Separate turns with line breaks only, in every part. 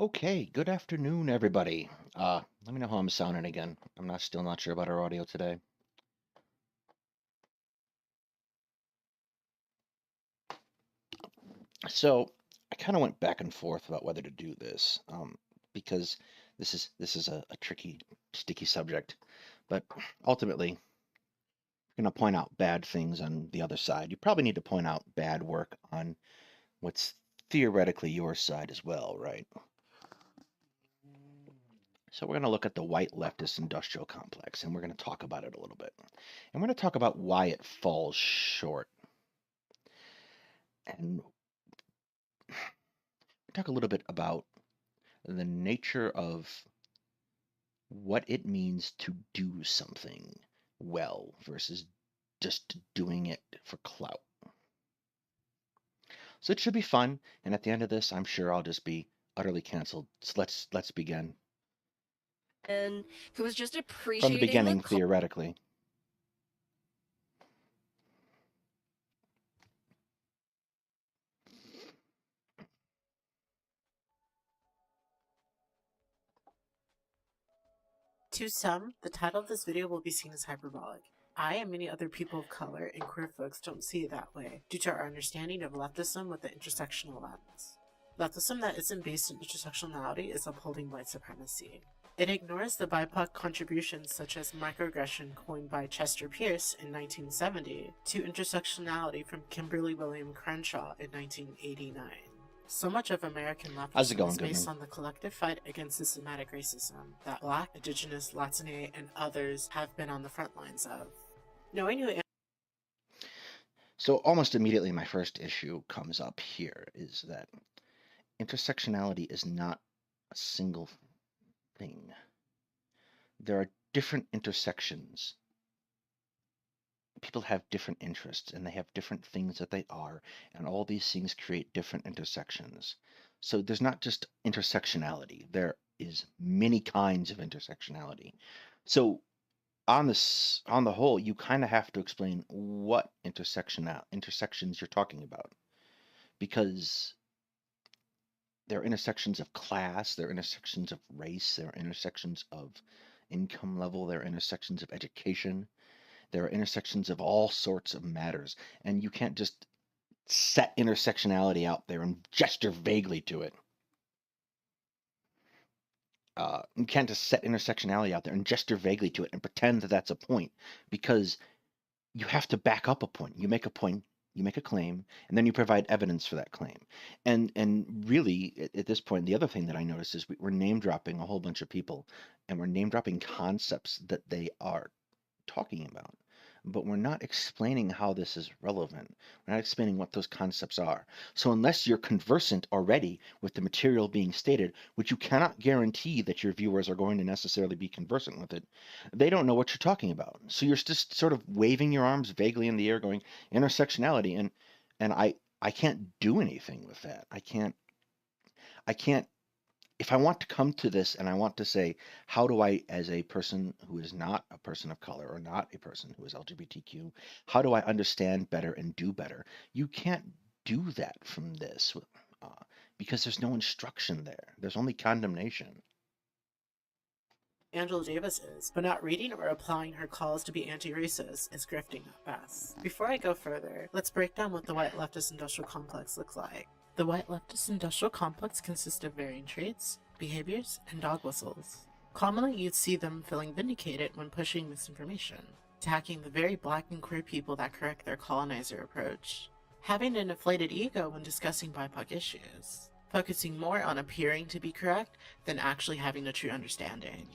Okay, good afternoon, everybody. Let me know how I'm sounding again. I'm still not sure about our audio today. So I kind of went back and forth about whether to do this, because this is a tricky, sticky subject. But ultimately, you're going to point out bad things on the other side. You probably need to point out bad work on what's theoretically your side as well, right? So we're going to look at the white leftist industrial complex, and we're going to talk about it a little bit. And we're going to talk about why it falls short. And talk a little bit about the nature of what it means to do something well versus just doing it for clout. So it should be fun, and at the end of this, I'm sure I'll just be utterly canceled. So let's begin.
And who was just
From the
appreciating the
beginning, theoretically.
To some, the title of this video will be seen as hyperbolic. I and many other people of color and queer folks don't see it that way, due to our understanding of leftism with the intersectional lens. Leftism that isn't based in intersectionality is upholding white supremacy. It ignores the BIPOC contributions such as microaggression coined by Chester Pierce in 1970 to intersectionality from Kimberly William Crenshaw in 1989. So much of American
How's it
leftism
going,
is based
Goodman?
on the collective fight against systematic racism that Black, Indigenous, Latine, and others have been on the front lines of. Knowing who
So almost immediately, my first issue comes up here is that intersectionality is not a single thing. There are different intersections. People have different interests and they have different things that they are, and all these things create different intersections. So there's not just intersectionality, there is many kinds of intersectionality. So on the whole, you kind of have to explain what intersections you're talking about, because there are intersections of class, there are intersections of race, there are intersections of income level, there are intersections of education. There are intersections of all sorts of matters, and you can't just set intersectionality out there and gesture vaguely to it. You can't just set intersectionality out there and gesture vaguely to it and pretend that that's a point, because you have to back up a point. You make a point, you make a claim, and then you provide evidence for that claim. And really, at this point, the other thing that I noticed is we're name dropping a whole bunch of people, and we're name dropping concepts that they are talking about, but we're not explaining how this is relevant. We're not explaining what those concepts are. So unless you're conversant already with the material being stated, which you cannot guarantee that your viewers are going to necessarily be conversant with it, they don't know what you're talking about. So you're just sort of waving your arms vaguely in the air going intersectionality, and I can't do anything with that. I can't if I want to come to this and I want to say, how do I, as a person who is not a person of color or not a person who is LGBTQ, how do I understand better and do better? You can't do that from this, uh, because there's no instruction there. There's only condemnation.
Angela Davis is, but not reading or applying her calls to be anti-racist is grifting at best. Before I go further, let's break down what the white leftist industrial complex looks like. The white leftist industrial complex consists of varying traits, behaviors, and dog whistles. Commonly, you'd see them feeling vindicated when pushing misinformation, attacking the very black and queer people that correct their colonizer approach, having an inflated ego when discussing BIPOC issues, focusing more on appearing to be correct than actually having a true understanding.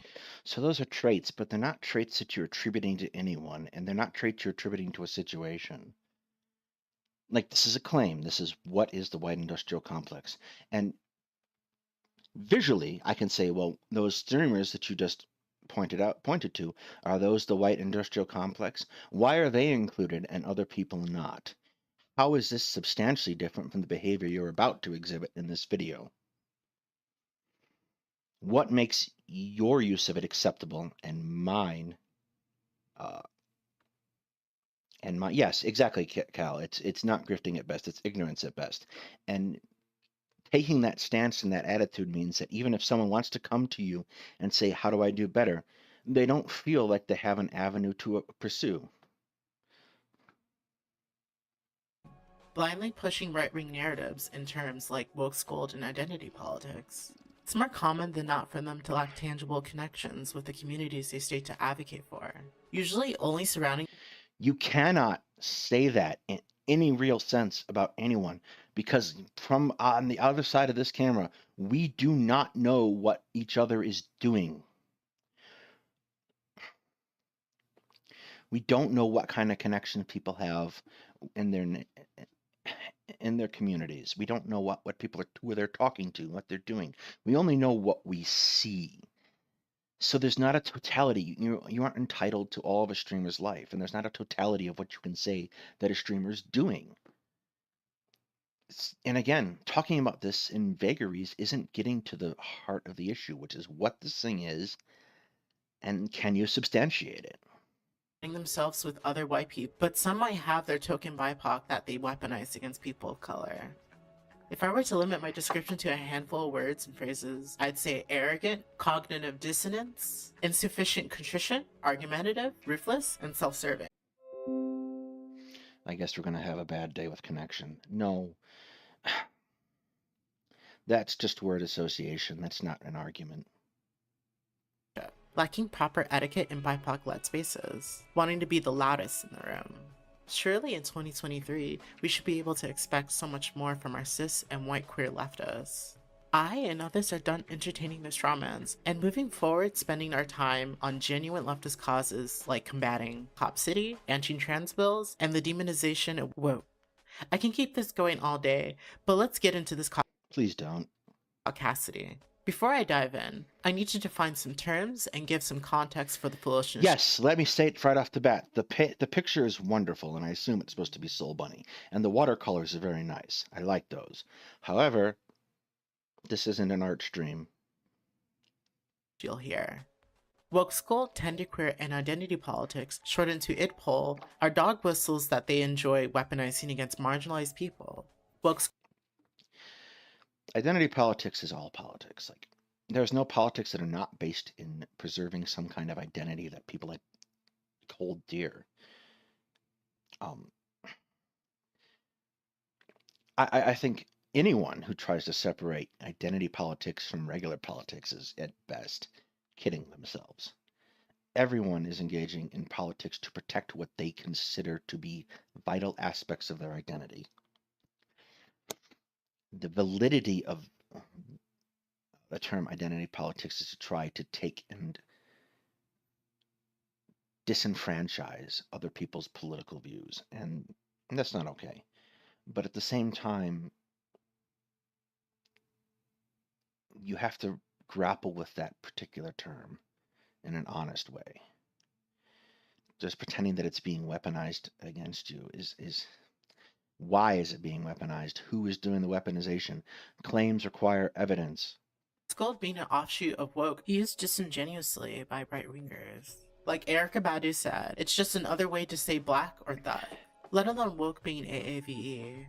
So those are traits, but they're not traits that you're attributing to anyone, and they're not traits you're attributing to a situation. Like, this is a claim. This is what is the white industrial complex. And visually, I can say, well, those streamers that you just pointed to, are those the white industrial complex? Why are they included and other people not? How is this substantially different from the behavior you're about to exhibit in this video? What makes your use of it acceptable and mine? Uh, yes, exactly, Cal. It's not grifting at best. It's ignorance at best. And taking that stance and that attitude means that even if someone wants to come to you and say, how do I do better? They don't feel like they have an avenue to pursue.
Blindly pushing right-wing narratives in terms like woke scold and identity politics. It's more common than not for them to lack tangible connections with the communities they state to advocate for, usually only surrounding.
You cannot say that in any real sense about anyone because from on the other side of this camera, we do not know what each other is doing. We don't know what kind of connection people have in their communities. We don't know what people are, who they're talking to, what they're doing. We only know what we see. So there's not a totality. You aren't entitled to all of a streamer's life, and there's not a totality of what you can say that a streamer's doing. And again, talking about this in vagaries isn't getting to the heart of the issue, which is what this thing is, and can you substantiate it?
Themselves with other white people, but some might have their token BIPOC that they weaponize against people of color. If I were to limit my description to a handful of words and phrases, I'd say arrogant, cognitive dissonance, insufficient contrition, argumentative, ruthless, and self-serving.
I guess we're going to have a bad day with connection. No. That's just word association. That's not an argument.
Lacking proper etiquette in BIPOC-led spaces. Wanting to be the loudest in the room. Surely in 2023, we should be able to expect so much more from our cis and white queer leftists. I and others are done entertaining their strawmans and moving forward spending our time on genuine leftist causes like combating Cop City, anti-trans bills, and the demonization of woke. I can keep this going all day, but let's get into this
Please don't.
Cassidy. Before I dive in, I need to define some terms and give some context for the foolishness.
Yes, let me state right off the bat, the picture is wonderful, and I assume it's supposed to be Soulbunni, and the watercolors are very nice. I like those. However, this isn't an art stream.
You'll hear. Woke school, genderqueer, and identity politics, shortened to IDPOL, are dog whistles that they enjoy weaponizing against marginalized people. Woke
Identity politics is all politics. Like, there's no politics that are not based in preserving some kind of identity that people like hold dear. I think anyone who tries to separate identity politics from regular politics is at best kidding themselves. Everyone is engaging in politics to protect what they consider to be vital aspects of their identity. The validity of the term identity politics is to try to take and disenfranchise other people's political views, and that's not okay. But at the same time, you have to grapple with that particular term in an honest way. Just pretending that it's being weaponized against you is why is it being weaponized? Who is doing the weaponization? Claims require evidence.
School being an offshoot of woke used disingenuously by right-wingers. Like Erykah Badu said, it's just another way to say black or thug, let alone woke being AAVE.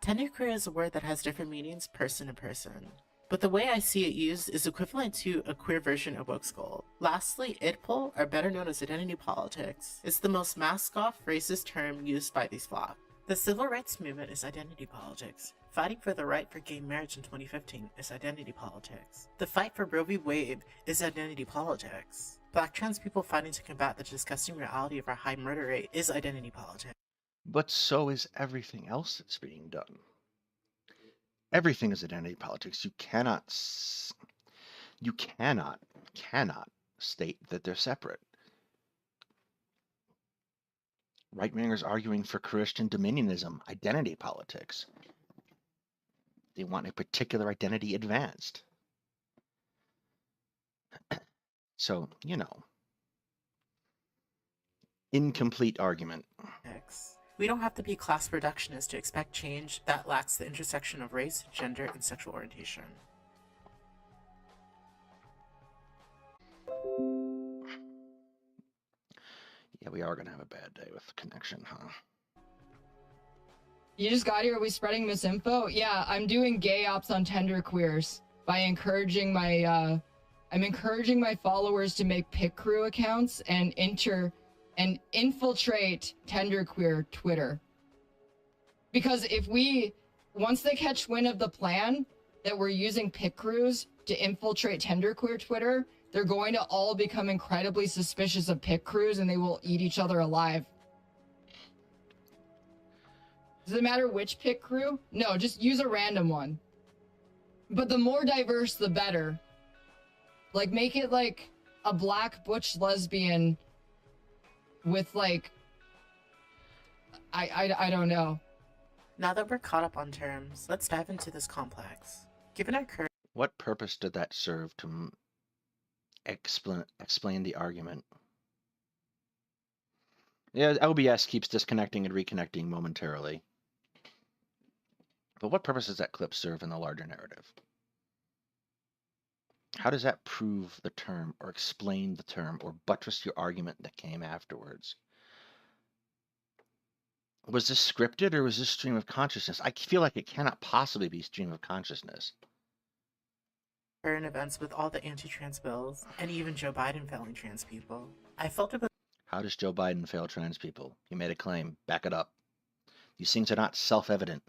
Genderqueer is a word that has different meanings person to person, but the way I see it used is equivalent to a queer version of woke school. Lastly, IDPOL, or better known as identity politics, is the most mask-off racist term used by these flock. The civil rights movement is identity politics. Fighting for the right for gay marriage in 2015 is identity politics. The fight for Roe v. Wade is identity politics. Black trans people fighting to combat the disgusting reality of our high murder rate is identity politics.
But so is everything else that's being done. Everything is identity politics. You cannot state that they're separate. Right-wingers arguing for Christian dominionism, identity politics. They want a particular identity advanced. So, incomplete argument.
We don't have to be class reductionist to expect change that lacks the intersection of race, gender, and sexual orientation.
Yeah, we are going to have a bad day with connection, huh?
You just got here. Are we spreading misinfo? Yeah, I'm doing gay ops on Tender Queers by encouraging my I'm encouraging my followers to make pick crew accounts and infiltrate Tender Queer Twitter. Because once they catch wind of the plan that we're using pick crews to infiltrate Tender Queer Twitter, they're going to all become incredibly suspicious of pick crews and they will eat each other alive. Does it matter which pick crew? No, just use a random one. But the more diverse, the better. Like, make it like a black butch lesbian with like, I don't know.
Now that we're caught up on terms, let's dive into this complex. Given our current...
What purpose did that serve to explain the argument? Yeah, OBS keeps disconnecting and reconnecting momentarily. But what purpose does that clip serve in the larger narrative? How does that prove the term or explain the term or buttress your argument that came afterwards? Was this scripted or was this stream of consciousness? I feel like it cannot possibly be stream of consciousness.
current events with all the anti-trans bills, and even Joe Biden failing trans people, I felt it
How does Joe Biden fail trans people? You made a claim. Back it up. These things are not self-evident.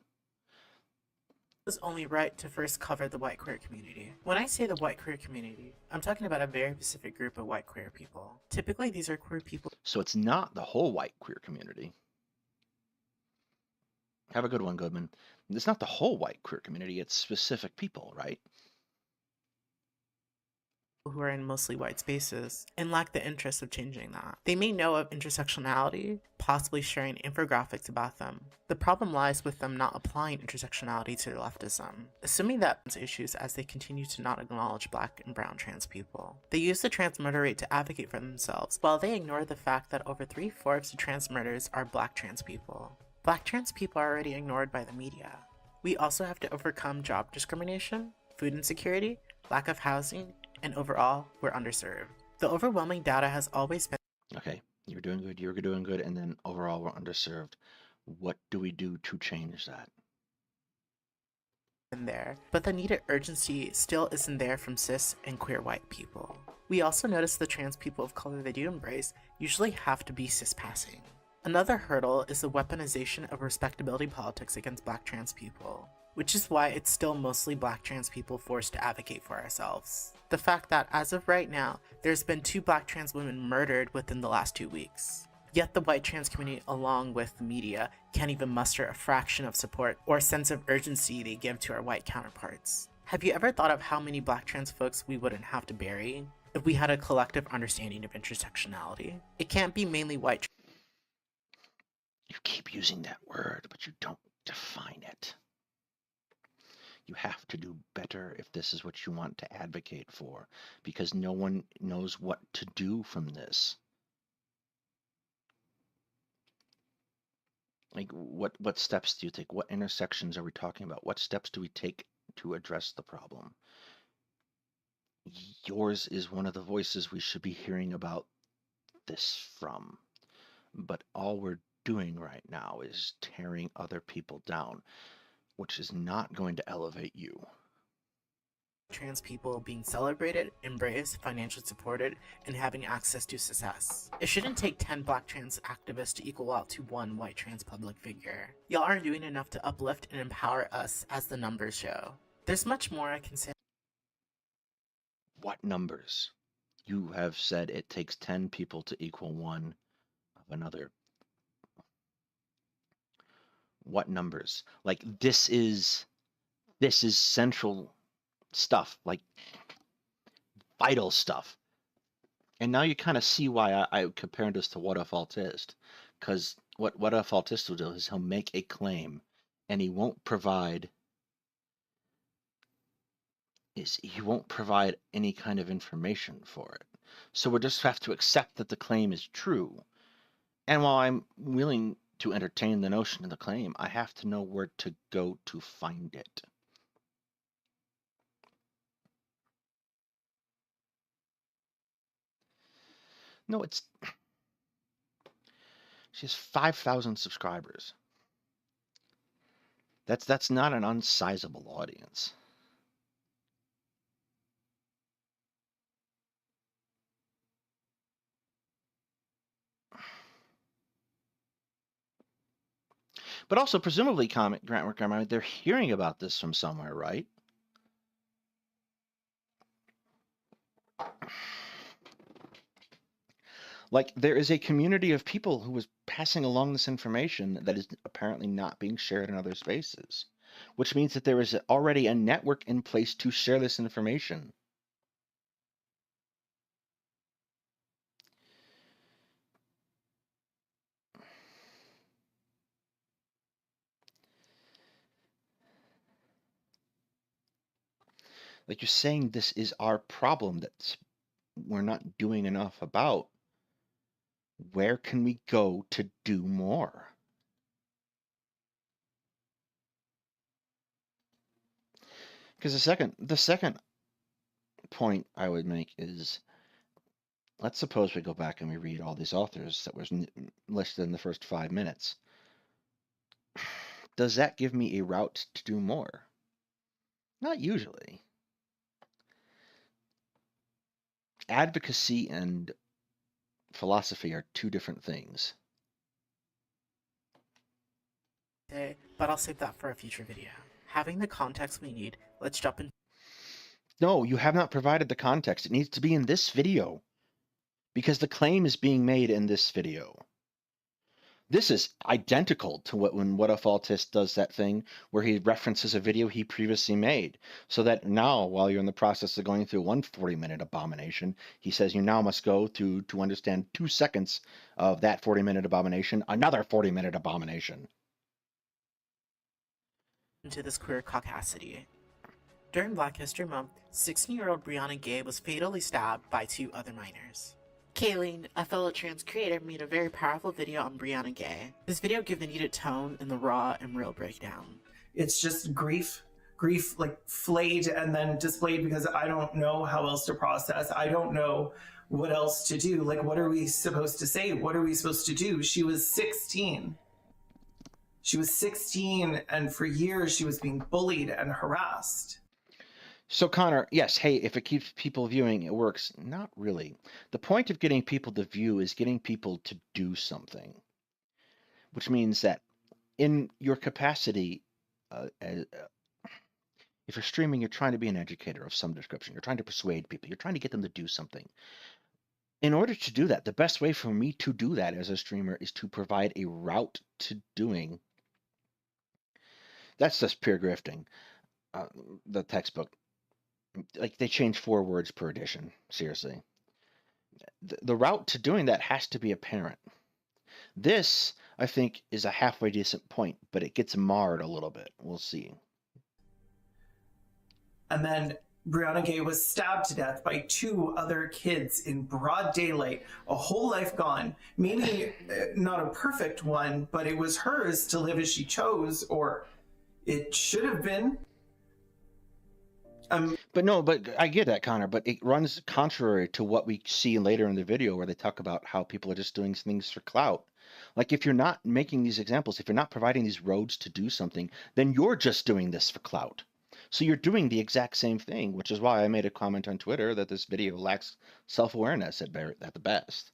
was only right to first cover the white queer community. When I say the white queer community, I'm talking about a very specific group of white queer people. Typically, these are queer people.
So it's not the whole white queer community. Have a good one, Goodman. It's not the whole white queer community. It's specific people, right?
Who are in mostly white spaces and lack the interest of changing that. They may know of intersectionality, possibly sharing infographics about them. The problem lies with them not applying intersectionality to their leftism, assuming that issues as they continue to not acknowledge black and brown trans people. They use the trans murder rate to advocate for themselves, while they ignore the fact that over 3/4 of trans murders are black trans people. Black trans people are already ignored by the media. We also have to overcome job discrimination, food insecurity, lack of housing, and overall, we're underserved. The overwhelming data has always been
Okay, you're doing good, you're doing good, and then overall we're underserved. What do we do to change that?
there, but the needed urgency still isn't there from cis and queer white people. We also notice the trans people of color they do embrace usually have to be cis-passing. Another hurdle is the weaponization of respectability politics against black trans people, which is why it's still mostly black trans people forced to advocate for ourselves. The fact that, as of right now, there's been 2 black trans women murdered within the last 2 weeks. Yet the white trans community, along with the media, can't even muster a fraction of support or sense of urgency they give to our white counterparts. Have you ever thought of how many black trans folks we wouldn't have to bury if we had a collective understanding of intersectionality? It can't be mainly white.
You keep using that word, but you don't define it. You have to do better if this is what you want to advocate for, because no one knows what to do from this. Like, what steps do you take? What intersections are we talking about? What steps do we take to address the problem? Yours is one of the voices we should be hearing about this from. But all we're doing right now is tearing other people down, which is not going to elevate you.
Trans people being celebrated, embraced, financially supported, and having access to success. It shouldn't take 10 black trans activists to equal out to 1 white trans public figure. Y'all aren't doing enough to uplift and empower us as the numbers show. There's much more I can say.
What numbers? You have said it takes 10 people to equal 1 of another. What numbers? Like, this is central stuff, like vital stuff. And now you kind of see why I compared this to What If Autist, because what If Autist will do is he'll make a claim and he won't provide any kind of information for it. So we just have to accept that the claim is true. And while I'm willing to entertain the notion of the claim, I have to know where to go to find it. No, she has 5,000 subscribers. That's not an unsizable audience. But also, presumably, Grant, they're hearing about this from somewhere, right? Like, there is a community of people who is passing along this information that is apparently not being shared in other spaces, which means that there is already a network in place to share this information. Like, you're saying this is our problem that we're not doing enough about. Where can we go to do more? Because the second point I would make is, let's suppose we go back and we read all these authors that was listed in the first 5 minutes. Does that give me a route to do more? Not usually. Advocacy and philosophy are two different things.
Okay, but I'll save that for a future video. Having the context we need, let's jump in.
No, you have not provided the context. It needs to be in this video, because the claim is being made in this video. This is identical to when What If Autist does that thing where he references a video he previously made, so that now, while you're in the process of going through one 40-minute abomination, he says you now must go through, to understand 2 seconds of that 40-minute abomination, another 40-minute abomination.
Into this queer caucasity. During Black History Month, 16-year-old Brianna Gay was fatally stabbed by 2 other minors. Kayleen, a fellow trans creator, made a very powerful video on Brianna Gay. This video gave the needed tone in the raw and real breakdown.
It's just grief like flayed and then displayed, because I don't know how else to process. I don't know what else to do. Like, what are we supposed to say? What are we supposed to do? She was 16. She was 16, and for years she was being bullied and harassed.
So, Connor, yes, hey, if it keeps people viewing, it works. Not really. The point of getting people to view is getting people to do something, which means that in your capacity, if you're streaming, you're trying to be an educator of some description. You're trying to persuade people. You're trying to get them to do something. In order to do that, the best way for me to do that as a streamer is to provide a route to doing. That's just pure grifting. The textbook. Like, they change 4 words per edition. Seriously. The route to doing that has to be apparent. This, I think, is a halfway decent point, but it gets marred a little bit. We'll see.
And then Brianna Gay was stabbed to death by 2 other kids in broad daylight, a whole life gone. Maybe not a perfect one, but it was hers to live as she chose, or it should have been.
But I get that, Connor, but it runs contrary to what we see later in the video, where they talk about how people are just doing things for clout. Like, if you're not making these examples, if you're not providing these roads to do something, then you're just doing this for clout. So you're doing the exact same thing, which is why I made a comment on Twitter that this video lacks self-awareness at the best.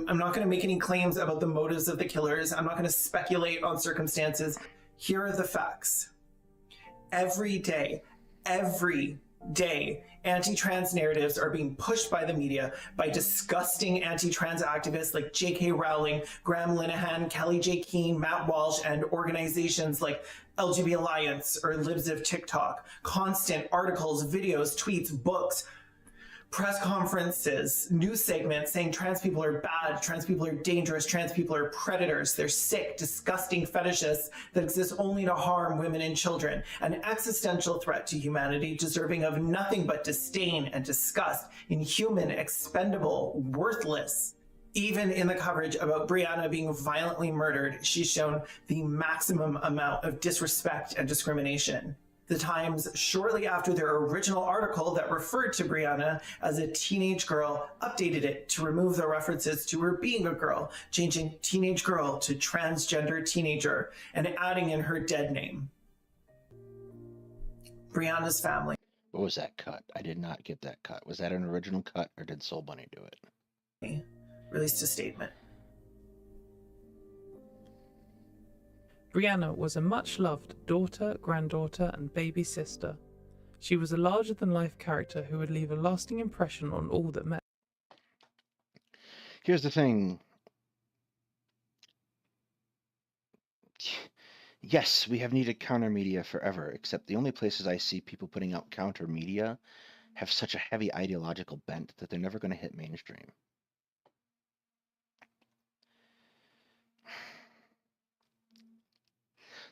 I'm not going to make any claims about the motives of the killers. I'm not going to speculate on circumstances. Here are the facts. Every day, anti-trans narratives are being pushed by the media by disgusting anti-trans activists like J.K. Rowling, Graham Linehan, Kelly J. Keane, Matt Walsh, and organizations like LGBT Alliance or Libs of TikTok. Constant articles, videos, tweets, books, press conferences, news segments saying trans people are bad, trans people are dangerous, trans people are predators, they're sick, disgusting fetishists that exist only to harm women and children, an existential threat to humanity deserving of nothing but disdain and disgust, inhuman, expendable, worthless. Even in the coverage about Brianna being violently murdered, she's shown the maximum amount of disrespect and discrimination. The Times, shortly after their original article that referred to Brianna as a teenage girl, updated it to remove the references to her being a girl, changing teenage girl to transgender teenager, and adding in her dead name. Brianna's family.
What was that cut? I did not get that cut. Was that an original cut, or did Soulbunni do it?
Released a statement.
Brianna was a much-loved daughter, granddaughter, and baby sister. She was a larger-than-life character who would leave a lasting impression on all that met.
Here's the thing. Yes, we have needed counter media forever, except the only places I see people putting out counter media have such a heavy ideological bent that they're never going to hit mainstream.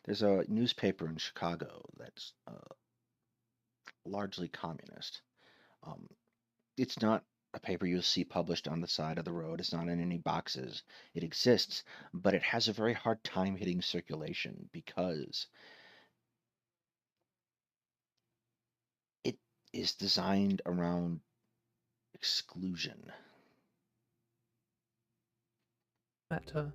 There's a newspaper in Chicago that's largely communist. It's not a paper you'll see published on the side of the road. It's not in any boxes. It exists, but it has a very hard time hitting circulation because it is designed around exclusion.
Met her.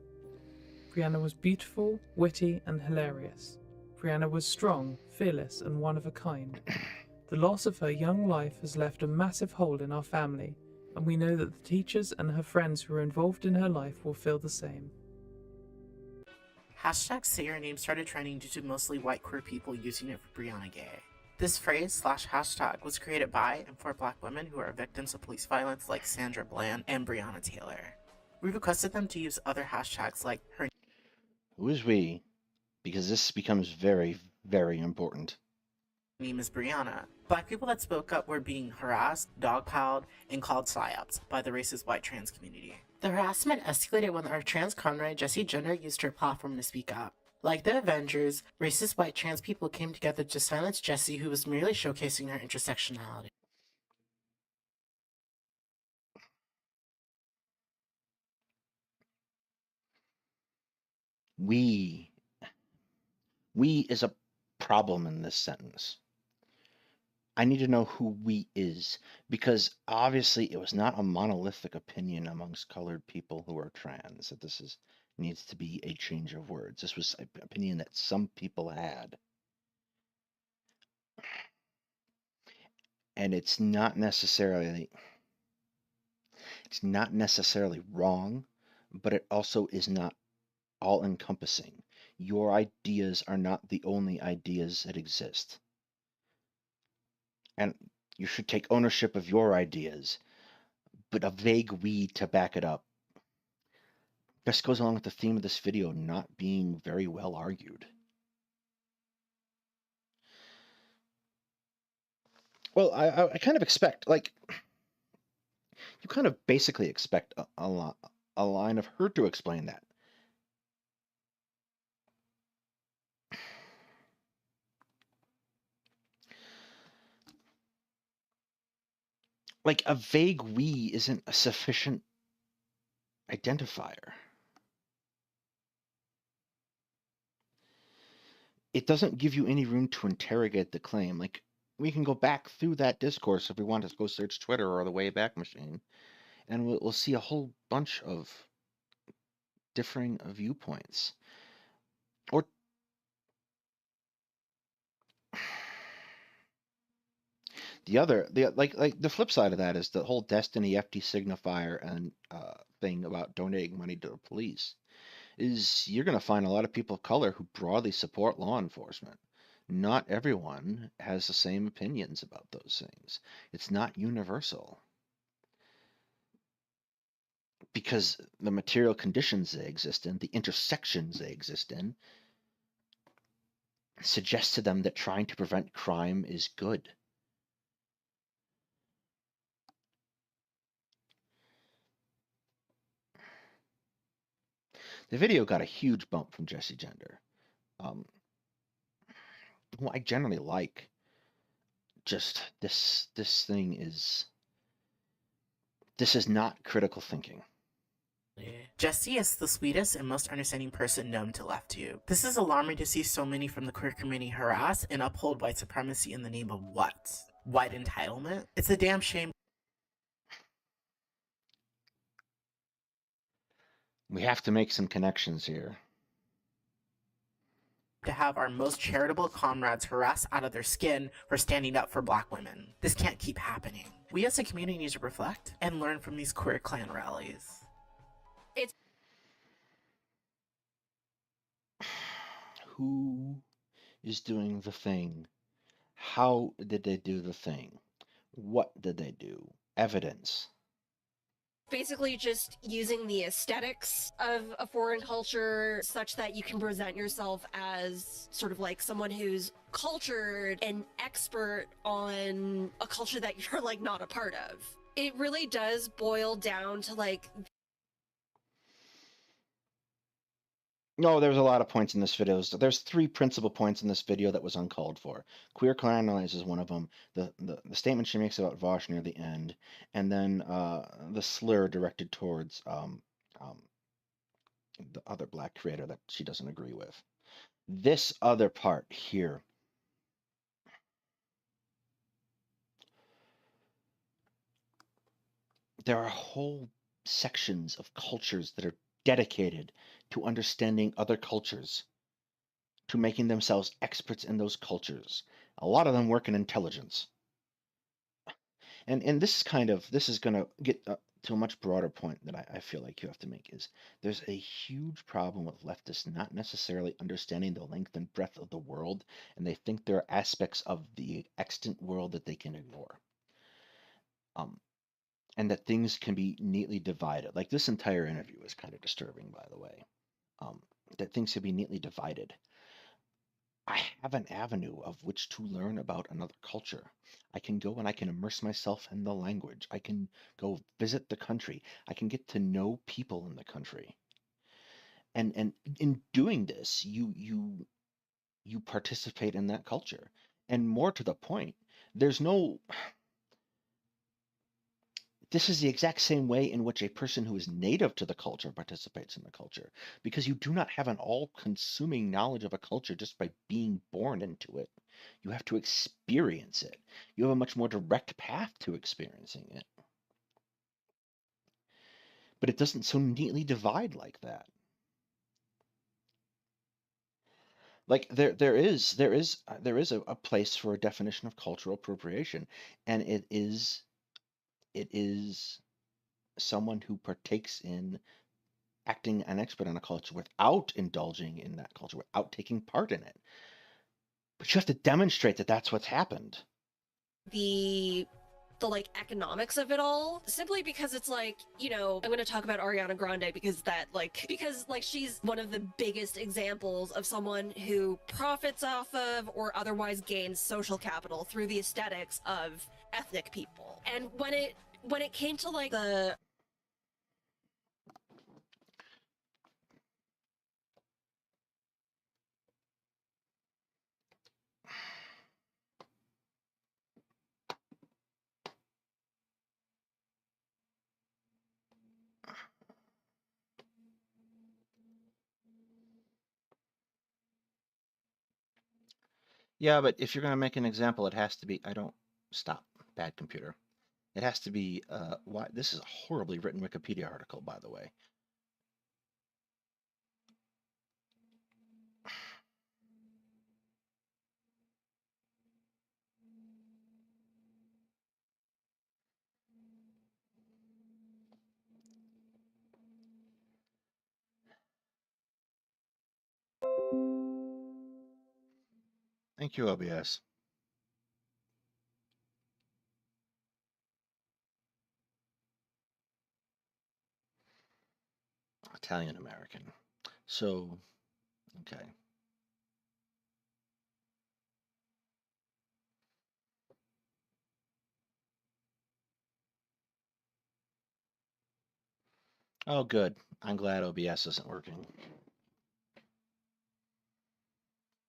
Brianna was beautiful, witty, and hilarious. Brianna was strong, fearless, and one of a kind. The loss of her young life has left a massive hole in our family, and we know that the teachers and her friends who were involved in her life will feel the same.
Hashtag Say Your Name started trending due to mostly white queer people using it for Brianna Gay. This phrase / hashtag was created by and for Black women who are victims of police violence like Sandra Bland and Breonna Taylor. We requested them to use other hashtags like her
Who is we? Because this becomes very, very important.
name is Brianna. Black people that spoke up were being harassed, dogpiled, and called psyops by the racist white trans community. The harassment escalated when our trans comrade Jessie Jenner used her platform to speak up. Like the Avengers, racist white trans people came together to silence Jessie, who was merely showcasing her intersectionality.
We is a problem in this sentence. I need to know who we is, because obviously it was not a monolithic opinion amongst colored people who are trans that needs to be a change of words. This was an opinion that some people had. And it's not necessarily wrong, but it also is not all encompassing. Your ideas are not the only ideas that exist. And you should take ownership of your ideas, but a vague we to back it up. This goes along with the theme of this video not being very well argued. Well, I kind of expect, like, you kind of basically expect a line of her to explain that. Like, a vague we isn't a sufficient identifier. It doesn't give you any room to interrogate the claim. Like, we can go back through that discourse if we want to go search Twitter or the Wayback Machine, and we'll see a whole bunch of differing viewpoints. Or the flip side of that is the whole Destiny FD signifier and thing about donating money to the police is you're going to find a lot of people of color who broadly support law enforcement. Not everyone has the same opinions about those things. It's not universal. Because the material conditions they exist in, the intersections they exist in, suggest to them that trying to prevent crime is good. The video got a huge bump from Jessie Gender, who I generally like. Just this is not critical thinking.
Jessie is the sweetest and most understanding person known to LeftTube. This is alarming to see so many from the queer community harass and uphold white supremacy in the name of what? White entitlement? It's a damn shame.
We have to make some connections here.
to have our most charitable comrades harassed out of their skin for standing up for Black women. This can't keep happening. We as a community need to reflect and learn from these queer clan rallies.
Who is doing the thing? How did they do the thing? What did they do? Evidence.
Basically just using the aesthetics of a foreign culture such that you can present yourself as sort of like someone who's cultured and expert on a culture that you're like not a part of. It really does boil down to like...
No, there's a lot of points in this video. There's 3 principal points in this video that was uncalled for. Queer clan rallies is one of them. The statement she makes about Vosh near the end, and then the slur directed towards the other Black creator that she doesn't agree with. This other part here. There are whole sections of cultures that are dedicated to understanding other cultures, to making themselves experts in those cultures. A lot of them work in intelligence. And this is going to get to a much broader point that I feel like you have to make is there's a huge problem with leftists not necessarily understanding the length and breadth of the world, and they think there are aspects of the extant world that they can ignore. And that things can be neatly divided. Like this entire interview is kind of disturbing, by the way. That things can be neatly divided. I have an avenue of which to learn about another culture. I can go and I can immerse myself in the language. I can go visit the country. I can get to know people in the country. And in doing this, you participate in that culture. And more to the point, there's no... This is the exact same way in which a person who is native to the culture participates in the culture, because you do not have an all-consuming knowledge of a culture just by being born into it. You have to experience it. You have a much more direct path to experiencing it. But it doesn't so neatly divide like that. Like there is a place for a definition of cultural appropriation, and it is someone who partakes in acting an expert in a culture without indulging in that culture, without taking part in it. But you have to demonstrate that that's what's happened.
The like economics of it all, simply because it's like, you know, I'm going to talk about Ariana Grande because she's one of the biggest examples of someone who profits off of or otherwise gains social capital through the aesthetics of ethnic people. And when it came to like the...
Yeah, but if you're going to make an example, it has to be, stop, bad computer. It has to be, why, this is a horribly written Wikipedia article, by the way. Thank you, OBS. Italian American. So, okay. Oh, good. I'm glad OBS isn't working.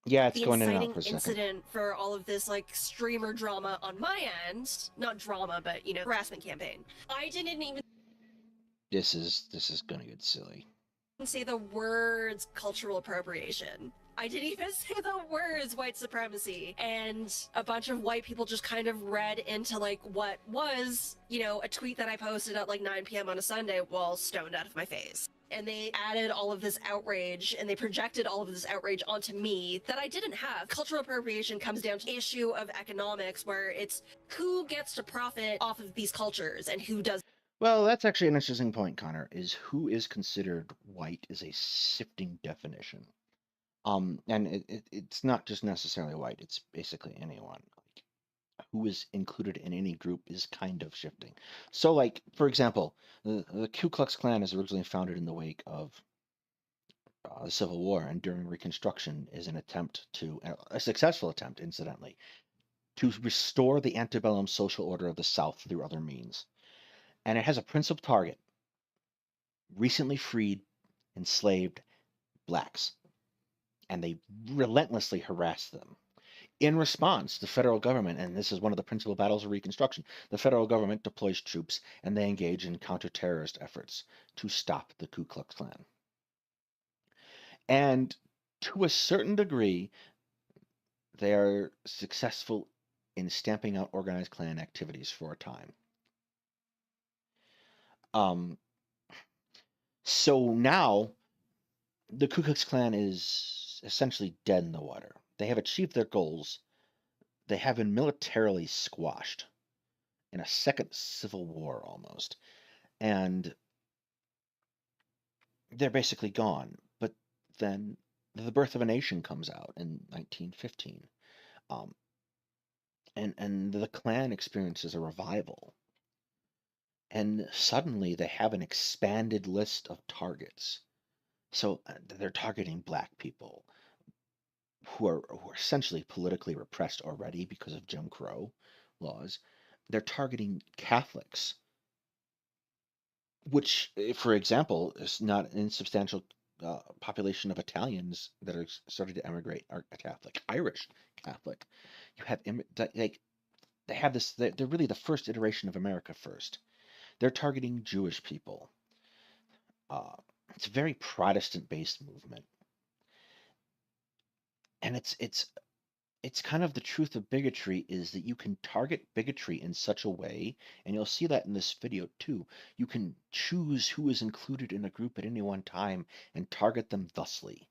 Yeah, it's
the
going in and out
inciting
for a second.
incident for all of this like streamer drama on my end, not drama, but you know, harassment campaign. I didn't even
This is gonna get silly.
say the words cultural appropriation. I didn't even say the words white supremacy. And a bunch of white people just kind of read into like what was, you know, a tweet that I posted at like 9 p.m. on a Sunday while stoned out of my face. And they added all of this outrage and they projected all of this outrage onto me that I didn't have. Cultural appropriation comes down to the issue of economics, where it's who gets to profit off of these cultures and who does.
Well, that's actually an interesting point, Connor, is who is considered white is a shifting definition. And it's not just necessarily white, it's basically anyone. Like, who is included in any group is kind of shifting. So, like, for example, the Ku Klux Klan is originally founded in the wake of the Civil War, and during Reconstruction is an attempt to, a successful attempt, incidentally, to restore the antebellum social order of the South through other means. And it has a principal target: recently freed, enslaved blacks. And they relentlessly harass them. In response, the federal government, and this is one of the principal battles of Reconstruction, the federal government deploys troops and they engage in counter-terrorist efforts to stop the Ku Klux Klan. And to a certain degree, they are successful in stamping out organized Klan activities for a time. So now, the Ku Klux Klan is essentially dead in the water. They have achieved their goals. They have been militarily squashed in a second civil war almost. And they're basically gone. But then The Birth of a Nation comes out in 1915. And the Klan experiences a revival. And suddenly they have an expanded list of targets. So they're targeting black people who are essentially politically repressed already because of Jim Crow laws. They're targeting Catholics, which, for example, is not an insubstantial population of Italians that are starting to emigrate are Catholic, Irish Catholic. You have like they have this. They're really the first iteration of America first. They're targeting Jewish people. It's a very Protestant-based movement, and it's kind of the truth of bigotry is that you can target bigotry in such a way, and you'll see that in this video too. You can choose who is included in a group at any one time and target them thusly.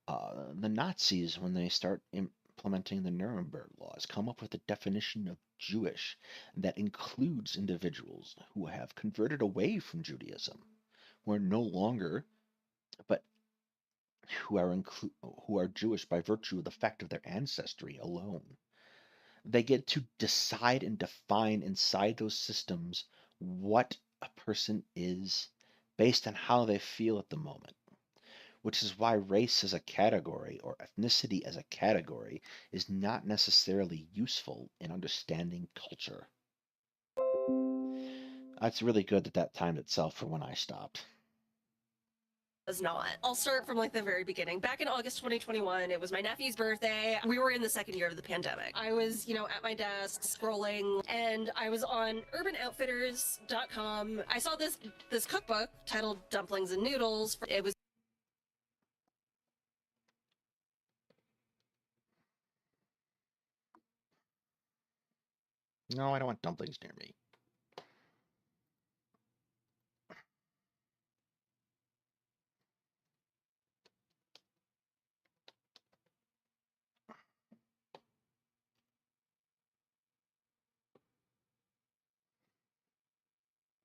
The Nazis, when they start implementing the Nuremberg laws, come up with a definition of Jewish that includes individuals who have converted away from Judaism, who are no longer, but who are Jewish by virtue of the fact of their ancestry alone. They get to decide and define inside those systems what a person is based on how they feel at the moment, which is why race as a category or ethnicity as a category is not necessarily useful in understanding culture. It's really good that timed itself for when I stopped.
Does not. I'll start from like the very beginning. Back in August 2021, it was my nephew's birthday. We were in the second year of the pandemic. I was, you know, at my desk scrolling, and I was on urbanoutfitters.com. I saw this cookbook titled Dumplings and Noodles. It was
No, I don't want dumplings near me.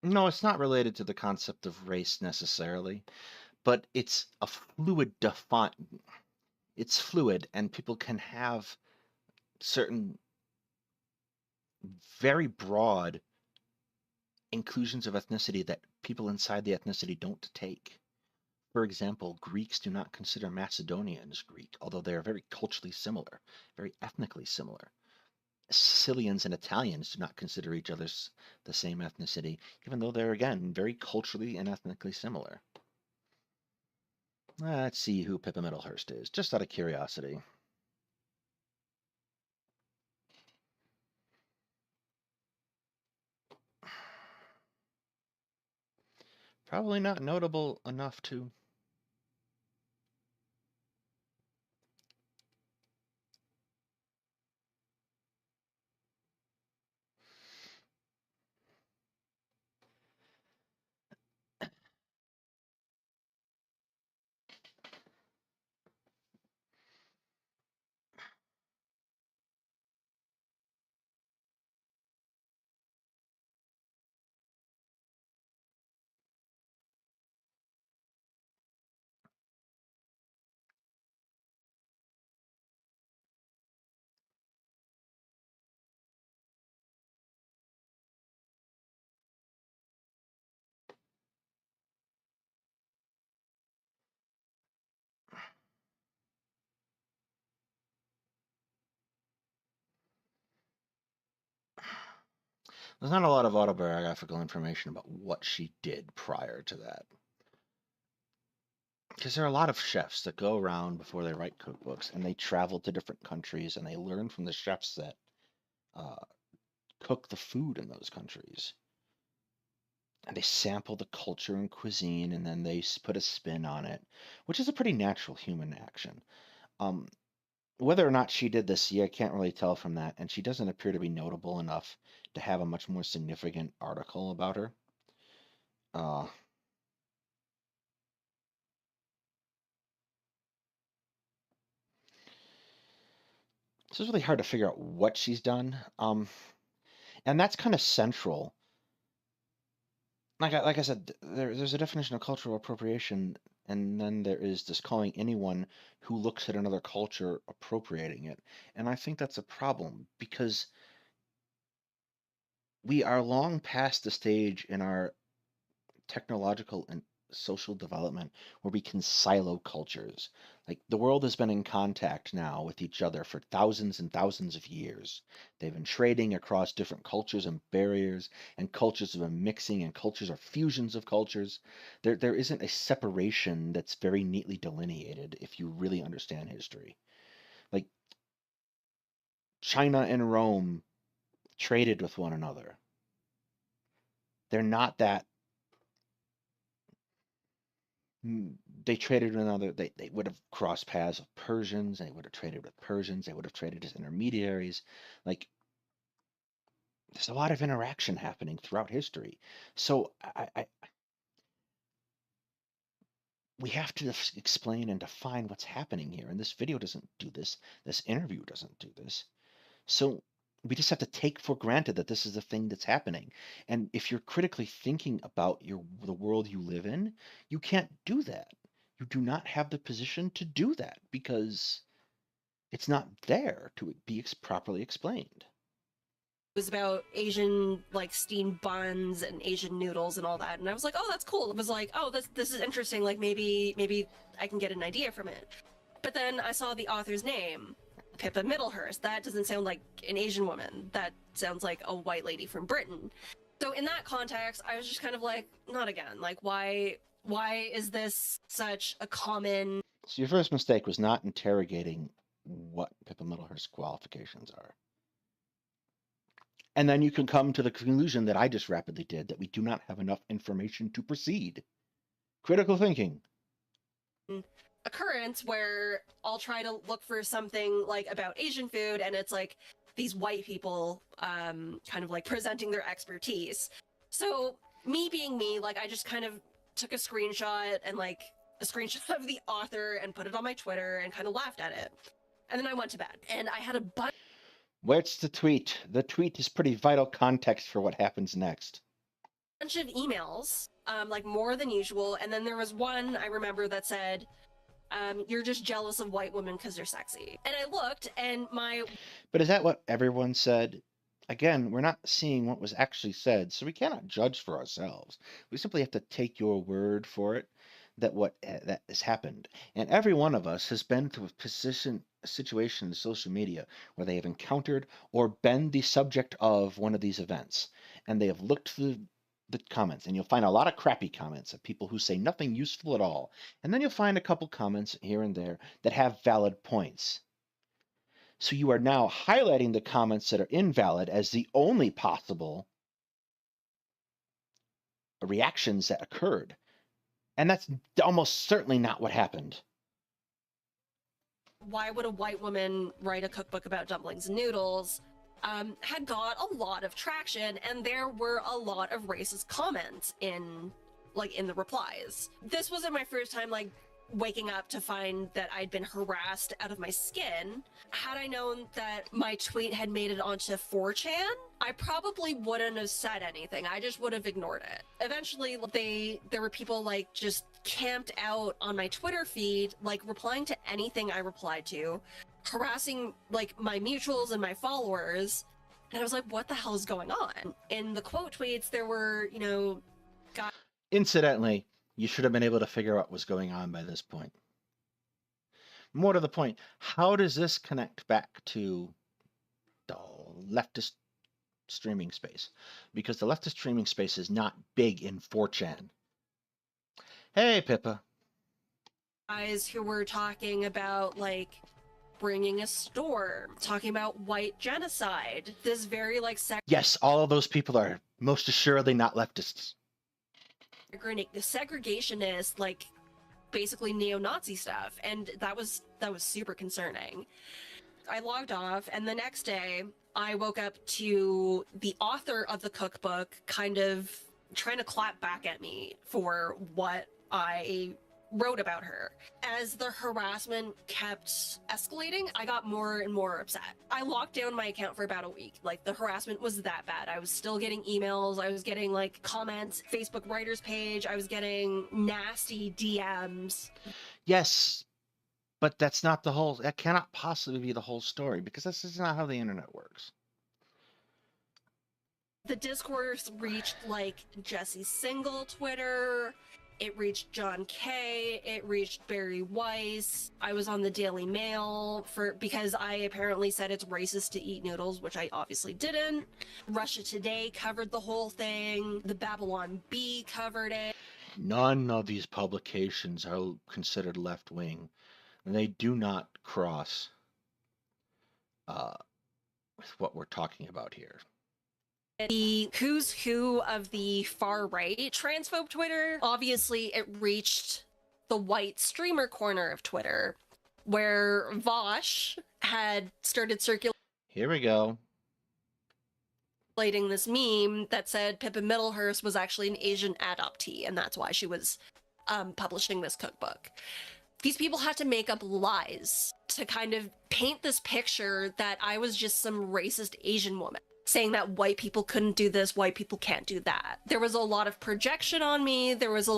No, it's not related to the concept of race necessarily, but it's a fluid it's fluid, and people can have certain very broad inclusions of ethnicity that people inside the ethnicity don't take. For example, Greeks do not consider Macedonians Greek, although they are very culturally similar, very ethnically similar. Sicilians and Italians do not consider each other the same ethnicity, even though they're, again, very culturally and ethnically similar. Let's see who Pippa Middlehurst is, just out of curiosity. Probably not notable enough to... There's not a lot of autobiographical information about what she did prior to that. Because there are a lot of chefs that go around before they write cookbooks and they travel to different countries and they learn from the chefs that uh, cook the food in those countries. And they sample the culture and cuisine and then they put a spin on it, which is a pretty natural human action. Um, Whether or not she did this, I can't really tell from that, and she doesn't appear to be notable enough to have a much more significant article about her. Uh, so it's really hard to figure out what she's done, and that's kind of central. Like I said, there's a definition of cultural appropriation, and then there is just calling anyone who looks at another culture appropriating it, and I think that's a problem because we are long past the stage in our technological and social development where we can silo cultures. Like the world has been in contact now with each other for thousands and thousands of years. They've been trading across different cultures and barriers, and cultures have been mixing, and cultures are fusions of cultures. There isn't a separation that's very neatly delineated if you really understand history. Like China and Rome traded with one another. They're not that they traded with another. They would have crossed paths with Persians. They would have traded with Persians. They would have traded as intermediaries. Like there's a lot of interaction happening throughout history. So we have to explain and define what's happening here. And this video doesn't do this. This interview doesn't do this. So we just have to take for granted that this is the thing that's happening. And if you're critically thinking about the world you live in, you can't do that. You do not have the position to do that because it's not there to be properly explained.
It was about Asian like steamed buns and Asian noodles and all that, and I was like, oh, that's cool. It was like, oh, this is interesting. Like maybe I can get an idea from it. But then I saw the author's name, Pippa Middlehurst. That doesn't sound like an Asian woman. That sounds like a white lady from Britain. So in that context, I was just kind of like, not again. Like, why is this such a common...
So your first mistake was not interrogating what Pippa Middlehurst's qualifications are. And then you can come to the conclusion that I just rapidly did, that we do not have enough information to proceed. Critical thinking.
Occurrence where I'll try to look for something like about Asian food, and it's like these white people kind of like presenting their expertise. So me being me, like I just kind of took a screenshot and like a screenshot of the author and put it on my Twitter and kind of laughed at it. And then I went to bed and I had a bunch...
Where's the tweet? The tweet is pretty vital context for what happens next.
Bunch of emails, like more than usual, and then there was one I remember that said, you're just jealous of white women because they're sexy. And I looked, and
But is that what everyone said? Again, we're not seeing what was actually said, so we cannot judge for ourselves. We simply have to take your word for it that that has happened. And every one of us has been through a situation in social media where they have encountered or been the subject of one of these events, and they have looked through the comments, and you'll find a lot of crappy comments of people who say nothing useful at all, and then you'll find a couple comments here and there that have valid points. So you are now highlighting the comments that are invalid as the only possible reactions that occurred. And that's almost certainly not what happened.
Why would a white woman write a cookbook about dumplings and noodles? Had got a lot of traction, and there were a lot of racist comments in the replies. This wasn't my first time like waking up to find that I'd been harassed out of my skin. Had I known that my tweet had made it onto 4chan, I probably wouldn't have said anything. I just would have ignored it. Eventually, there were people like just camped out on my Twitter feed, like replying to anything I replied to, harassing like my mutuals and my followers. And I was like, what the hell is going on? In the quote tweets, there were, guys...
Incidentally, you should have been able to figure out what was going on by this point. More to the point, how does this connect back to the leftist streaming space, because the leftist streaming space is not big in 4chan. Hey, Pippa.
Guys who were talking about, like, bringing a storm, talking about white genocide. This very, like,
Yes, all of those people are most assuredly not leftists.
segregationist, like, basically neo-Nazi stuff, and that was super concerning. I logged off, and the next day I woke up to the author of the cookbook kind of trying to clap back at me for what I wrote about her. As the harassment kept escalating, I got more and more upset. I locked down my account for about a week. Like, the harassment was that bad. I was still getting emails, I was getting, like, comments, Facebook writers page, I was getting nasty DMs.
Yes, but that cannot possibly be the whole story, because this is not how the internet works.
The discourse reached, like, Jesse Single Twitter, it reached John Kay, it reached Barry Weiss. I was on the Daily Mail because I apparently said it's racist to eat noodles, which I obviously didn't. Russia Today covered the whole thing. The Babylon Bee covered it.
None of these publications are considered left-wing, and they do not cross with what we're talking about here.
The who's who of the far right transphobe Twitter, obviously it reached the white streamer corner of Twitter, where Vosh had started circulating
Here we go.
this meme that said Pippa Middlehurst was actually an Asian adoptee, and that's why she was publishing this cookbook. These people had to make up lies to kind of paint this picture that I was just some racist Asian woman, saying that white people couldn't do this, white people can't do that. There was a lot of projection on me. There was a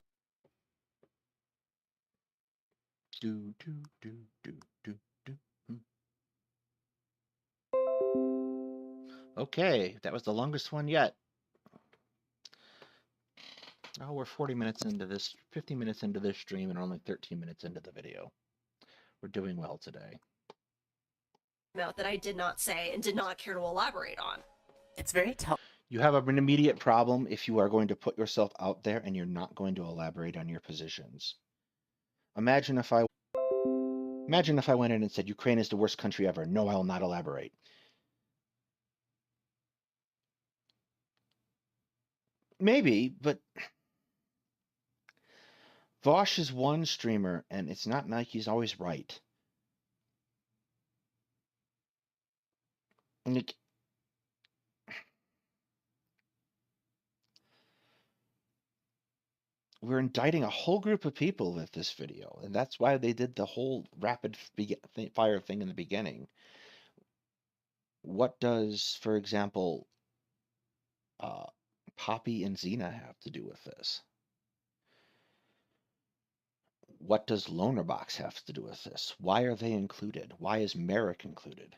Okay, that was the longest one yet. Oh, we're 40 minutes into this, 50 minutes into this stream, and only 13 minutes into the video. We're doing well today.
that I did not say and did not care to elaborate on.
It's very tough.
You have an immediate problem if you are going to put yourself out there and you're not going to elaborate on your positions. Imagine if I went in and said, Ukraine is the worst country ever. No, I will not elaborate. Maybe, but Vosh is one streamer, and it's not like he's always right. Like, we're indicting a whole group of people with this video, and that's why they did the whole rapid fire thing in the beginning. What does, for example, Poppy and Xena have to do with this? What does Lonerbox have to do with this? Why are they included? Why is Merrick included?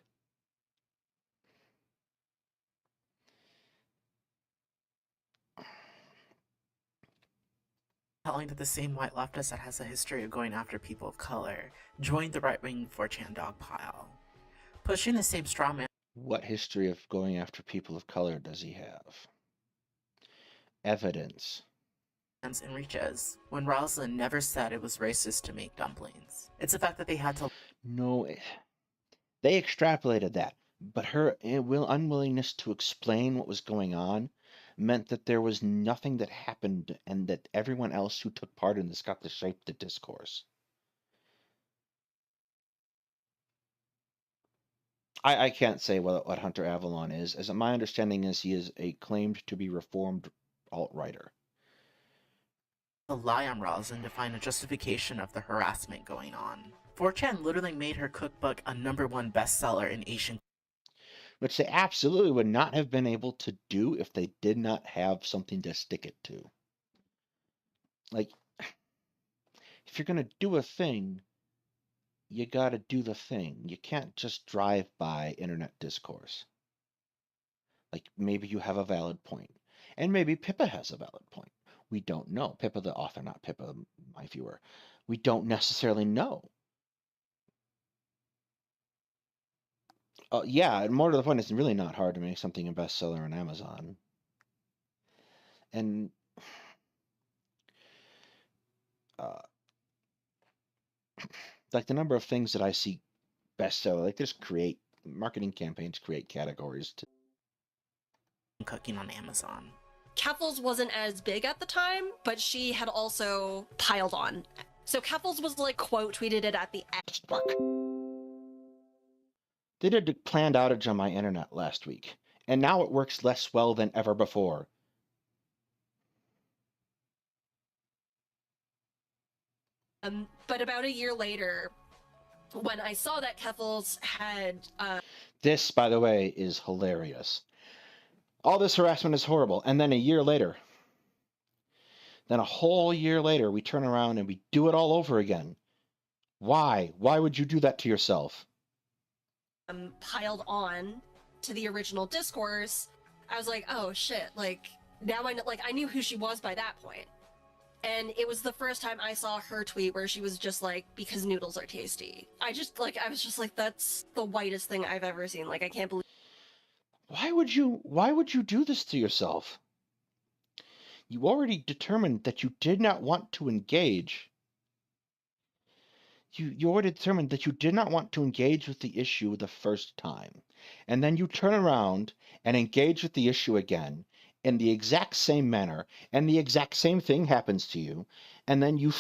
Telling that the same white leftist that has a history of going after people of color joined the right-wing 4chan dogpile. Pushing the same straw man.
What history of going after people of color does he have? Evidence.
And reaches, when Rosalind never said it was racist to make dumplings. It's the fact that they had to...
No, they extrapolated that, but her unwillingness to explain what was going on meant that there was nothing that happened, and that everyone else who took part in this got to shape the discourse. I can't say what Hunter Avalon is. As my understanding is, he is a claimed to be reformed alt-writer.
Lie on Rosalind to find a justification of the harassment going on. 4chan literally made her cookbook a #1 bestseller in Asian,
which they absolutely would not have been able to do if they did not have something to stick it to. Like, if you're going to do a thing, you got to do the thing. You can't just drive by internet discourse. Like, maybe you have a valid point, and maybe Pippa has a valid point. We don't know. Pippa the author, not Pippa my viewer. We don't necessarily know. Yeah, and more to the point, it's really not hard to make something a bestseller on Amazon. And like the number of things that I see bestseller, like just create marketing campaigns, create categories to
cooking on Amazon.
Keffels wasn't as big at the time, but she had also piled on. So Keffels was like quote tweeted it at the end.
Fuck. They did a planned outage on my internet last week, and now it works less well than ever before.
But about a year later, when I saw that Keffels had
This, by the way, is hilarious. All this harassment is horrible, and then a year later, then a whole year later, we turn around and we do it all over again. Why? Why would you do that to yourself?
piled on to the original discourse, I was like, oh shit, like now I know, like I knew who she was by that point. And it was the first time I saw her tweet where she was just like, because noodles are tasty. I was just like, that's the whitest thing I've ever seen. Like, I can't believe.
Why would you do this to yourself? You already determined that you did not want to engage. You already determined that you did not want to engage with the issue the first time. And then you turn around and engage with the issue again in the exact same manner, and the exact same thing happens to you, and then you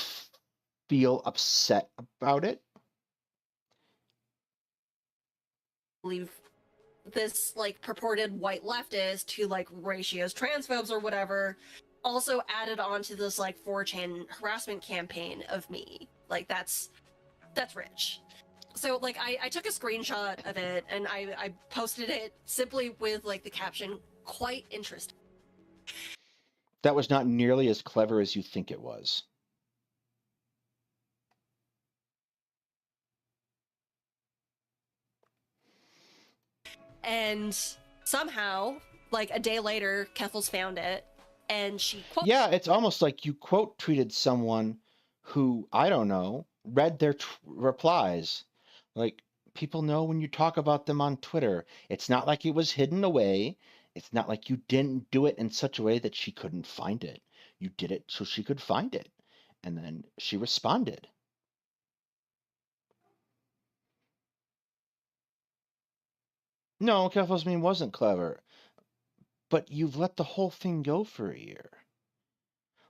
feel upset about it.
Believe this like purported white leftist who like ratios transphobes or whatever also added on to this like 4chan harassment campaign of me. Like that's rich. So like I took a screenshot of it and I posted it simply with like the caption, quite interesting.
That was not nearly as clever as you think it was.
And somehow, like a day later, Keffels found it and she
Yeah, it's almost like you quote tweeted someone who, I don't know, read their replies. Like, people know when you talk about them on Twitter. It's not like it was hidden away. It's not like you didn't do it in such a way that she couldn't find it. You did it so she could find it. And then she responded. No, Kefalsmine wasn't clever. But you've let the whole thing go for a year.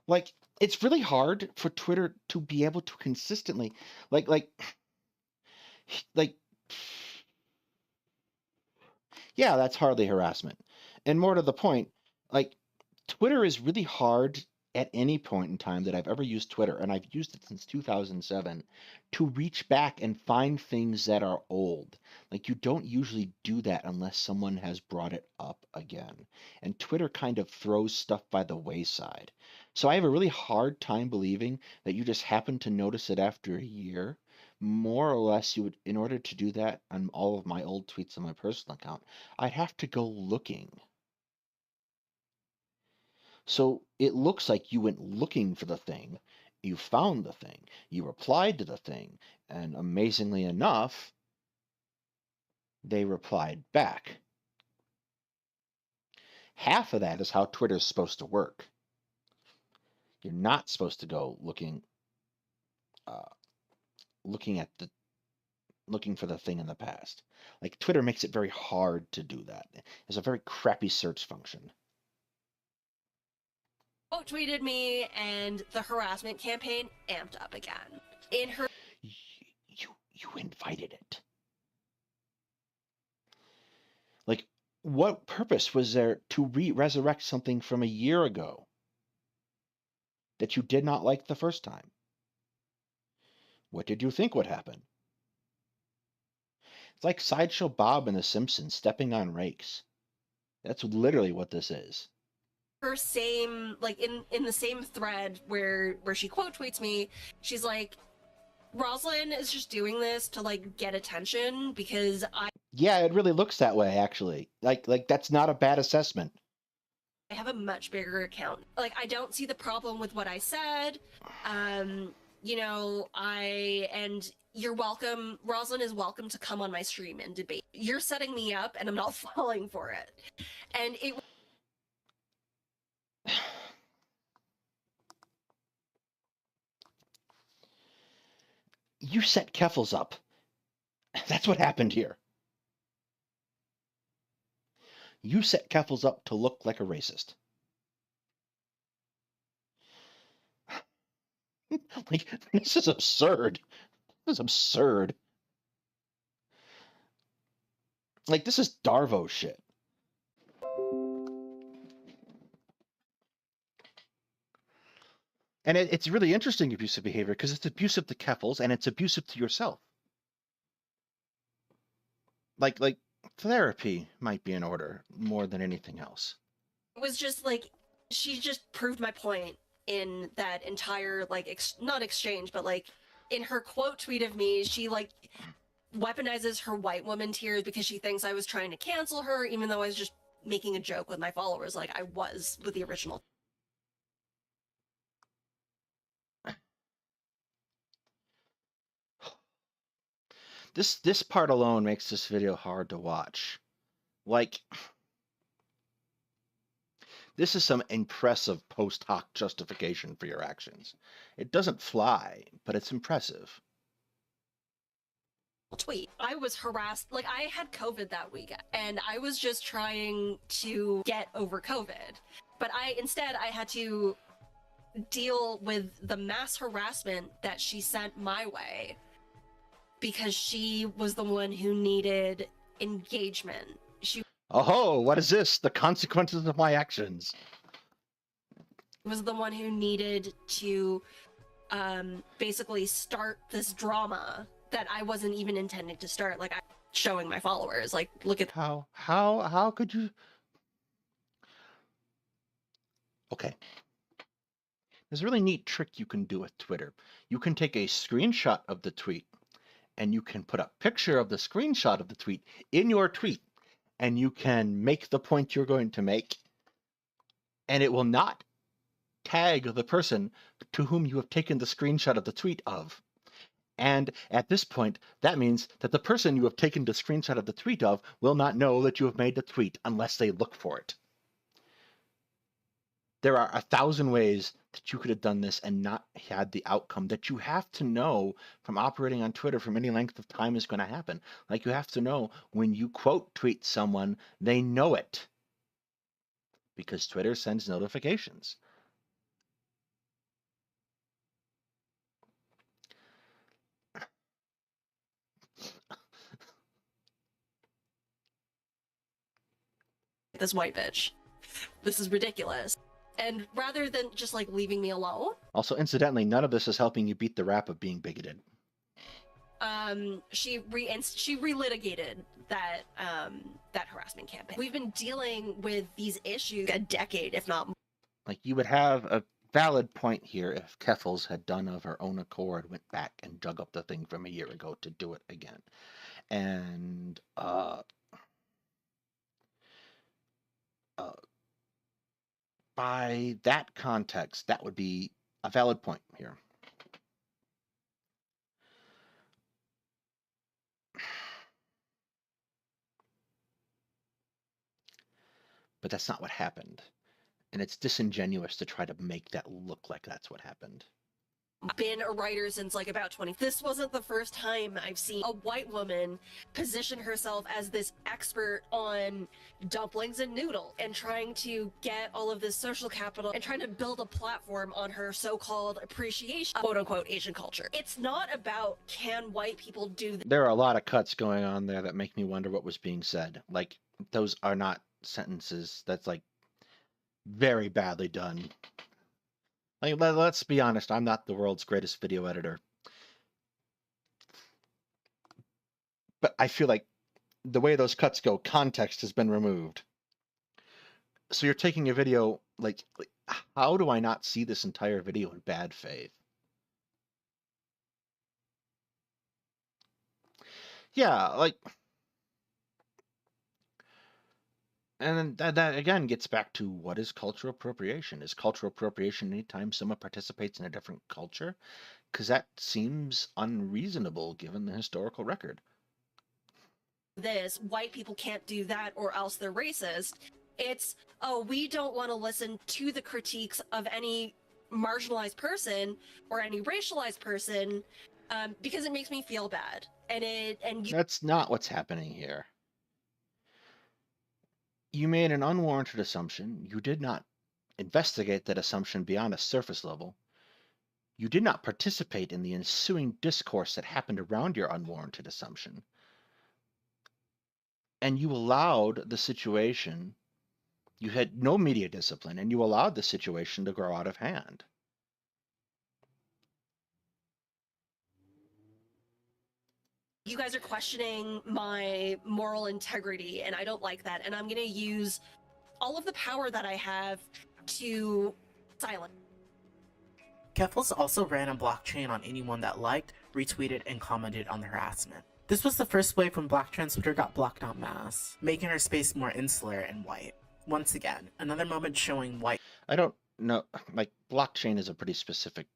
Like, it's really hard for Twitter to be able to consistently, like, yeah, that's hardly harassment. And more to the point, like, Twitter is really hard at any point in time that I've ever used Twitter, and I've used it since 2007, to reach back and find things that are old. Like, you don't usually do that unless someone has brought it up again. And Twitter kind of throws stuff by the wayside. So I have a really hard time believing that you just happen to notice it after a year. More or less, you would, in order to do that on all of my old tweets on my personal account, I'd have to go looking. So it looks like you went looking for the thing, you found the thing, you replied to the thing, and amazingly enough, they replied back. Half of that is how Twitter's supposed to work. You're not supposed to go looking for the thing in the past. Like, Twitter makes it very hard to do that. It's a very crappy search function.
tweeted me and the harassment campaign amped up again. In her
You invited it. Like, what purpose was there to resurrect something from a year ago that you did not like the first time? What did you think would happen? It's like Sideshow Bob and The Simpsons stepping on rakes. That's literally what this is.
Her same, like in the same thread where she quote tweets me, she's like, Rosalind is just doing this to like get attention because
Yeah, it really looks that way, actually. Like that's not a bad assessment.
I have a much bigger account. Like, I don't see the problem with what I said. You know, and you're welcome. Rosalind is welcome to come on my stream and debate. You're setting me up, and I'm not falling for it. And it.
You set Keffels up. That's what happened here. You set Keffels up to look like a racist. Like, this is absurd. This is absurd. Like, this is Darvo shit. And it's really interesting abusive behavior because it's abusive to Keffels and it's abusive to yourself. Like therapy might be in order more than anything else.
It was just like, she just proved my point in that entire, like, not exchange, but like in her quote tweet of me, she like weaponizes her white woman tears because she thinks I was trying to cancel her, even though I was just making a joke with my followers like I was with the original.
This part alone makes this video hard to watch. Like, this is some impressive post hoc justification for your actions. It doesn't fly, but it's impressive.
Tweet. I was harassed. Like, I had COVID that weekend, and I was just trying to get over COVID. But instead I had to deal with the mass harassment that she sent my way because she was the one who needed engagement. She
Oh, what is this? The consequences of my actions.
was the one who needed to basically start this drama that I wasn't even intending to start. Like, I'm showing my followers, like, look at
how could you? Okay. There's a really neat trick you can do with Twitter. You can take a screenshot of the tweet and you can put a picture of the screenshot of the tweet in your tweet and you can make the point you're going to make and it will not tag the person to whom you have taken the screenshot of the tweet of. And at this point, that means that the person you have taken the screenshot of the tweet of will not know that you have made the tweet unless they look for it. There are 1,000 ways that you could have done this and not had the outcome that you have to know from operating on Twitter from any length of time is going to happen. Like, you have to know when you quote tweet someone, they know it because Twitter sends notifications.
this white bitch. This is ridiculous. And rather than just like leaving me alone,
Also, incidentally, none of this is helping you beat the rap of being bigoted.
she relitigated that that harassment campaign. We've been dealing with these issues a decade, if not more.
Like, you would have a valid point here if Keffels had done of her own accord, went back and dug up the thing from a year ago to do it again. And by that context, that would be a valid point here. But that's not what happened. And it's disingenuous to try to make that look like that's what happened.
Been a writer since like about 20. This wasn't the first time I've seen a white woman position herself as this expert on dumplings and noodle and trying to get all of this social capital and trying to build a platform on her so-called appreciation of quote-unquote Asian culture. It's not about can white people do this.
There are a lot of cuts going on there that make me wonder what was being said. Like, those are not sentences. That's like very badly done. Like, let's be honest, I'm not the world's greatest video editor. But I feel like the way those cuts go, context has been removed. So you're taking a video, like how do I not see this entire video in bad faith? Yeah, like, And then that again gets back to what is cultural appropriation? Is cultural appropriation anytime someone participates in a different culture? Because that seems unreasonable given the historical record.
This, white people can't do that or else they're racist. It's, oh, we don't want to listen to the critiques of any marginalized person or any racialized person because it makes me feel bad. And
That's not what's happening here. You made an unwarranted assumption. You did not investigate that assumption beyond a surface level. You did not participate in the ensuing discourse that happened around your unwarranted assumption. And you allowed the situation, you had no media discipline, and you allowed the situation to grow out of hand.
you guys are questioning my moral integrity, and I don't like that. And I'm going to use all of the power that I have to silence.
Keffels also ran a blockchain on anyone that liked, retweeted, and commented on the harassment. This was the first wave when Black trans Twitter got blocked en masse, making her space more insular and white. Once again, another moment showing white.
I don't know, like, blockchain is a pretty specific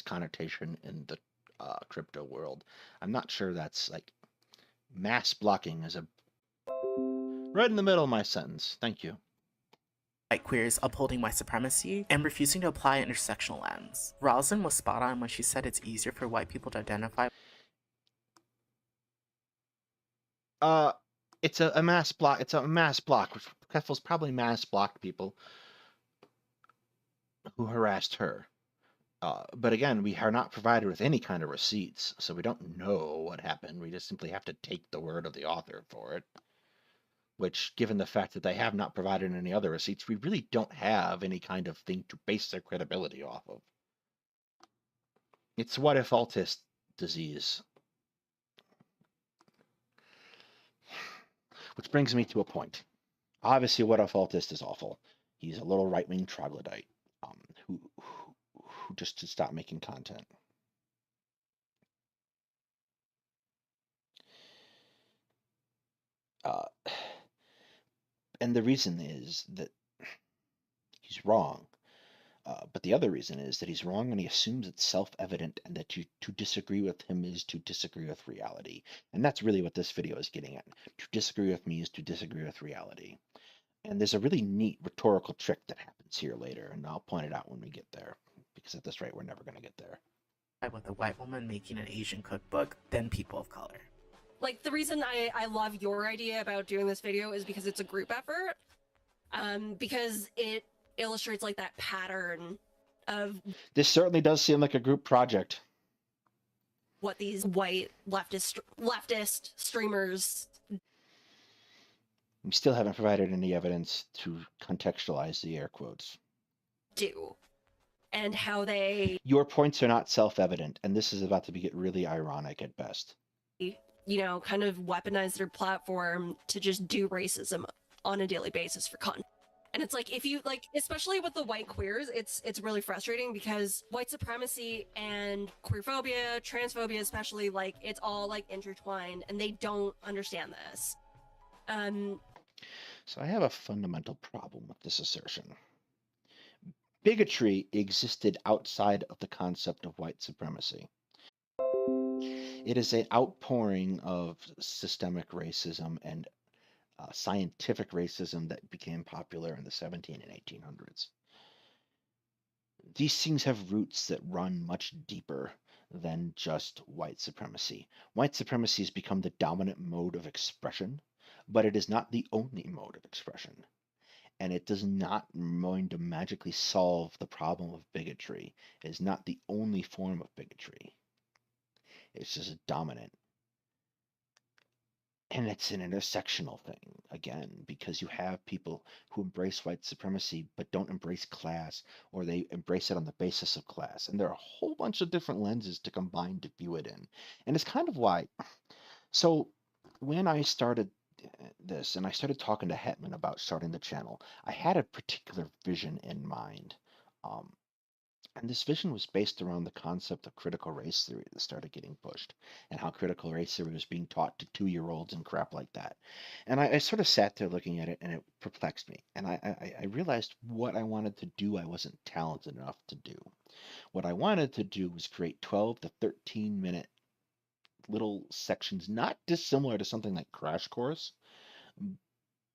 connotation in the crypto world. I'm not sure that's, like, mass blocking is a... Right in the middle of my sentence. Thank you.
White queers upholding white supremacy and refusing to apply an intersectional lens. Roslyn was spot on when she said it's easier for white people to identify.
It's a mass block. It's a mass block. Keffel's probably mass blocked people who harassed her. But again, we are not provided with any kind of receipts, so we don't know what happened. We just simply have to take the word of the author for it. Which, given the fact that they have not provided any other receipts, we really don't have any kind of thing to base their credibility off of. It's what if autist disease. Which brings me to a point. Obviously, what if autist is awful. He's a little right-wing troglodyte who just to stop making content. And the reason is that he's wrong. But the other reason is that he's wrong and he assumes it's self-evident and that to disagree with him is to disagree with reality. And that's really what this video is getting at. To disagree with me is to disagree with reality. And there's a really neat rhetorical trick that happens here later, and I'll point it out when we get there, because at this rate, we're never going to get there.
With a white woman making an Asian cookbook, then people of color.
Like, the reason I love your idea about doing this video is because it's a group effort. Because it illustrates, like, that pattern of...
This certainly does seem like a group project.
What these white leftist streamers...
We still haven't provided any evidence to contextualize the air quotes.
...do. And how they...
Your points are not self-evident, and this is about to get really ironic at best.
You know, kind of weaponize their platform to just do racism on a daily basis for content. And it's like, if you, like, especially with the white queers, it's really frustrating because white supremacy and queerphobia, transphobia especially, like, it's all, like, intertwined, and they don't understand this.
So I have a fundamental problem with this assertion. Bigotry existed outside of the concept of white supremacy. It is an outpouring of systemic racism and scientific racism that became popular in the 17 and 1800s. These things have roots that run much deeper than just white supremacy. White supremacy has become the dominant mode of expression, but it is not the only mode of expression. And it does not going to magically solve the problem of bigotry. It is not the only form of bigotry. It's just dominant. And it's an intersectional thing, again, because you have people who embrace white supremacy but don't embrace class, or they embrace it on the basis of class. And there are a whole bunch of different lenses to combine to view it in. And it's kind of why. So when I started this and I started talking to Hetman about starting the channel, I had a particular vision in mind. And this vision was based around the concept of critical race theory that started getting pushed, and how critical race theory was being taught to 2-year-olds and crap like that. And I sort of sat there looking at it, and it perplexed me. And I realized what I wanted to do, I wasn't talented enough to do. What I wanted to do was create 12 to 13-minute little sections, not dissimilar to something like Crash Course,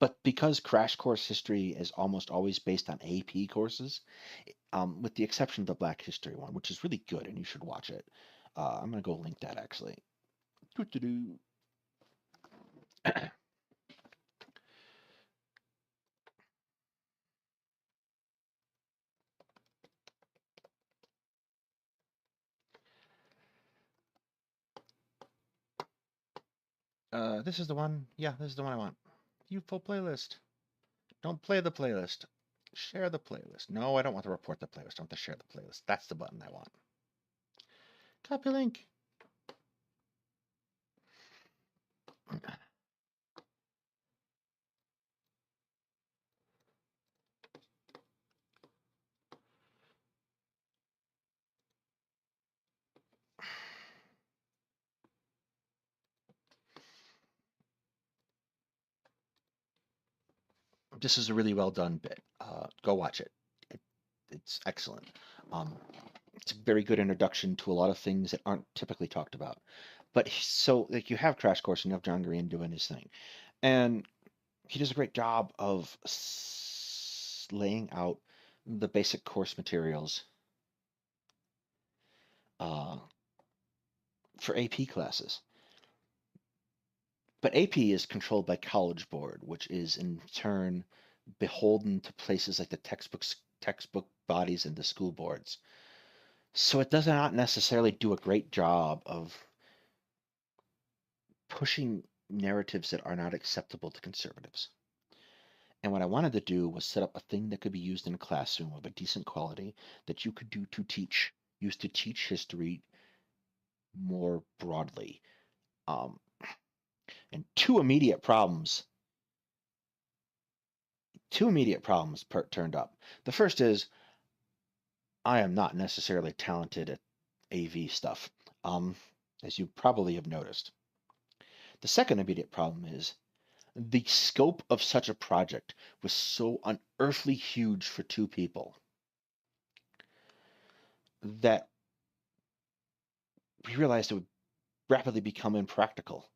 but because Crash Course history is almost always based on AP courses, with the exception of the Black History one, which is really good and you should watch it. I'm gonna go link that actually. Doo-doo-doo. This is the one. Yeah, this is the one I want. View full playlist. Don't play the playlist. Share the playlist. No, I don't want to report the playlist. I want to share the playlist. That's the button I want. Copy link. This is a really well done bit. Go watch it. It's excellent. It's a very good introduction to a lot of things that aren't typically talked about. But so like you have Crash Course and you have John Green doing his thing, and he does a great job of laying out the basic course materials for AP classes. But AP is controlled by College Board, which is in turn beholden to places like the textbook bodies and the school boards. So it does not necessarily do a great job of pushing narratives that are not acceptable to conservatives. And what I wanted to do was set up a thing that could be used in a classroom of a decent quality that you could use to teach history more broadly. And two immediate problems turned up. The first is I am not necessarily talented at AV stuff, as you probably have noticed. The second immediate problem is the scope of such a project was so unearthly huge for two people that we realized it would rapidly become impractical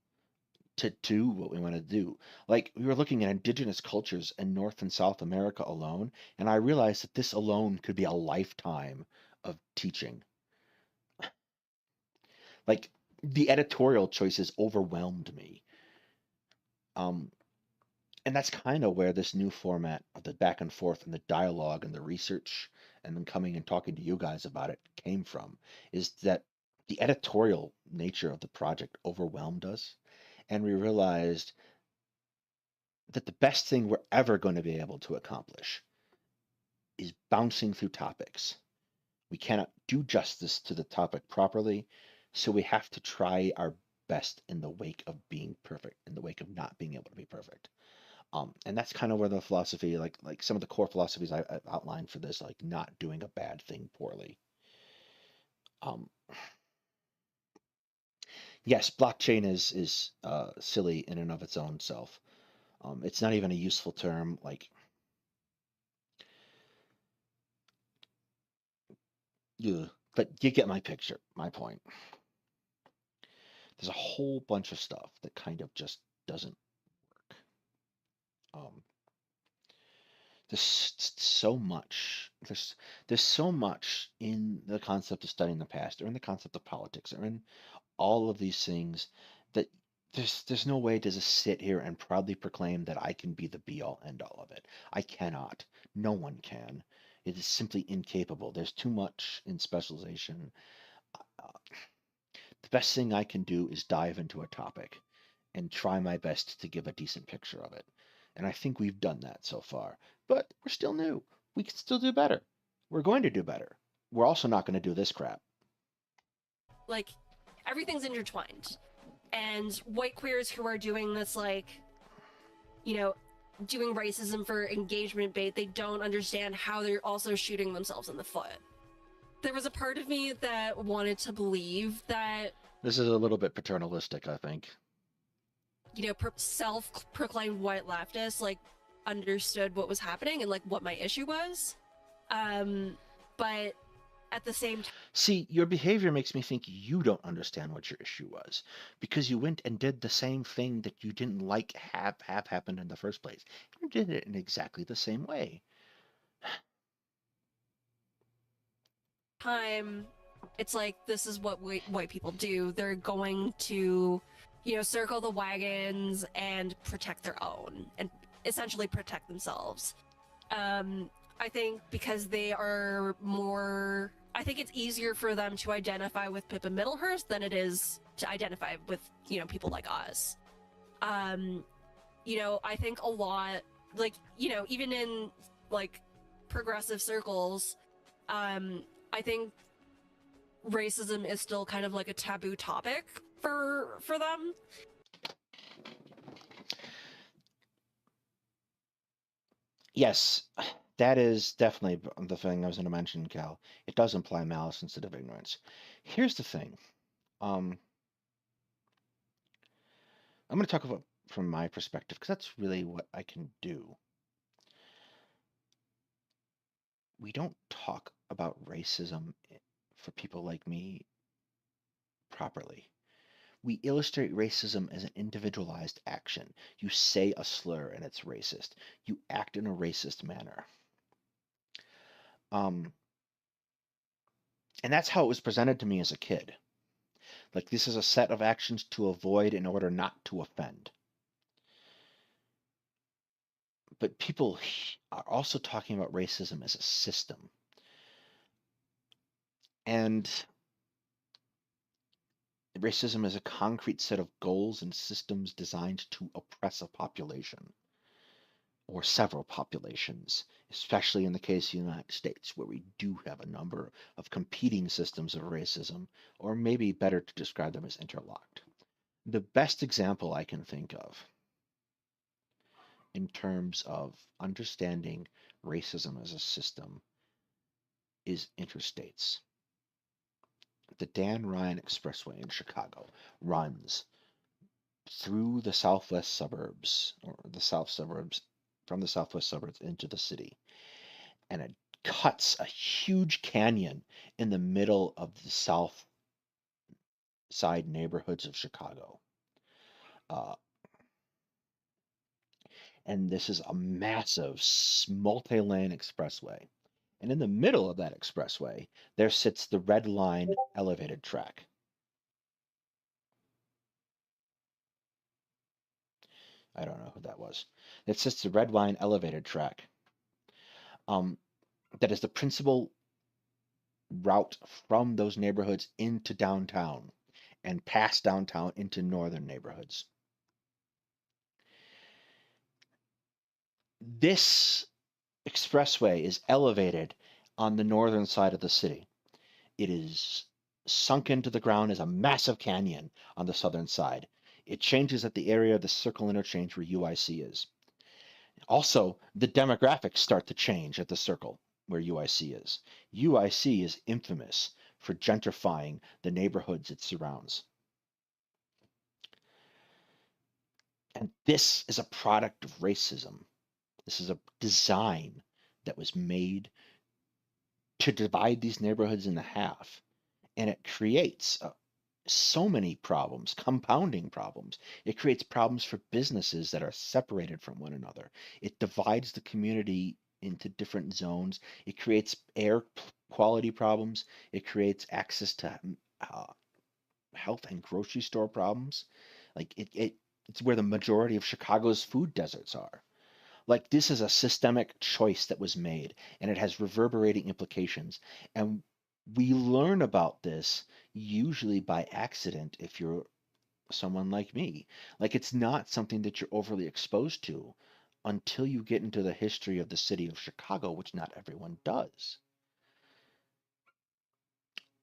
to do what we want to do. Like, we were looking at indigenous cultures in North and South America alone, and I realized that this alone could be a lifetime of teaching. Like, the editorial choices overwhelmed me. And that's kind of where this new format of the back and forth and the dialogue and the research and then coming and talking to you guys about it came from, is that the editorial nature of the project overwhelmed us. And we realized that the best thing we're ever going to be able to accomplish is bouncing through topics. We cannot do justice to the topic properly, so we have to try our best in the wake of being perfect, in the wake of not being able to be perfect. And that's kind of where the philosophy, like some of the core philosophies I outlined for this, like not doing a bad thing poorly. Yes, blockchain is silly in and of its own self. It's not even a useful term. Like, ugh. But you get my picture, my point. There's a whole bunch of stuff that kind of just doesn't work. There's so much. There's so much in the concept of studying the past, or in the concept of politics, or in all of these things that there's no way to just sit here and proudly proclaim that I can be the be all end all of it. I cannot. No one can. It is simply incapable. There's too much in specialization. The best thing I can do is dive into a topic and try my best to give a decent picture of it. And I think we've done that so far. But we're still new. We can still do better. We're going to do better. We're also not going to do this crap.
Like, everything's intertwined. And white queers who are doing this, like, you know, doing racism for engagement bait, they don't understand how they're also shooting themselves in the foot. there was a part of me that wanted to believe that,
This is a little bit paternalistic, I think.
you know, self-proclaimed white leftists like understood what was happening and like what my issue was. But at the same time,
See, your behavior makes me think you don't understand what your issue was, because you went and did the same thing that you didn't like have happened in the first place. You did it in exactly the same way.
it's like this is what white people do. They're going to, you know, circle the wagons and protect their own and essentially protect themselves. I think because they are more, I think it's easier for them to identify with Pippa Middlehurst than it is to identify with, you know, people like us. You know, I think a lot, like, you know, even in like progressive circles, I think racism is still kind of like a taboo topic for them.
Yes, that is definitely the thing I was going to mention, Cal. It does imply malice instead of ignorance. Here's the thing. I'm going to talk about from my perspective, because that's really what I can do. We don't talk about racism for people like me properly. We illustrate racism as an individualized action. You say a slur and it's racist. You act in a racist manner. And that's how it was presented to me as a kid. Like, this is a set of actions to avoid in order not to offend. But people are also talking about racism as a system. And racism is a concrete set of goals and systems designed to oppress a population or several populations, especially in the case of the United States, where we do have a number of competing systems of racism, or maybe better to describe them as interlocked. The best example I can think of in terms of understanding racism as a system is interstates. The Dan Ryan Expressway in Chicago runs through the southwest suburbs, or the south suburbs, from the southwest suburbs into the city. And it cuts a huge canyon in the middle of the south side neighborhoods of Chicago. And this is a massive multi-lane expressway. And in the middle of that expressway, there sits the Red Line elevated track. I don't know who that was. It sits the Red Line elevated track. That is the principal route from those neighborhoods into downtown and past downtown into northern neighborhoods. This expressway is elevated on the northern side of the city. It is sunk into the ground as a massive canyon on the southern side. It changes at the area of the circle interchange where UIC is. Also, the demographics start to change at the circle where UIC is. UIC is infamous for gentrifying the neighborhoods it surrounds. And this is a product of racism. This is a design that was made to divide these neighborhoods in half. And it creates so many problems, compounding problems. It creates problems for businesses that are separated from one another. It divides the community into different zones. It creates air quality problems. It creates access to health and grocery store problems. Like it's where the majority of Chicago's food deserts are. Like, this is a systemic choice that was made, and it has reverberating implications. And we learn about this usually by accident if you're someone like me. Like, it's not something that you're overly exposed to until you get into the history of the city of Chicago, which not everyone does.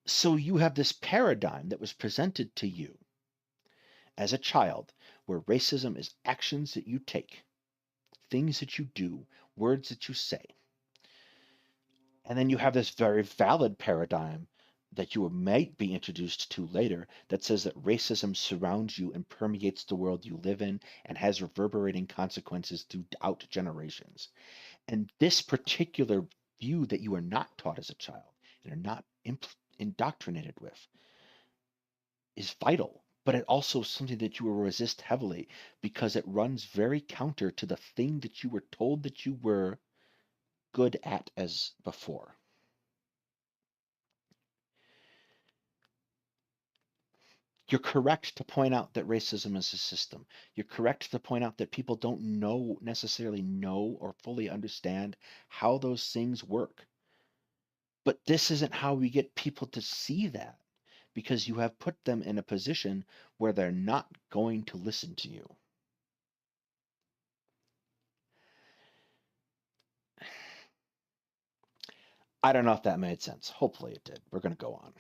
So you have this paradigm that was presented to you as a child, where racism is actions that you take, things that you do, words that you say. And then you have this very valid paradigm that you might be introduced to later that says that racism surrounds you and permeates the world you live in and has reverberating consequences throughout generations. And this particular view that you are not taught as a child and are not indoctrinated with is vital, but it also something that you will resist heavily because it runs very counter to the thing that you were told that you were good at as before. You're correct to point out that racism is a system. You're correct to point out that people don't necessarily know or fully understand how those things work. But this isn't how we get people to see that, because you have put them in a position where they're not going to listen to you. I don't know if that made sense. Hopefully it did. We're going to go on.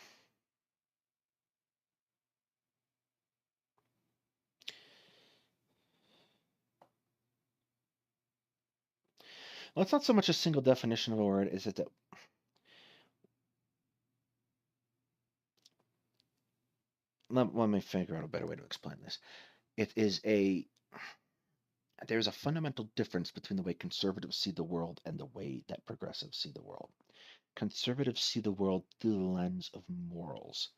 Well, it's not so much a single definition of a word, is it that let me figure out a better way to explain this. There's a fundamental difference between the way conservatives see the world and the way that progressives see the world. Conservatives see the world through the lens of morals.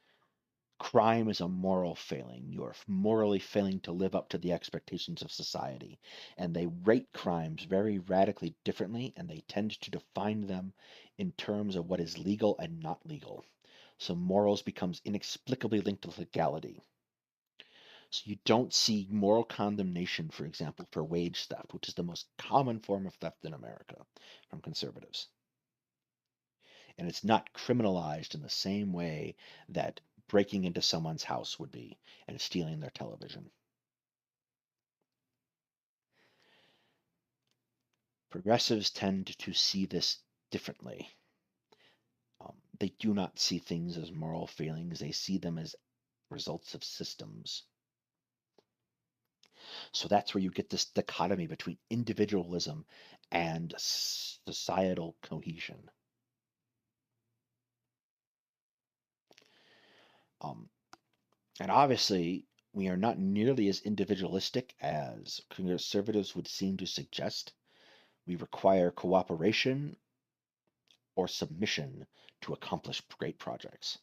Crime is a moral failing. You're morally failing to live up to the expectations of society. And they rate crimes very radically differently, and they tend to define them in terms of what is legal and not legal. So morals becomes inexplicably linked to legality. So you don't see moral condemnation, for example, for wage theft, which is the most common form of theft in America from conservatives. And it's not criminalized in the same way that breaking into someone's house would be and stealing their television. Progressives tend to see this differently. They do not see things as moral failings. They see them as results of systems. So that's where you get this dichotomy between individualism and societal cohesion. And obviously, we are not nearly as individualistic as conservatives would seem to suggest. We require cooperation or submission to accomplish great projects.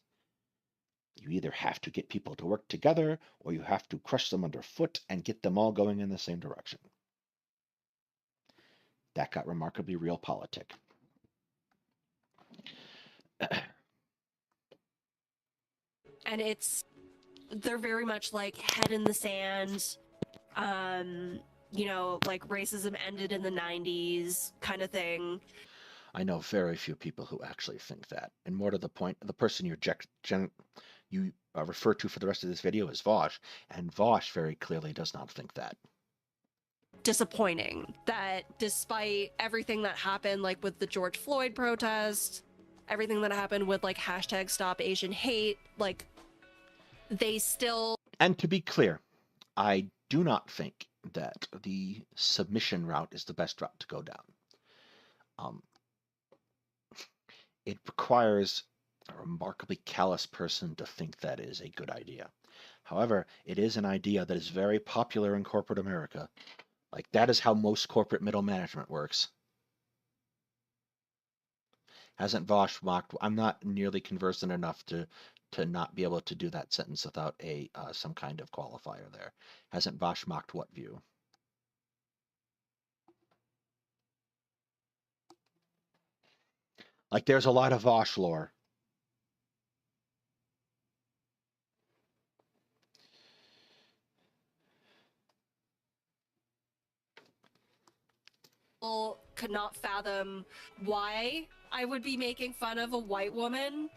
You either have to get people to work together, or you have to crush them underfoot and get them all going in the same direction. That got remarkably realpolitik.
And they're very much like head in the sand, like racism ended in the 90s kind of thing.
I know very few people who actually think that. And more to the point, the person you refer to for the rest of this video is Vosh, and Vosh very clearly does not think that.
Disappointing that despite everything that happened, like with the George Floyd protest, everything that happened with like hashtag Stop Asian Hate, like they still...
And to be clear, I do not think that the submission route is the best route to go down. It requires a remarkably callous person to think that is a good idea. However, it is an idea that is very popular in corporate America. Like, that is how most corporate middle management works. Hasn't Vosh mocked? I'm not nearly conversant enough to not be able to do that sentence without some kind of qualifier there. Hasn't Vosh mocked what view? Like, there's a lot of Vosh lore.
Could not fathom why I would be making fun of a white woman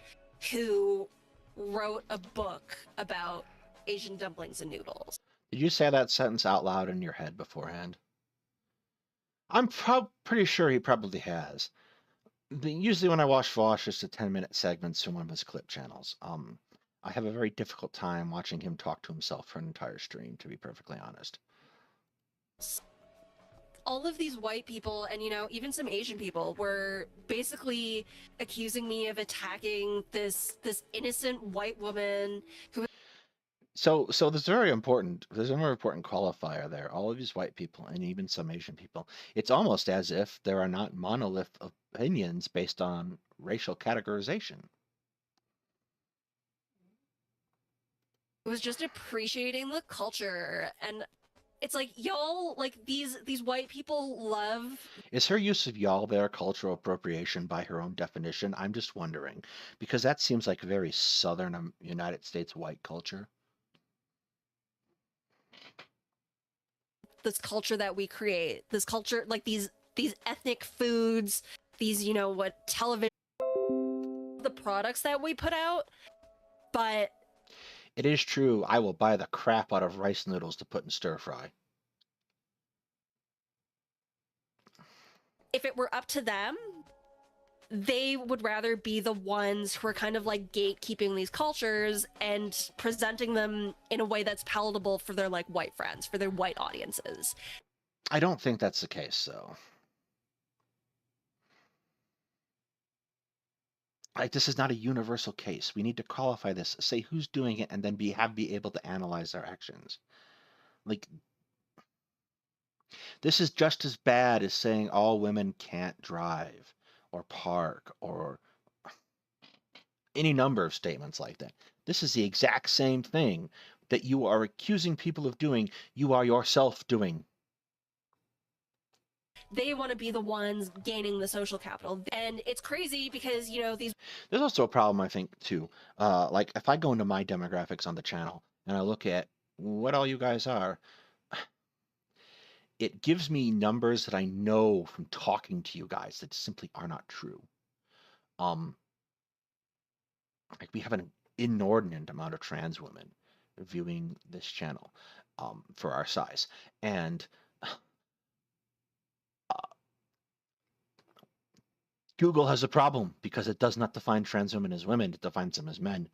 who wrote a book about Asian dumplings and noodles.
Did you say that sentence out loud in your head beforehand? I'm pretty sure he probably has. Usually when I watch Vosh, it's 10-minute segments from one of his clip channels. I have a very difficult time watching him talk to himself for an entire stream, to be perfectly honest.
all of these white people and, you know, even some Asian people were basically accusing me of attacking this innocent white woman who
So there's a very important qualifier there. All of these white people and even some Asian people. It's almost as if there are not monolith opinions based on racial categorization.
was just appreciating the culture. And it's like, y'all, like these white people love.
Is her use of y'all there cultural appropriation by her own definition? I'm just wondering, because that seems like very southern United States white culture.
This culture that we create, this culture, like these ethnic foods, these, you know, what television, the products that we put out. But
it is true, I will buy the crap out of rice noodles to put in stir fry.
If it were up to them, they would rather be the ones who are kind of like gatekeeping these cultures and presenting them in a way that's palatable for their like white friends, for their white audiences.
I don't think that's the case, though. Like, this is not a universal case. We need to qualify this, say who's doing it, and then be able to analyze our actions. Like, this is just as bad as saying all women can't drive or park or any number of statements like that. This is the exact same thing that you are accusing people of doing, you are yourself doing.
They want to be the ones gaining the social capital. And it's crazy because, you know, these...
There's also a problem, I think, too. Like, if I go into my demographics on the channel and I look at what all you guys are, it gives me numbers that I know from talking to you guys that simply are not true. Like, we have an inordinate amount of trans women viewing this channel for our size. And Google has a problem because it does not define trans women as women, it defines them as men.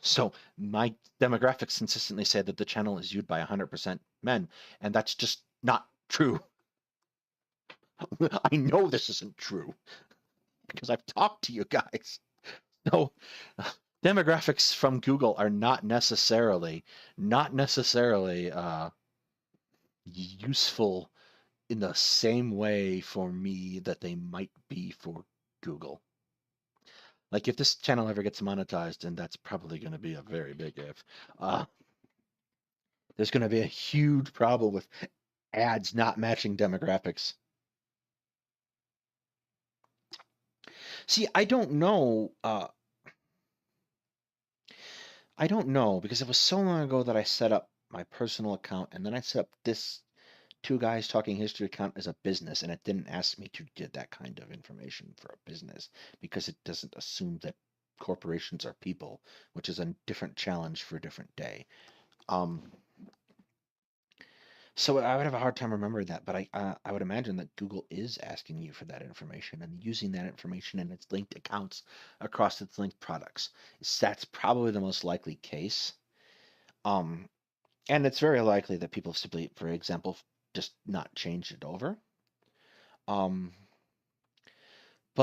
So my demographics consistently say that the channel is viewed by 100% men, and that's just not true. I know this isn't true because I've talked to you guys. So demographics from Google are not necessarily useful in the same way for me that they might be for Google. Like, if this channel ever gets monetized, and that's probably going to be a very big if, there's going to be a huge problem with ads not matching demographics. See, I don't know. I don't know, because it was so long ago that I set up my personal account, and then I set up this Two Guys Talking History account as a business, and it didn't ask me to get that kind of information for a business because it doesn't assume that corporations are people, which is a different challenge for a different day. So I would have a hard time remembering that, but I would imagine that Google is asking you for that information and using that information in its linked accounts across its linked products. That's probably the most likely case. And it's very likely that people simply, for example, just not change it over. But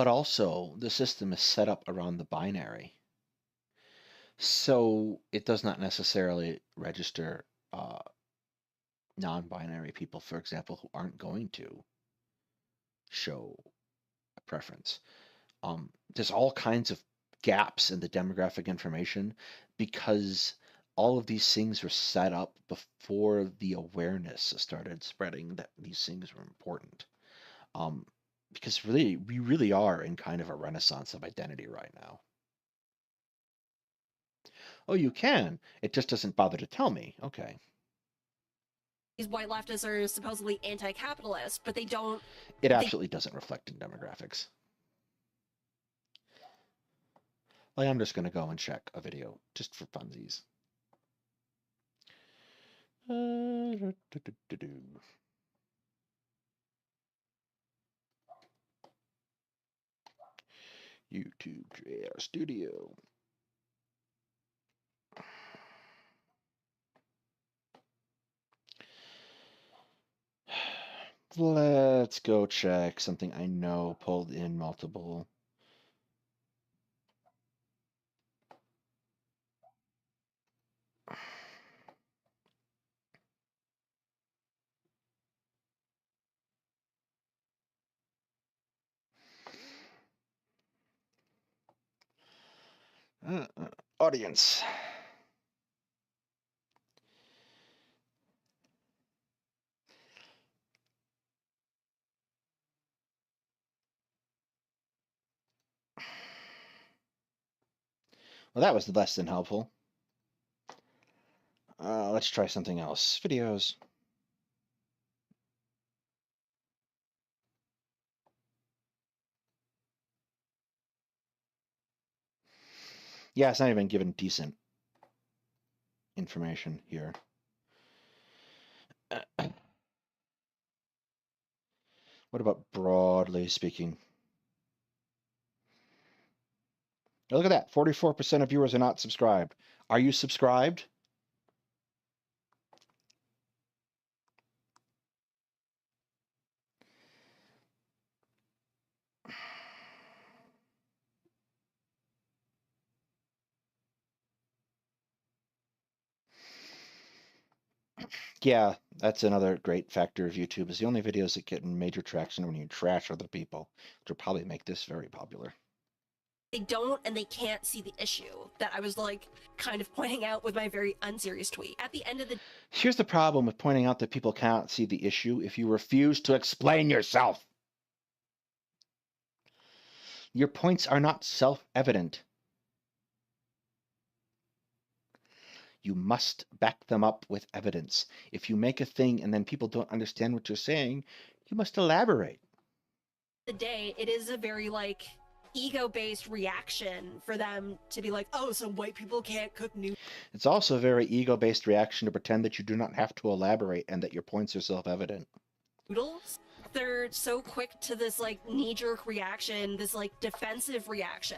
also, the system is set up around the binary. So it does not necessarily register non-binary people, for example, who aren't going to show a preference. There's all kinds of gaps in the demographic information because all of these things were set up before the awareness started spreading that these things were important. Because really, we really are in kind of a renaissance of identity right now. Oh, you can. It just doesn't bother to tell me. Okay.
These white leftists are supposedly anti-capitalist, but they don't...
It absolutely doesn't reflect in demographics. Like, I'm just going to go and check a video just for funsies. YouTube Creator Studio. Let's go check something I know pulled in multiple. Audience. Well, that was less than helpful. Let's try something else. Videos. Yeah, it's not even given decent information here. What about broadly speaking? Oh, look at that. 44% of viewers are not subscribed. Are you subscribed? Yeah, that's another great factor of YouTube is the only videos that get major traction when you trash other people, which will probably make this very popular.
They don't and they can't see the issue that I was like kind of pointing out with my very unserious tweet. At the end of the
Here's the problem with pointing out that people cannot see the issue if you refuse to explain yourself. Your points are not self-evident. You must back them up with evidence. If you make a thing and then people don't understand what you're saying, you must elaborate.
day, it is a very like ego-based reaction for them to be like, oh, so white people can't cook noodles.
It's also a very ego-based reaction to pretend that you do not have to elaborate and that your points are self-evident.
They're so quick to this like knee-jerk reaction, this like defensive reaction.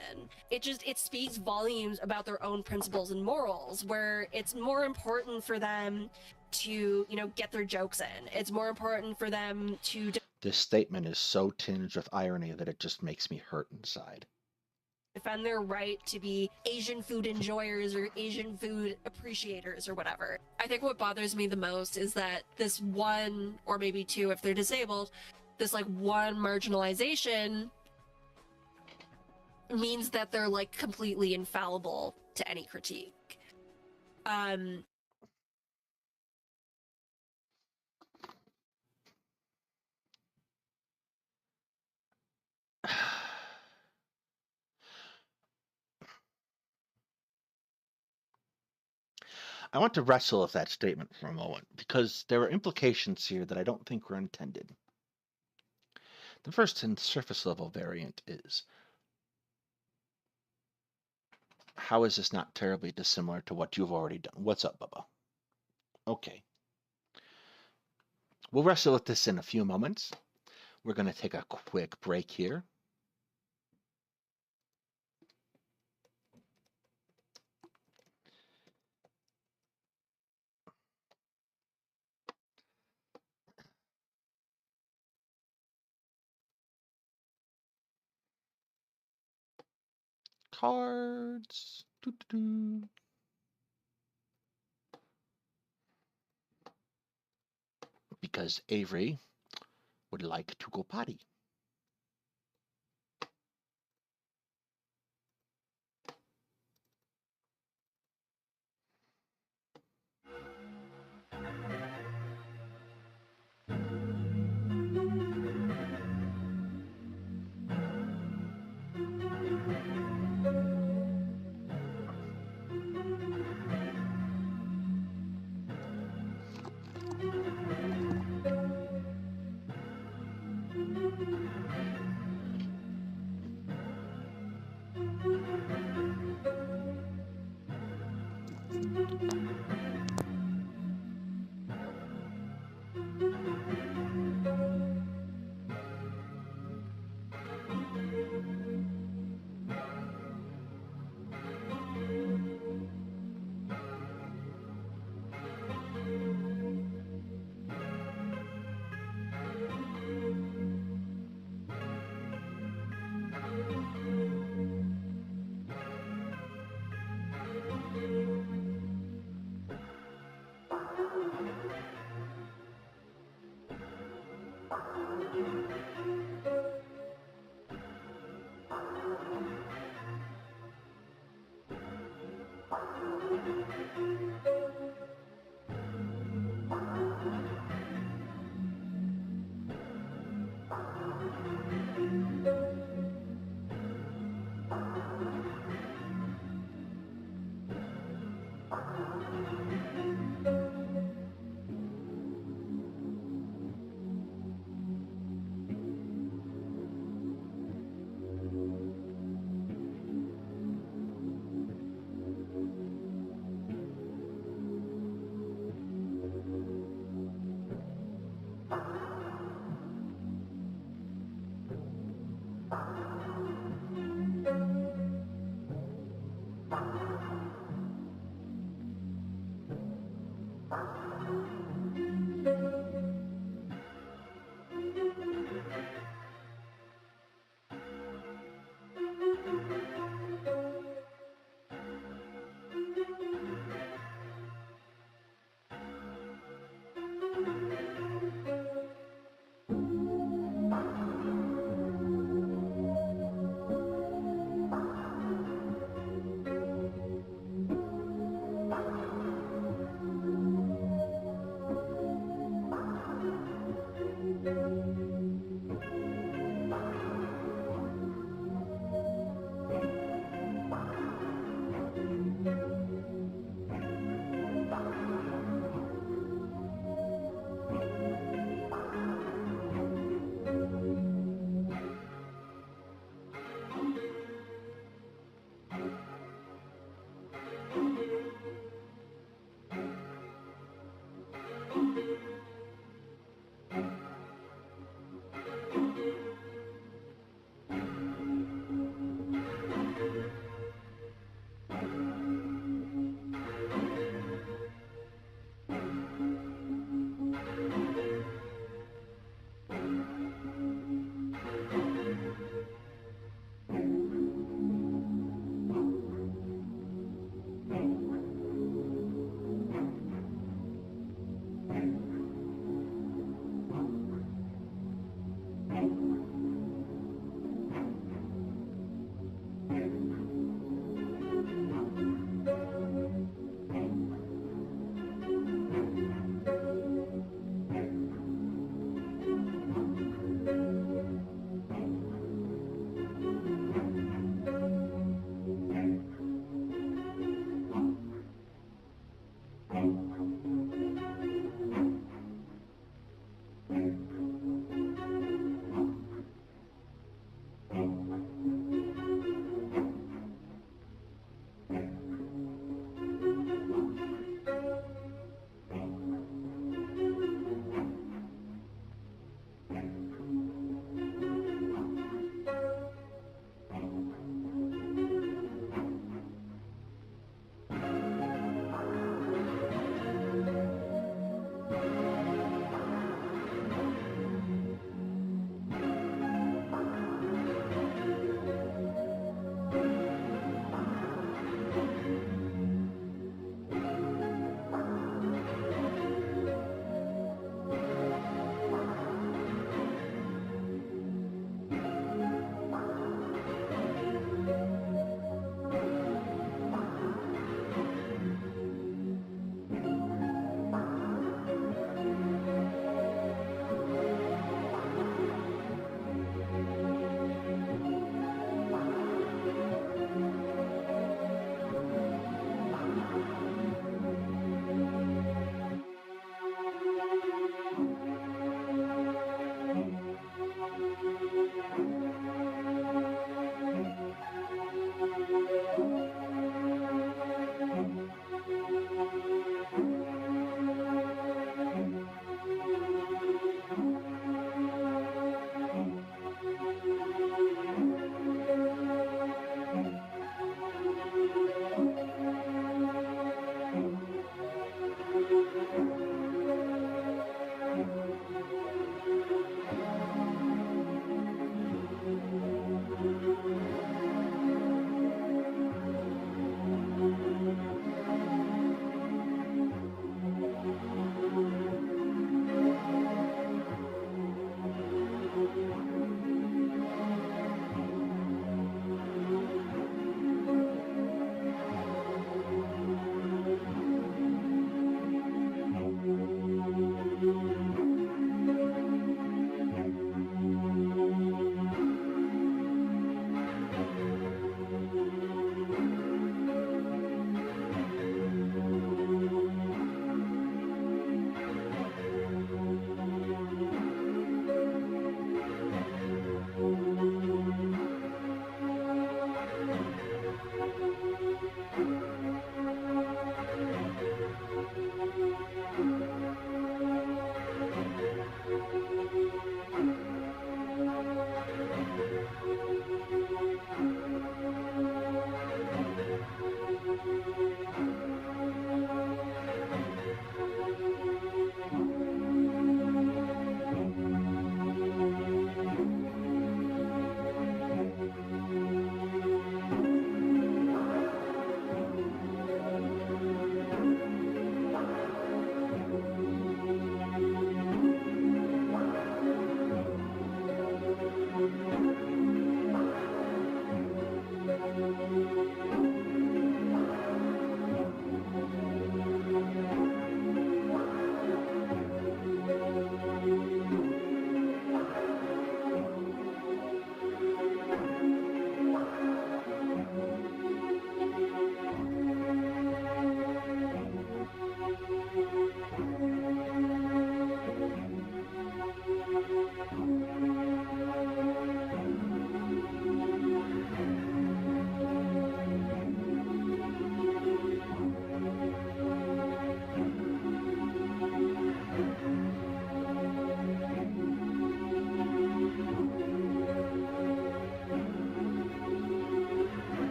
It speaks volumes about their own principles and morals, where it's more important for them to, get their jokes in. It's more important for them to
This statement is so tinged with irony that it just makes me hurt inside.
defend their right to be Asian food enjoyers or Asian food appreciators or whatever. I think what bothers me the most is that this one, or maybe two if they're disabled, this like one marginalization means that they're like completely infallible to any critique.
I want to wrestle with that statement for a moment because there are implications here that I don't think were intended. The first and surface level variant is, how is this not terribly dissimilar to what you've already done? What's up, Bubba? Okay. We'll wrestle with this in a few moments. We're going to take a quick break here. Cards. Doo-doo-doo. Because Avery would like to go potty.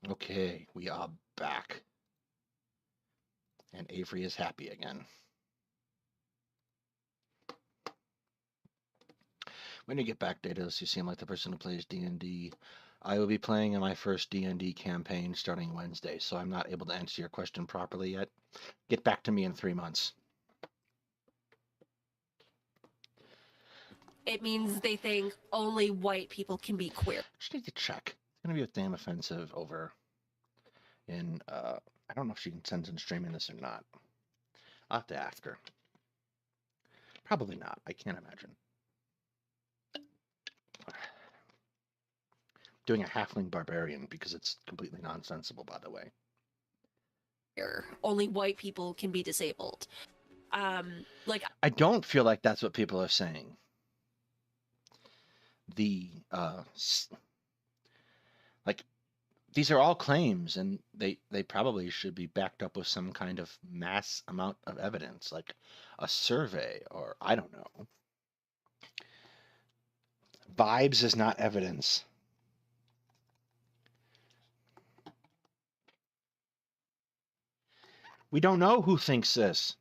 Okay, we are back. And Avery is happy again. When you get back, Daedalus, you seem like the person who plays D&D. I will be playing in my first D&D campaign starting Wednesday, so I'm not able to answer your question properly yet. Get back to me in 3 months.
It means they think only white people can be queer.
Just need to check. It's going to be a damn offensive over in, I don't know if she intends on streaming this or not. I'll have to ask her. Probably not. I can't imagine. Doing a halfling barbarian because it's completely nonsensical, by the way.
Only white people can be disabled. Like,
I don't feel like that's what people are saying. Like, these are all claims, and they probably should be backed up with some kind of mass amount of evidence, like a survey, or I don't know. Vibes is not evidence. We don't know who thinks this.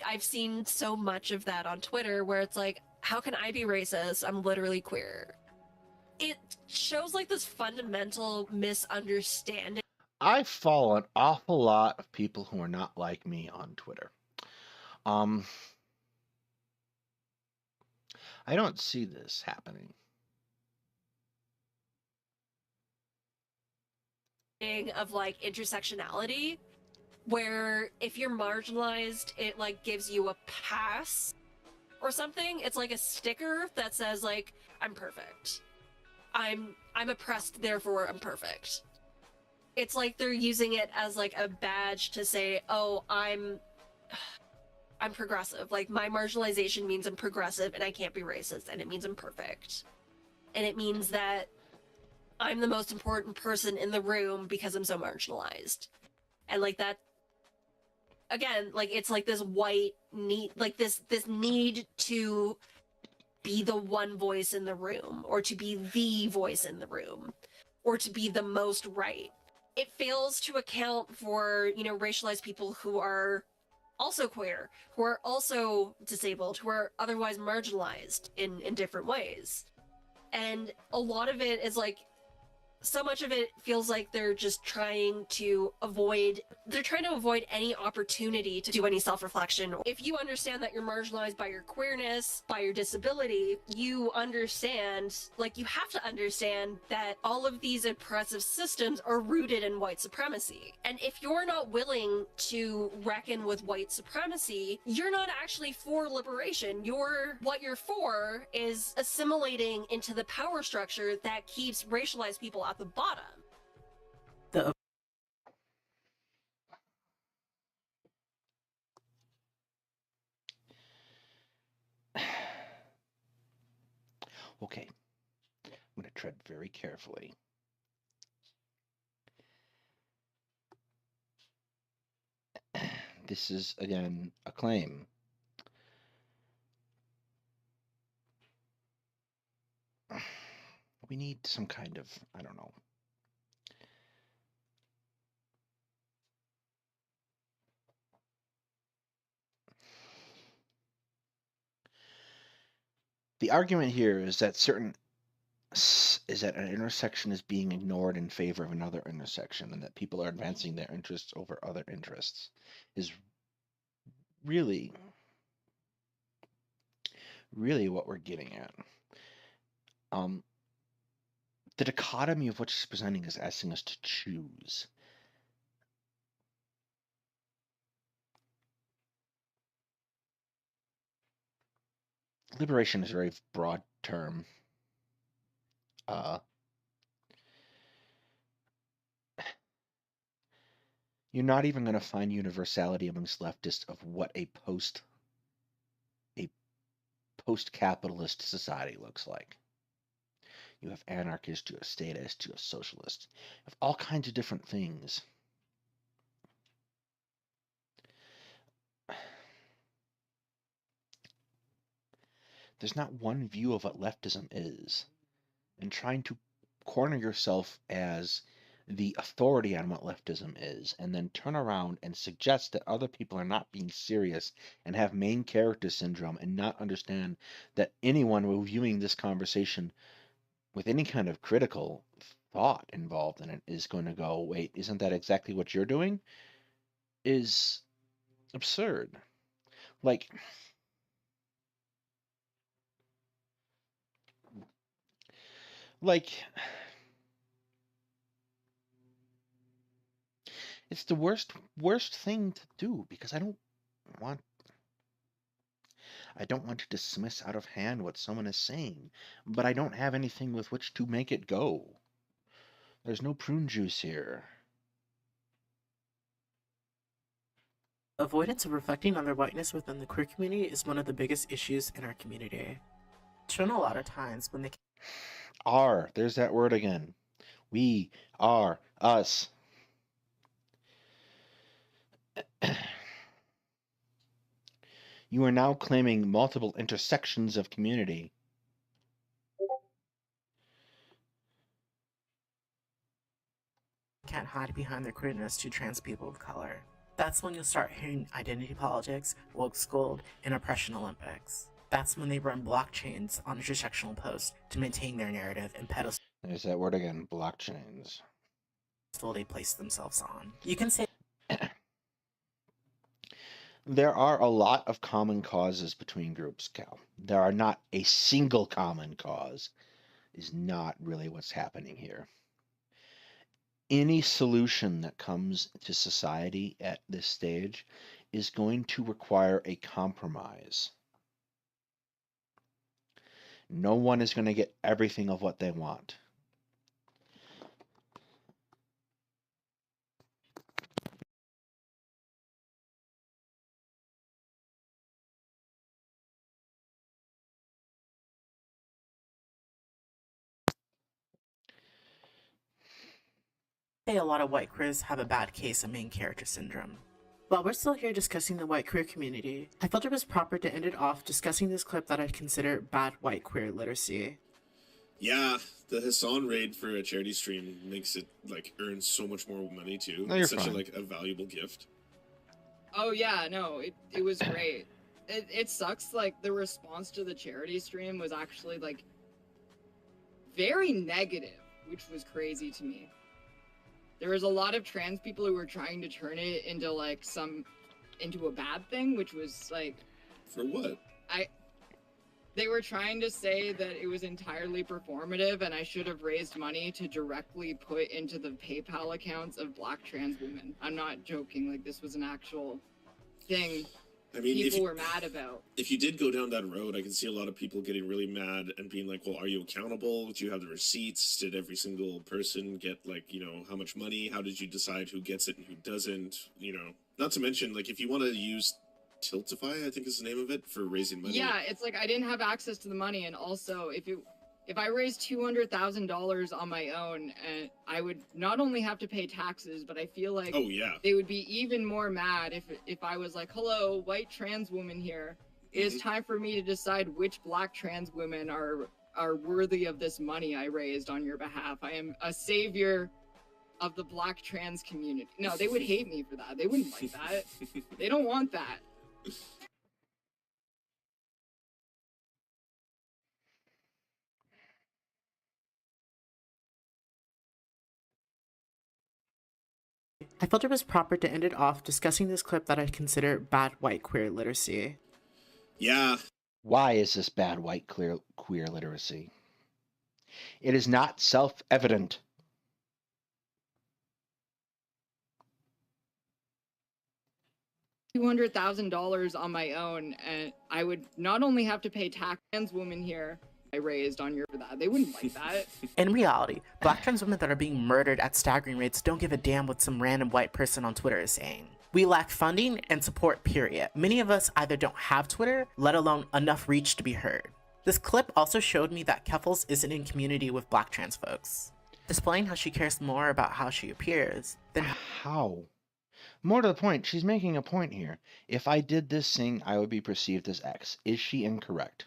I've seen so much of that on Twitter where it's like, how can I be racist? I'm literally queer. It shows like this fundamental misunderstanding.
I follow an awful lot of people who are not like me on Twitter. I don't see this happening.
Of like intersectionality, where if you're marginalized, it like gives you a pass or something. It's like a sticker that says like, I'm perfect. I'm oppressed, therefore I'm perfect. It's like they're using it as like a badge to say, oh, I'm progressive. Like my marginalization means I'm progressive and I can't be racist, and it means I'm perfect. And it means that I'm the most important person in the room because I'm so marginalized. And like that, again, like it's like this white need, like this need to be the one voice in the room, or to be the voice in the room, or to be the most right. It fails to account for, you know, racialized people who are also queer, who are also disabled, who are otherwise marginalized in different ways. And a lot of it is like, so much of it feels like they're just trying to avoid any opportunity to do any self-reflection. If you understand that you're marginalized by your queerness, by your disability, you understand, like you have to understand that all of these oppressive systems are rooted in white supremacy. And if you're not willing to reckon with white supremacy, you're not actually for liberation. What you're for is assimilating into the power structure that keeps racialized people at the bottom.
The
Okay, I'm going to tread very carefully. This is, again, a claim. We need some kind of, I don't know. The argument here is that an intersection is being ignored in favor of another intersection, and that people are advancing their interests over other interests, is really what we're getting at. The dichotomy of what she's presenting is asking us to choose. Liberation is a very broad term. You're not even going to find universality amongst leftists of what a post-capitalist society looks like. You have anarchists, you have statists, you have socialists. You have all kinds of different things. There's not one view of what leftism is. And trying to corner yourself as the authority on what leftism is, and then turn around and suggest that other people are not being serious and have main character syndrome and not understand that anyone reviewing this conversation with any kind of critical thought involved in it is going to go, wait, isn't that exactly what you're doing? Is absurd. Like, like, it's the worst thing to do because want I don't want to dismiss out of hand what someone is saying, but I don't have anything with which to make it go. There's no prune juice here.
Avoidance of reflecting on their whiteness within the queer community is one of the biggest issues in our community. It's shown a lot of times when they
There's that word again. We are us. You are now claiming multiple intersections of community.
can't hide behind their queerness to trans people of color. That's when you'll start hearing identity politics, woke scold, and oppression Olympics. That's when they run blockchains on intersectional posts to maintain their narrative and pedestal
There's that word again, blockchains.
they place themselves on. You can say
There are a lot of common causes between groups, Cal. There are not a single common cause, is not really what's happening here. Any solution that comes to society at this stage is going to require a compromise. No one is going to get everything of what they want.
a lot of white queers have a bad case of main character syndrome. While we're still here discussing the white queer community, I felt it was proper to end it off discussing this clip that I consider bad white queer literacy.
Yeah, the Hassan raid for a charity stream makes it like earn so much more money too.
No, you're
It's such
fine.
a valuable gift.
Oh yeah, no, it was great. It sucks, like, the response to the charity stream was actually, like, very negative, which was crazy to me. There was a lot of trans people who were trying to turn it into, like, into a bad thing, which was, like...
For what?
They were trying to say that it was entirely performative and I should have raised money to directly put into the PayPal accounts of Black trans women. I'm not joking, like, this was an actual thing
I mean,
people were mad about.
If you did go down that road, I can see a lot of people getting really mad and being like, well, are you accountable? Do you have the receipts? Did every single person get, like, how much money? How did you decide who gets it and who doesn't? Not to mention, like, if you want to use Tiltify, I think is the name of it, for raising money.
Yeah, it's like I didn't have access to the money, and also if I raised $200,000 on my own, I would not only have to pay taxes, but I feel like
Oh, yeah.
they would be even more mad if I was like, hello, white trans woman here. It is time for me to decide which Black trans women are worthy of this money I raised on your behalf. I am a savior of the Black trans community. No, they would hate me for that. They wouldn't like that. They don't want that.
I felt it was proper to end it off discussing this clip that I consider bad white queer literacy.
Yeah.
Why is this bad white queer literacy? It is not self-evident.
$200,000 on my own, and I would not only have to pay tax trans women here I raised on your for that. They wouldn't like that.
In reality, Black trans women that are being murdered at staggering rates don't give a damn what some random white person on Twitter is saying. We lack funding and support, period. Many of us either don't have Twitter, let alone enough reach to be heard. This clip also showed me that Keffels isn't in community with Black trans folks, displaying how she cares more about how she appears than
How? More to the point, she's making a point here. If I did this thing, I would be perceived as X. Is she incorrect?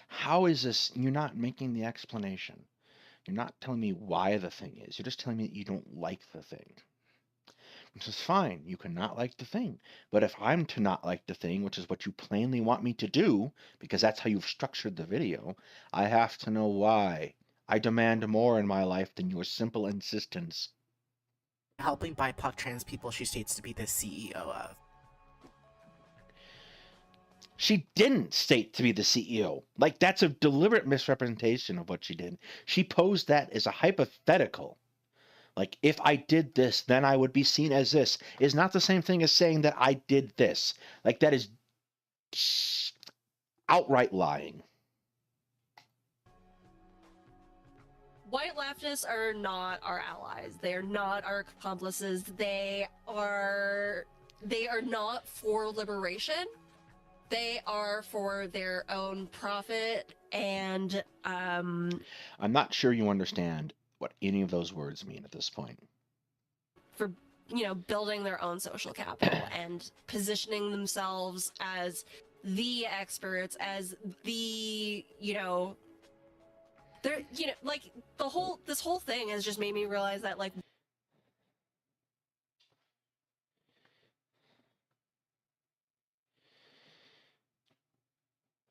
How is this? You're not making the explanation. You're not telling me why the thing is. You're just telling me that you don't like the thing. Which is fine. You can not like the thing. But if I'm to not like the thing, which is what you plainly want me to do, because that's how you've structured the video, I have to know why. I demand more in my life than your simple insistence.
Helping BIPOC trans people she states to be the CEO of.
She didn't state to be the CEO. Like, that's a deliberate misrepresentation of what she did. She posed that as a hypothetical. Like, if I did this, then I would be seen as this. Is not the same thing as saying that I did this. Like, that is outright lying.
White leftists are not our allies. They are not our accomplices. They are not for liberation. They are for their own profit, and
I'm not sure you understand what any of those words mean at this point.
for building their own social capital and positioning themselves as the experts, as the they're like this whole thing has just made me realize that like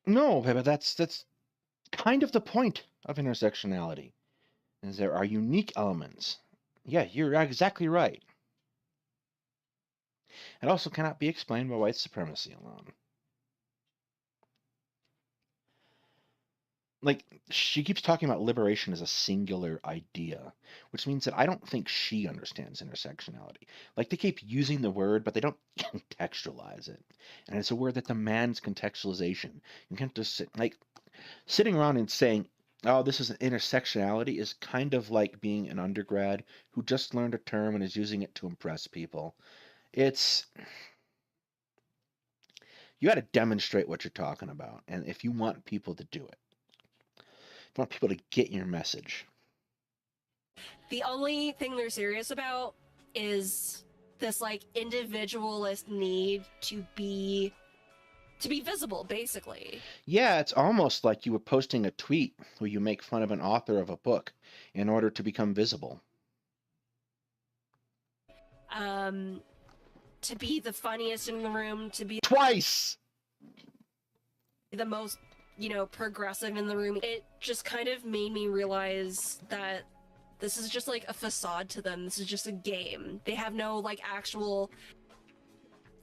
No, but that's kind of the point of intersectionality, is there are unique elements. Yeah, you're exactly right. It also cannot be explained by white supremacy alone. Like, she keeps talking about liberation as a singular idea, which means that I don't think she understands intersectionality. Like, they keep using the word, but they don't contextualize it. And it's a word that demands contextualization. You can't just sitting around and saying, oh, this is an intersectionality is kind of like being an undergrad who just learned a term and is using it to impress people. It's you got to demonstrate what you're talking about, and if you want people to do it, if you want people to get your message.
the only thing they're serious about is this like individualist need to be visible, basically.
Yeah, it's almost like you were posting a tweet where you make fun of an author of a book in order to become visible.
To be the funniest in the room, to be
Twice!
the most progressive in the room. It just kind of made me realize that this is just like a facade to them. This is just a game. They have no like actual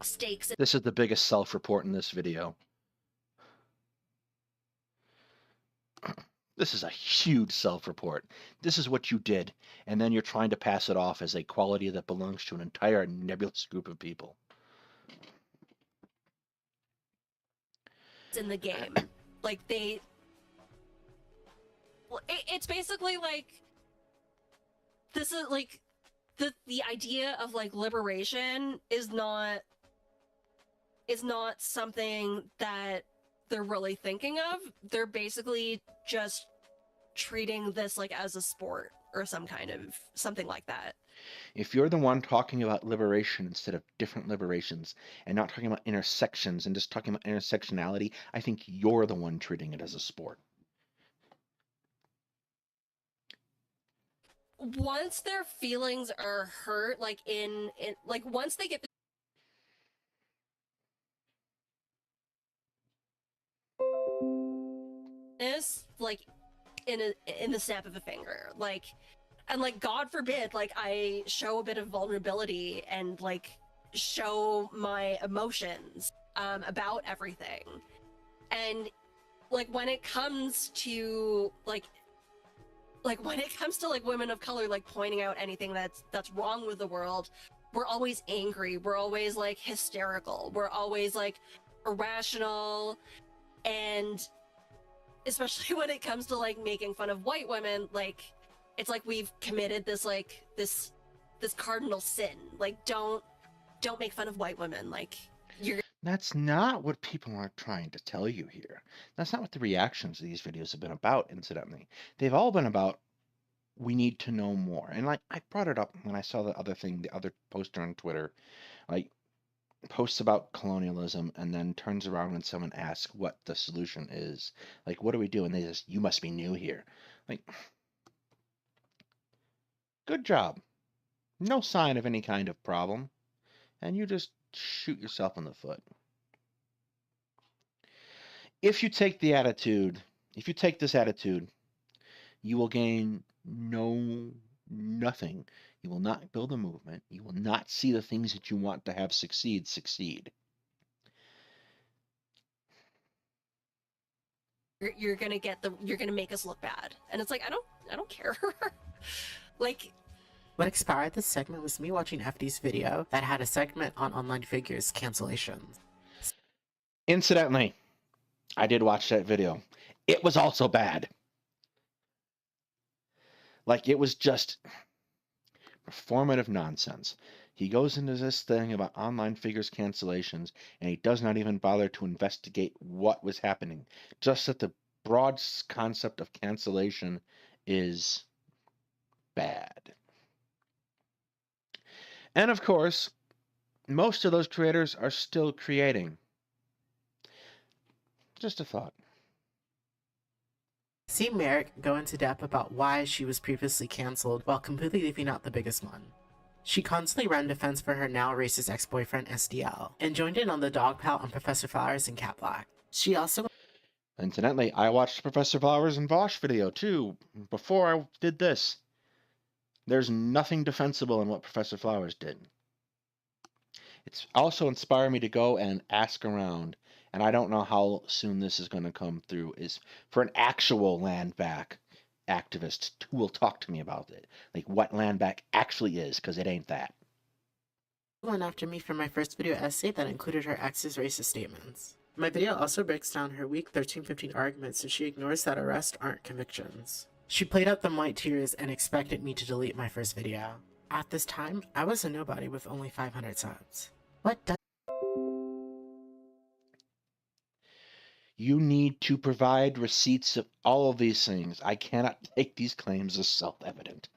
stakes.
This is the biggest self-report in this video. This is a huge self-report. This is what you did, and then you're trying to pass it off as a quality that belongs to an entire nebulous group of people.
In the game. Like it's basically like this is like the idea of like liberation is not something that they're really thinking of. They're basically just treating this like as a sport or something like that.
If you're the one talking about liberation instead of different liberations and not talking about intersections and just talking about intersectionality, I think you're the one treating it as a sport.
Once their feelings are hurt, like in like once they get this, like in the snap of a finger, like, and like God forbid, like I show a bit of vulnerability and like show my emotions about everything, and like when it comes to like women of color like pointing out anything that's wrong with the world, we're always angry, we're always like hysterical, we're always like irrational, and especially when it comes to like making fun of white women, like it's like we've committed this like this cardinal sin. Like don't make fun of white women. Like
That's not what people are trying to tell you here. That's not what the reactions to these videos have been about, incidentally. They've all been about, we need to know more. And like I brought it up when I saw the other poster on Twitter, like posts about colonialism and then turns around when someone asks what the solution is. Like, what do we do? And they just, you must be new here. Like, Good job. No sign of any kind of problem. And you just shoot yourself in the foot. If you take this attitude, you will gain nothing. You will not build a movement. You will not see the things that you want to have succeed.
You're gonna make us look bad, and it's like I don't care. Like,
What inspired this segment was me watching FD's video that had a segment on online figures cancellations.
Incidentally, I did watch that video. It was also bad. Like, it was just performative nonsense. He goes into this thing about online figures cancellations, and he does not even bother to investigate what was happening. Just that the broad concept of cancellation is bad. And of course, most of those creators are still creating. Just a thought.
See Merrick go into depth about why she was previously cancelled while completely leaving out the biggest one. She constantly ran defense for her now racist ex-boyfriend SDL, and joined in on the dog pal on Professor Flowers and Cat Black. She also...
Incidentally, I watched Professor Flowers and Vosh video too, before I did this. There's nothing defensible in what Professor Flowers did. It's also inspired me to go and ask around, and I don't know how soon this is going to come through, is for an actual land back activist who will talk to me about it. Like what land back actually is, because it ain't that.
went after me for my first video essay that included her ex's racist statements. My video also breaks down her weak 13-15 arguments, so she ignores that arrests aren't convictions. She played up the white tears and expected me to delete my first video. At this time, I was a nobody with only 500 subs. What does...
You need to provide receipts of all of these things. I cannot take these claims as self-evident.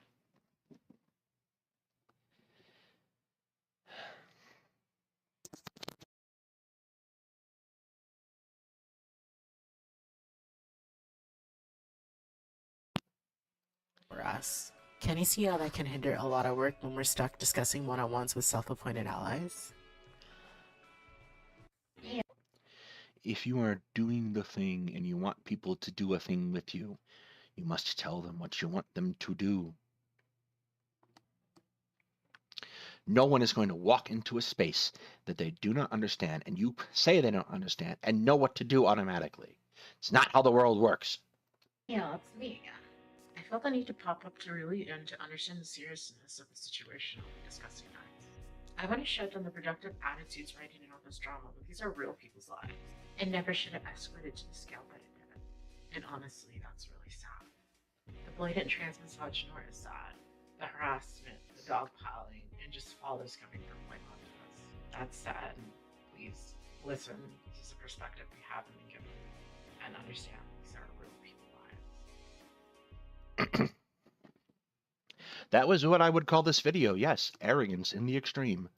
for us? Can you see how that can hinder a lot of work when we're stuck discussing one-on-ones with self-appointed allies?
If you are doing the thing and you want people to do a thing with you, you must tell them what you want them to do. No one is going to walk into a space that they do not understand, and you say they don't understand, and know what to do automatically. It's not how the world works.
Yeah, that's me. I felt the need to pop up to really and to understand the seriousness of the situation I'll be discussing next. I want to shed on the productive attitudes writing in all this drama, but these are real people's lives. It never should have escalated to the scale that it did. And honestly, that's really sad. The blatant trans misogyny is sad. The harassment, the dogpiling, and just all this coming from white leftists. That's sad. Please listen to the perspective we haven't been given and understand these are real people's lives.
That was what I would call this video. Yes, arrogance in the extreme.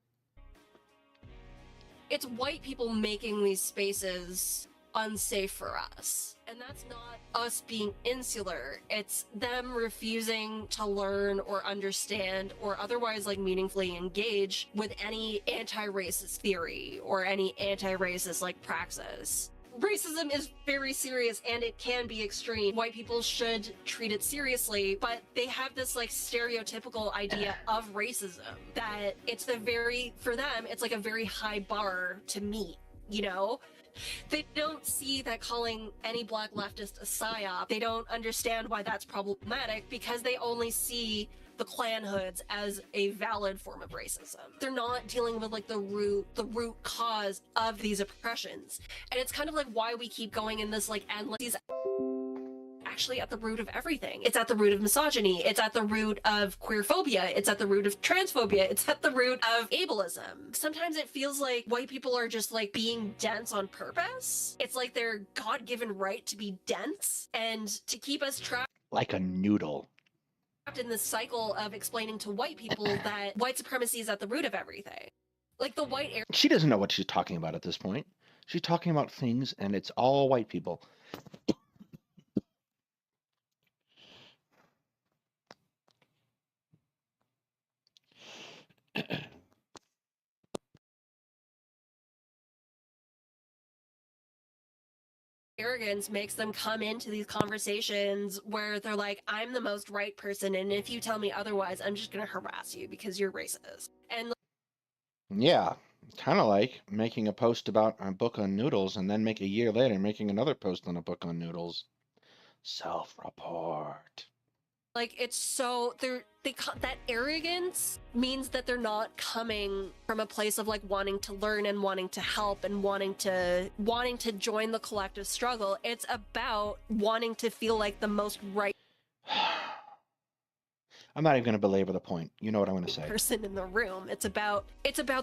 It's white people making these spaces unsafe for us. And that's not us being insular. It's them refusing to learn or understand or otherwise like meaningfully engage with any anti-racist theory or any anti-racist like praxis. Racism is very serious and it can be extreme. White people should treat it seriously, but they have this like stereotypical idea of racism that for them, it's like a very high bar to meet, you know? They don't see that calling any black leftist a psyop. They don't understand why that's problematic because they only see the Klan hoods as a valid form of racism. They're not dealing with like the root cause of these oppressions. And it's kind of like why we keep going in this like endless actually at the root of everything. It's at the root of misogyny. It's at the root of queerphobia. It's at the root of transphobia. It's at the root of ableism. Sometimes it feels like white people are just like being dense on purpose. It's like their God-given right to be dense and to keep us trapped
Like a noodle.
in this cycle of explaining to white people that white supremacy is at the root of everything. Like the white air.
She doesn't know what she's talking about at this point. She's talking about things and it's all white people.
arrogance makes them come into these conversations where they're like, I'm the most right person, and if you tell me otherwise, I'm just gonna harass you because you're racist. And
Yeah, kind of like making a post about a book on noodles and then make a year later making another post on a book on noodles. Self-report.
like, it's so that arrogance means that they're not coming from a place of like wanting to learn and wanting to help and wanting to join the collective struggle. It's about wanting to feel like the most right
I'm not even going to belabor the point. You know what I'm going to say.
person in the room. It's about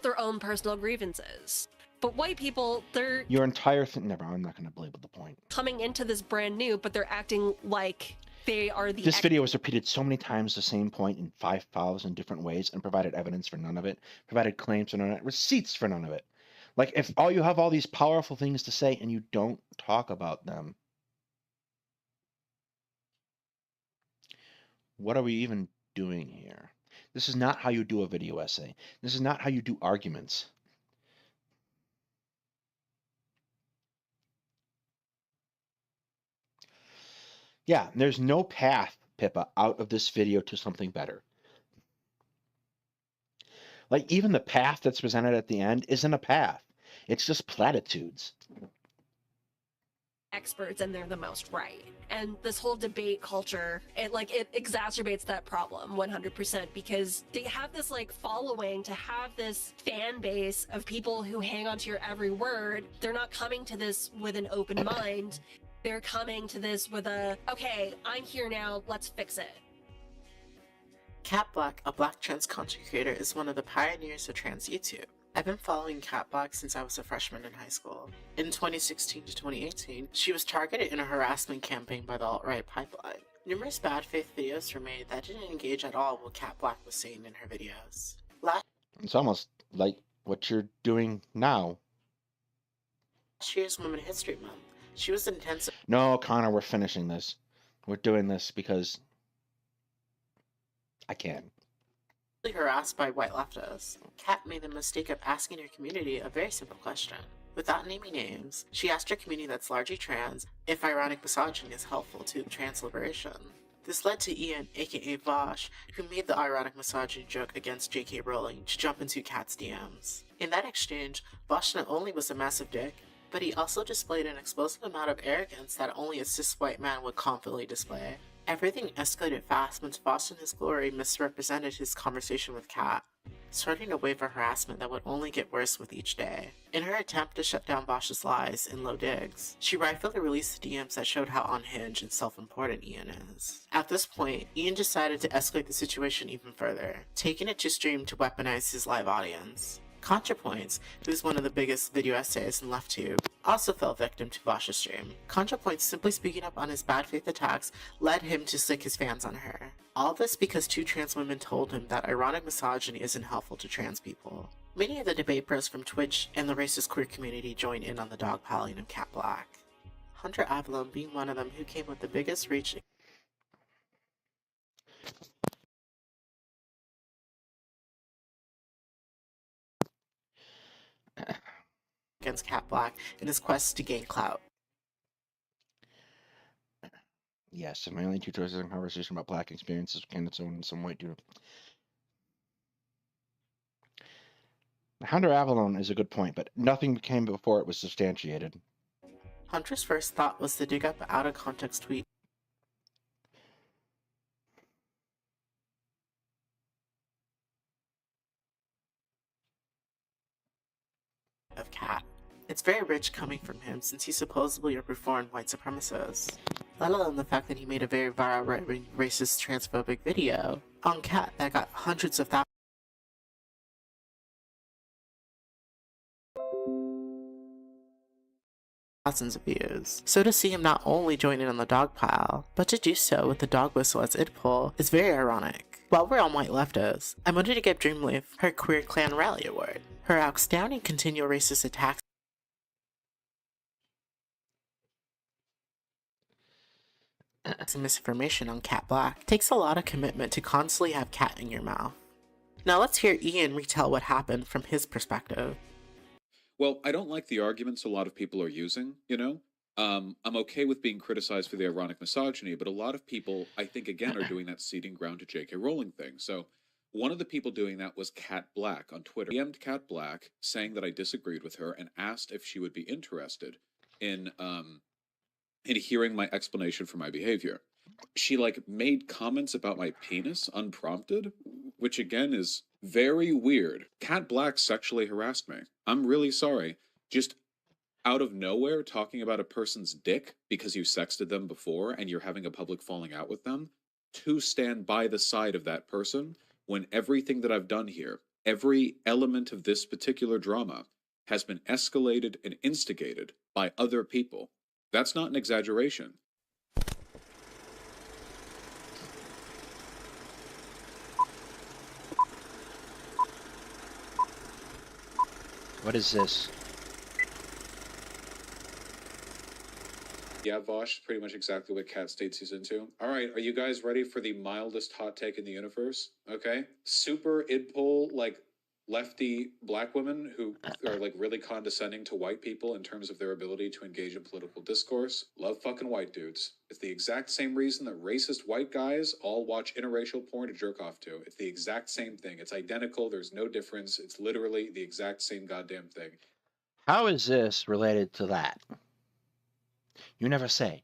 their own personal grievances. But white people, they're
Your entire thing. Never. I'm not going to belabor the point.
coming into this brand new, but they're acting like they are the
This video was repeated so many times, the same point in 5,000 different ways, and provided evidence for none of it, provided claims for none of it, receipts for none of it. Like, if all you have all these powerful things to say and you don't talk about them, what are we even doing here? This is not how you do a video essay. This is not how you do arguments. Yeah, there's no path, Pippa, out of this video to something better. Like, even the path that's presented at the end isn't a path. It's just platitudes.
experts and they're the most right. And this whole debate culture, it exacerbates that problem 100% because they have this like following, to have this fan base of people who hang on to your every word. They're not coming to this with an open mind. They're coming to this with a, okay, I'm here now, let's fix it.
Cat Black, a black trans content creator, is one of the pioneers of trans YouTube. I've been following Cat Black since I was a freshman in high school. In 2016 to 2018, she was targeted in a harassment campaign by the alt-right pipeline. Numerous bad faith videos were made that didn't engage at all with what Cat Black was saying in her videos.
It's almost like what you're doing now.
Last year's Women's History Month, she was intensive.
No, Connor, we're finishing this. We're doing this because I can.
Harassed by white leftists. Kat made the mistake of asking her community a very simple question. Without naming names, she asked her community that's largely trans if ironic misogyny is helpful to trans liberation. This led to Ian, aka Vosh, who made the ironic misogyny joke against J.K. Rowling, to jump into Kat's DMs. In that exchange, Vosh not only was a massive dick, but he also displayed an explosive amount of arrogance that only a cis white man would confidently display. Everything escalated fast once Voss in his glory misrepresented his conversation with Kat, starting a wave of harassment that would only get worse with each day. In her attempt to shut down Voss's lies and low digs, she rightfully released the DMs that showed how unhinged and self-important Ian is. At this point, Ian decided to escalate the situation even further, taking it to stream to weaponize his live audience. ContraPoints, who's one of the biggest video essayists in LeftTube, also fell victim to Vosh's stream. ContraPoints simply speaking up on his bad faith attacks led him to slick his fans on her. All this because two trans women told him that ironic misogyny isn't helpful to trans people. Many of the debate pros from Twitch and the racist queer community joined in on the dogpiling of Cat Black. Hunter Avalon being one of them, who came with the biggest reach against Cat Black in his quest to gain clout.
Yes, my only two choices in conversation about black experiences became its own and some white dude. Hunter Avalon is a good point, but nothing came before it was substantiated.
Hunter's first thought was to dig up an out-of-context tweet of Cat. It's very rich coming from him since he's supposedly a reformed white supremacist. Let alone the fact that he made a very viral right-wing racist transphobic video on Cat that got hundreds of thousands of views. So to see him not only join in on the dog pile, but to do so with the dog whistle as it pull is very ironic. While we're on white leftists, I wanted to give Dreamleaf her Queer Clan Rally Award. Her outstanding continual racist attacks and misinformation on Cat Black takes a lot of commitment to constantly have cat in your mouth. Now let's hear Ian retell what happened from his perspective.
Well, I don't like the arguments a lot of people are using, you know? I'm okay with being criticized for the ironic misogyny, but a lot of people, I think, again, are doing that ceding ground to J.K. Rowling thing. So one of the people doing that was Cat Black on Twitter. I DM'd Cat Black saying that I disagreed with her and asked if she would be interested in hearing my explanation for my behavior. She like made comments about my penis unprompted, which again is very weird. Cat Black sexually harassed me. I'm really sorry. Just out of nowhere talking about a person's dick because you sexted them before and you're having a public falling out with them, to stand by the side of that person when everything that I've done here, every element of this particular drama, has been escalated and instigated by other people. That's not an exaggeration.
What is this?
Yeah, Vosh, pretty much exactly what Cat states he's into. All right, are you guys ready for the mildest hot take in the universe? Okay. Super idpol, like, lefty black women who are, like, really condescending to white people in terms of their ability to engage in political discourse. Love fucking white dudes. It's the exact same reason that racist white guys all watch interracial porn to jerk off to. It's the exact same thing. It's identical. There's no difference. It's literally the exact same goddamn thing.
How is this related to that? You never say.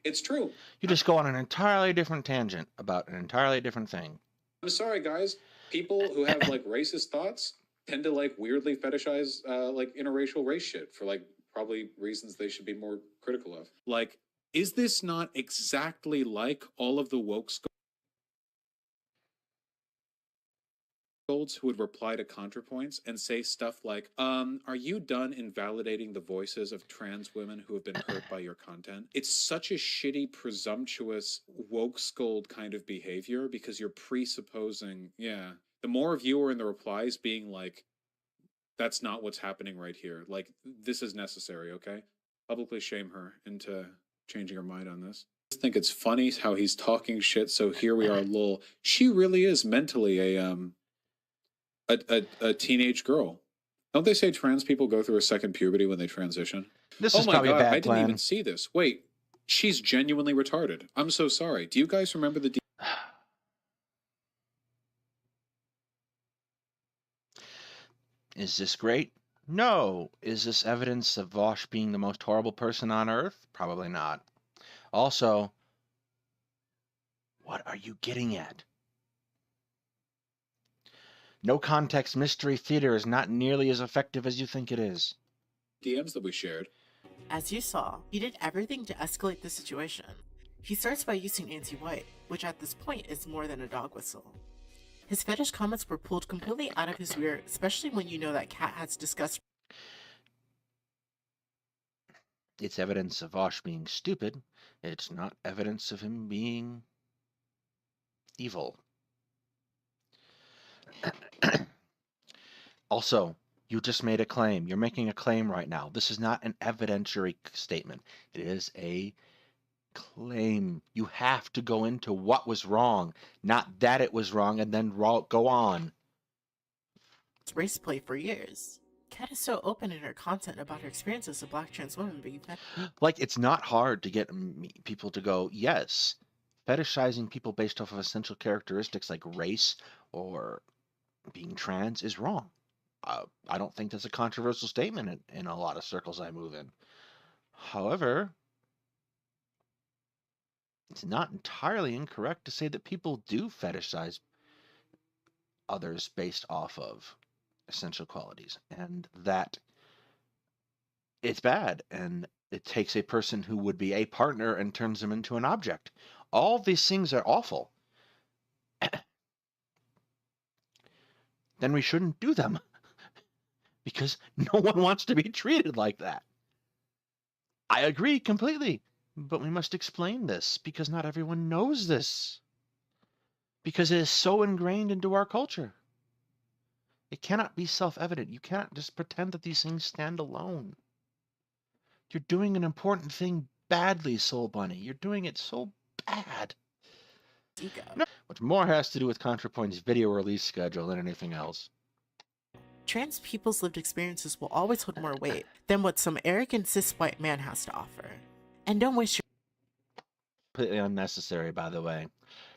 It's true.
You just go on an entirely different tangent about an entirely different thing.
I'm sorry, guys. People who have like racist thoughts tend to like weirdly fetishize like interracial race shit for like probably reasons they should be more critical of. Like, is this not exactly like all of the woke scolds who would reply to ContraPoints and say stuff like, are you done invalidating the voices of trans women who have been hurt by your content? It's such a shitty, presumptuous, woke scold kind of behavior because you're presupposing, yeah. The more of you are in the replies being like, that's not what's happening right here. Like, this is necessary, okay? Publicly shame her into changing her mind on this. I think it's funny how he's talking shit, so here we are, lol. She really is mentally a teenage girl. Don't they say trans people go through a second puberty when they transition?
This
Oh
is
my
probably
God,
a bad
I didn't
plan.
even see this. Wait, she's genuinely retarded. I'm so sorry. Do you guys remember the
Is this great? No. Is this evidence of Vosh being the most horrible person on earth? Probably not. Also, what are you getting at? No context mystery theater is not nearly as effective as you think it is.
DMs that we shared?
As you saw, he did everything to escalate the situation. He starts by using anti-white, which at this point is more than a dog whistle. His fetish comments were pulled completely out of his rear, especially when you know that Cat has discussed.
It's evidence of Vosh being stupid. It's not evidence of him being evil. Also, you just made a claim. You're making a claim right now. This is not an evidentiary statement. It is a claim. You have to go into what was wrong, not that it was wrong, and then go on.
Race play for years. Kat is so open in her content about her experience as a black trans woman being
like, it's not hard to get people to go, yes, fetishizing people based off of essential characteristics like race or being trans is wrong. I don't think that's a controversial statement in a lot of circles I move in. However, it's not entirely incorrect to say that people do fetishize others based off of essential qualities, and that it's bad, and it takes a person who would be a partner and turns them into an object. All these things are awful. Then we shouldn't do them. Because no one wants to be treated like that. I agree completely, but we must explain this because not everyone knows this. Because it is so ingrained into our culture. It cannot be self-evident. You cannot just pretend that these things stand alone. You're doing an important thing badly, Soulbunni. You're doing it so bad. No, which more has to do with ContraPoint's video release schedule than anything else.
Trans people's lived experiences will always hold more weight than what some arrogant cis white man has to offer. And don't waste your
Completely unnecessary, by the way.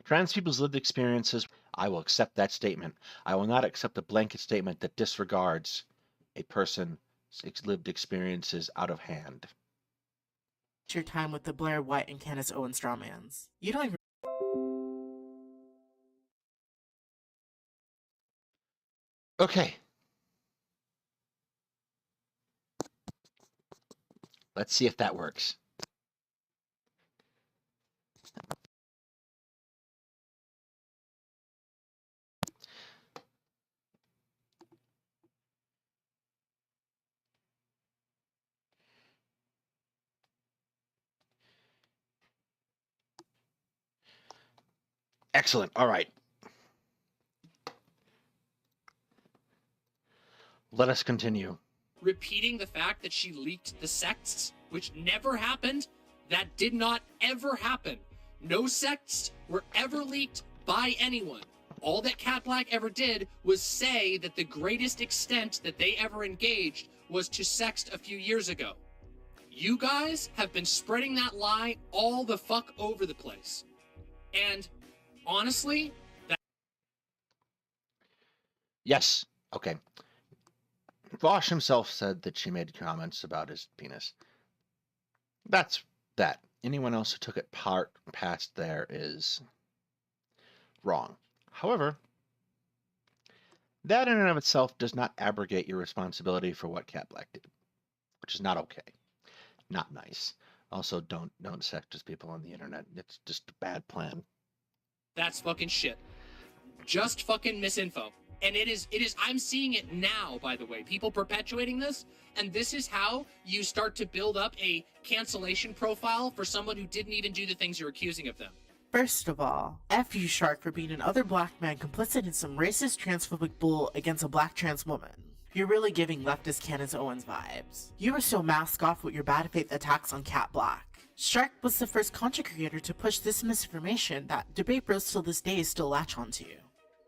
Trans people's lived experiences, I will accept that statement. I will not accept a blanket statement that disregards a person's lived experiences out of hand.
time with the Blair White and Candace Owens strawmans. You don't even
Okay. Let's see if that works. Excellent. All right. Let us continue.
Repeating the fact that she leaked the sects, which never happened. That did not ever happen. No sects were ever leaked by anyone. All that Cat Black ever did was say that the greatest extent that they ever engaged was to sext a few years ago. You guys have been spreading that lie all the fuck over the place. And honestly,
Yes. Okay. Vosh himself said that she made comments about his penis. That's that. Anyone else who took it past there is wrong. However, that in and of itself does not abrogate your responsibility for what Cat Black did, which is not okay. Not nice. Also, don't sexist people on the internet. It's just a bad plan.
that's fucking shit. Just fucking misinfo. And it is, I'm seeing it now, by the way, people perpetuating this, and this is how you start to build up a cancellation profile for someone who didn't even do the things you're accusing of them.
First of all, F you Shark for being another black man complicit in some racist transphobic bull against a black trans woman. You're really giving leftist Candace Owens vibes. You were so mask off with your bad faith attacks on Cat Black. Shark was the first content creator to push this misinformation that debate bros till this day still latch onto.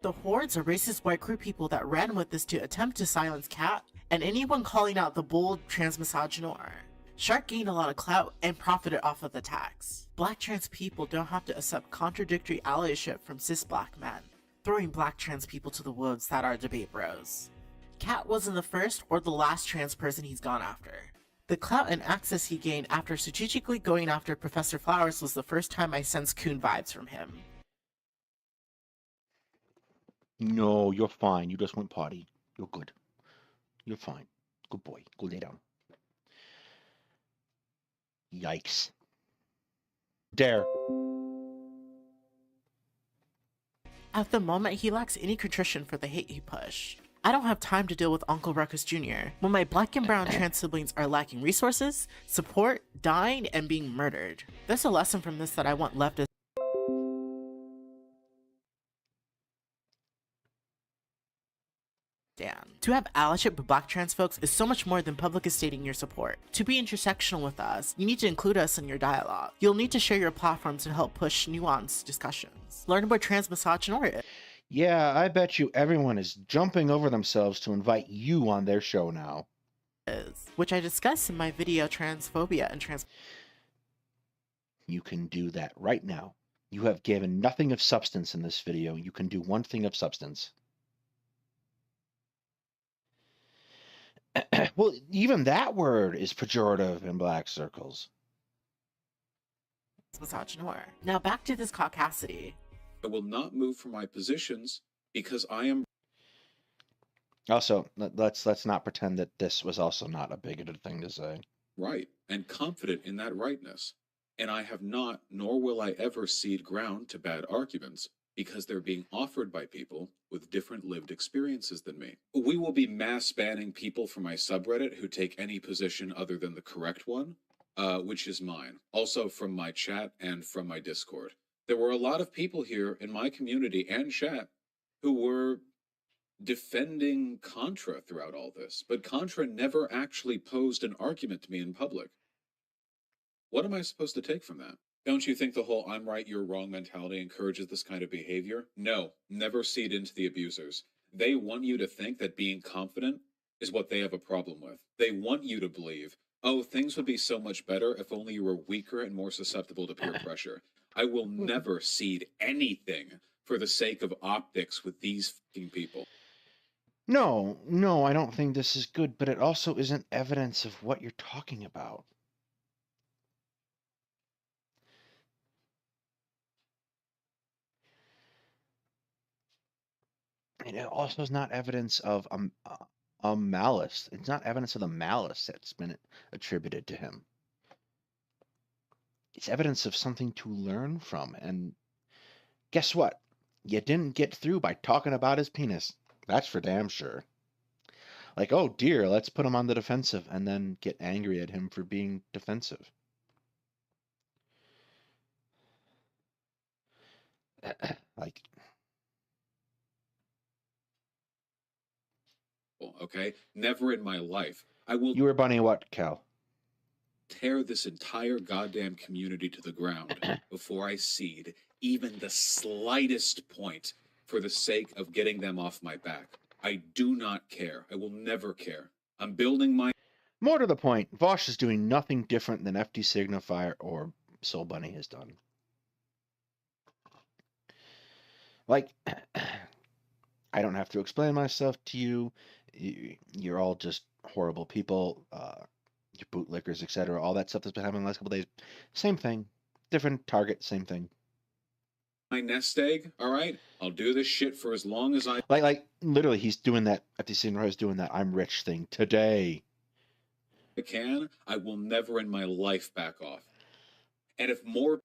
The hordes of racist white queer people that ran with this to attempt to silence Cat, and anyone calling out the bold trans misogynoir. Shark gained a lot of clout and profited off of the attacks. Black trans people don't have to accept contradictory allyship from cis black men, throwing black trans people to the wolves that are debate bros. Cat wasn't the first or the last trans person he's gone after. The clout and access he gained after strategically going after Professor Flowers was the first time I sensed coon vibes from him.
No, you're fine. You just went potty. You're good. You're fine. Good boy. Go lay down. Yikes. Dare.
At the moment, he lacks any contrition for the hate he pushed. I don't have time to deal with Uncle Ruckus Jr. when my black and brown trans siblings are lacking resources, support, dying, and being murdered. There's a lesson from this that I want leftists to have allyship with black trans folks is so much more than publicly stating your support. To be intersectional with us, you need to include us in your dialogue. You'll need to share your platforms to help push nuanced discussions. Learn about trans misogynoir.
Yeah, I bet you everyone is jumping over themselves to invite you on their show now.
Which I discussed in my video Transphobia and
You can do that right now. You have given nothing of substance in this video. You can do one thing of substance. Well, even that word is pejorative in black circles.
misogynoir. Now back to this caucasity.
I will not move from my positions because I am
Also, let's not pretend that this was also not a bigoted thing to say.
right and confident in that rightness. And I have not, nor will I ever cede ground to bad arguments because they're being offered by people with different lived experiences than me. We will be mass banning people from my subreddit who take any position other than the correct one, which is mine. Also from my chat and from my Discord. There were a lot of people here in my community and chat who were defending Contra throughout all this, but Contra never actually posed an argument to me in public. What am I supposed to take from that? Don't you think the whole I'm right, you're wrong mentality encourages this kind of behavior? No, never cede into the abusers. They want you to think that being confident is what they have a problem with. They want you to believe, oh, things would be so much better if only you were weaker and more susceptible to peer pressure. I will never cede anything for the sake of optics with these fucking people.
No, no, I don't think this is good, but it also isn't evidence of what you're talking about. And it also is not evidence of a malice. It's not evidence of the malice that's been attributed to him. It's evidence of something to learn from. And guess what? You didn't get through by talking about his penis. That's for damn sure. Like, oh dear, let's put him on the defensive and then get angry at him for being defensive. Like,
okay? Never in my life. I will
you were Bunny what, Cal?
tear this entire goddamn community to the ground before I cede even the slightest point for the sake of getting them off my back. I do not care. I will never care. I'm building my...
More to the point, Vosh is doing nothing different than FD Signifier or Soulbunni has done. Like, I don't have to explain myself to you. You're all just horrible people. Your bootlickers, etc. All that stuff that's been happening the last couple days. Same thing. Different target, same thing.
My nest egg, all right? I'll do this shit for as long as I...
Like literally, he's doing that. FD Signifier is doing that I'm rich thing today.
I can. I will never in my life back off. And if more...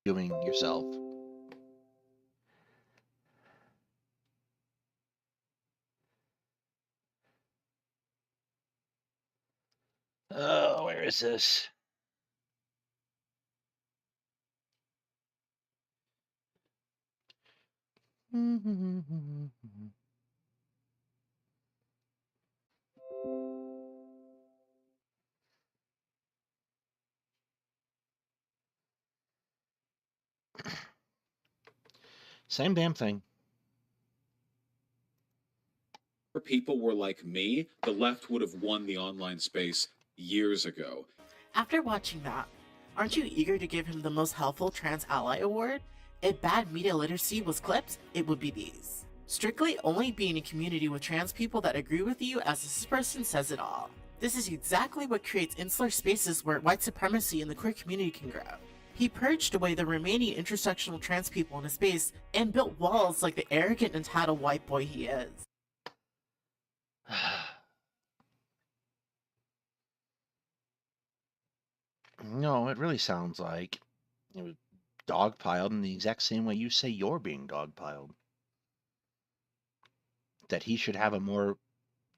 Doing yourself. Oh, where is this? Same damn thing.
If people were like me, the left would have won the online space years ago.
After watching that, aren't you eager to give him the most helpful trans ally award? If bad media literacy was clips, it would be these. Strictly only be in a community with trans people that agree with you, as this person says it all. This is exactly what creates insular spaces where white supremacy in the queer community can grow. He purged away the remaining intersectional trans people in his space and built walls like the arrogant and entitled white boy he is.
No, it really sounds like it was dogpiled in the exact same way you say you're being dogpiled. That he should have a more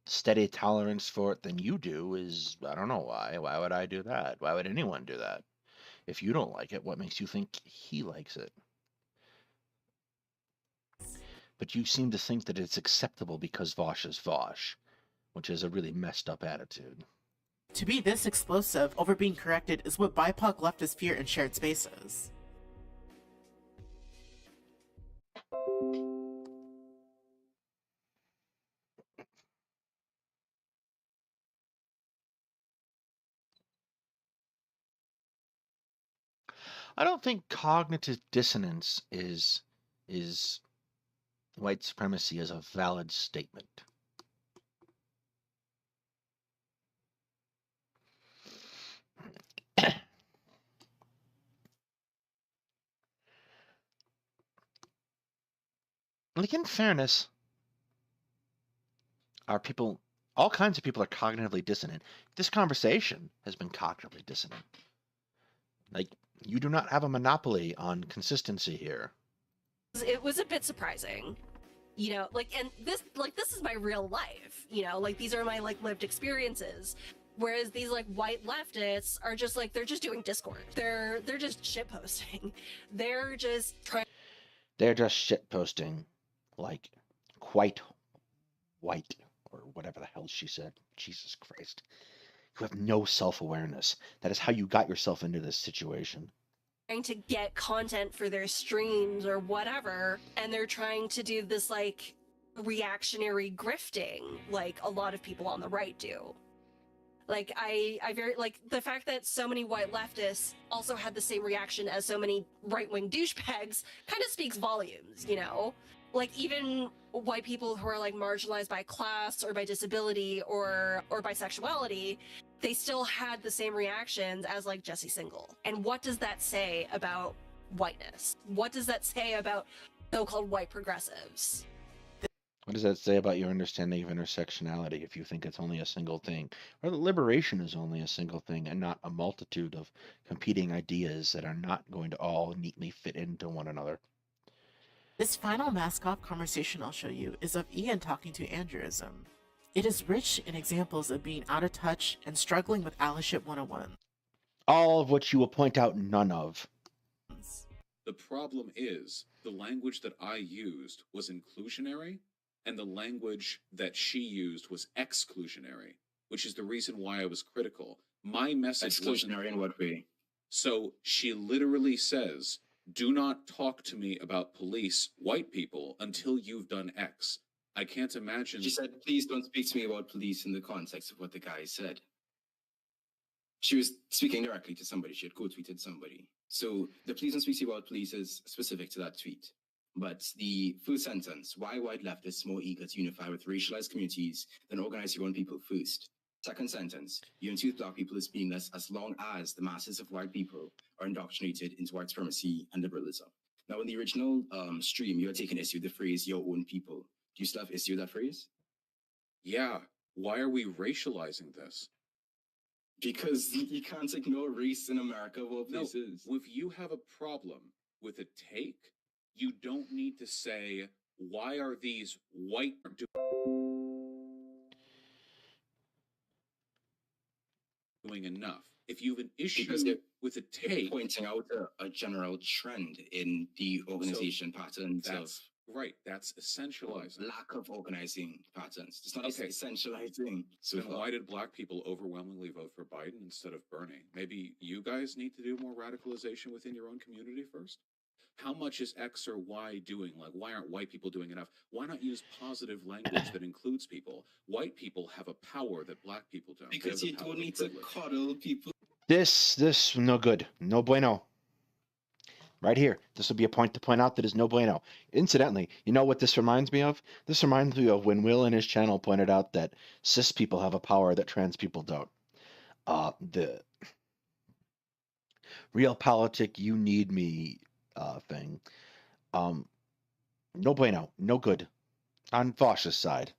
steady tolerance for it than you do is, I don't know why. Why would I do that? Why would anyone do that? If you don't like it, what makes you think he likes it? But you seem to think that it's acceptable because Vosh is Vosh, which is a really messed up attitude.
To be this explosive over being corrected is what BIPOC leftists fear in shared spaces.
I don't think cognitive dissonance is white supremacy is a valid statement. Like, in fairness, all kinds of people are cognitively dissonant. This conversation has been cognitively dissonant. Like, you do not have a monopoly on consistency here.
It was a bit surprising, you know, like, and this is my real life, you know, like, these are my, like, lived experiences. Whereas these, like, white leftists are just, like, they're just doing Discord. They're just shitposting. They're just
shitposting, like, quite white, or whatever the hell she said. Jesus Christ. You have no self-awareness. That is how you got yourself into this situation.
trying to get content for their streams or whatever, and they're trying to do this, like, reactionary grifting, like a lot of people on the right do. Like, I very, like, the fact that so many white leftists also had the same reaction as so many right-wing douchebags kind of speaks volumes, you know? Like, even white people who are, like, marginalized by class or by disability or bisexuality, they still had the same reactions as, like, Jesse Single. And what does that say about whiteness? What does that say about so-called white progressives?
What does that say about your understanding of intersectionality if you think it's only a single thing? Or that liberation is only a single thing and not a multitude of competing ideas that are not going to all neatly fit into one another?
This final mask-off conversation I'll show you is of Ian talking to Andrewism. It is rich in examples of being out of touch and struggling with allyship 101.
All of which you will point out none of.
The problem is, the language that I used was inclusionary, and the language that she used was exclusionary, which is the reason why I was critical. My message wasn't...
Exclusionary in what way?
So she literally says, do not talk to me about police, white people, until you've done X. I can't imagine...
She said, please don't speak to me about police in the context of what the guy said. She was speaking directly to somebody. She had quote-tweeted somebody. So the please don't speak to me about police is specific to that tweet. But the first sentence, why white leftists more eager to unify with racialized communities than organize your own people first. Second sentence, unity with black people is meaningless as long as the masses of white people are indoctrinated into white supremacy and liberalism. Now, in the original stream, you are taking issue with the phrase, your own people. Do you still have issue with that phrase?
Yeah, why are we racializing this?
Because you can't ignore race in America of all places.
No, if you have a problem with a take, you don't need to say, why are these white doing enough? If you have an issue with a take...
pointing out a general trend in the organization patterns
that's right, that's essentializing.
Lack of organizing patterns. It's not essentializing. So
then why did black people overwhelmingly vote for Biden instead of Bernie? Maybe you guys need to do more radicalization within your own community first? How much is X or Y doing? Like, why aren't white people doing enough? Why not use positive language that includes people? White people have a power that black people don't.
Because you don't need to coddle people.
This, no good. No bueno. Right here. This will be a point to point out that is no bueno. Incidentally, you know what this reminds me of? This reminds me of when Will in his channel pointed out that cis people have a power that trans people don't. The realpolitik, you need me thing. No bueno. No good. On Vosh's side.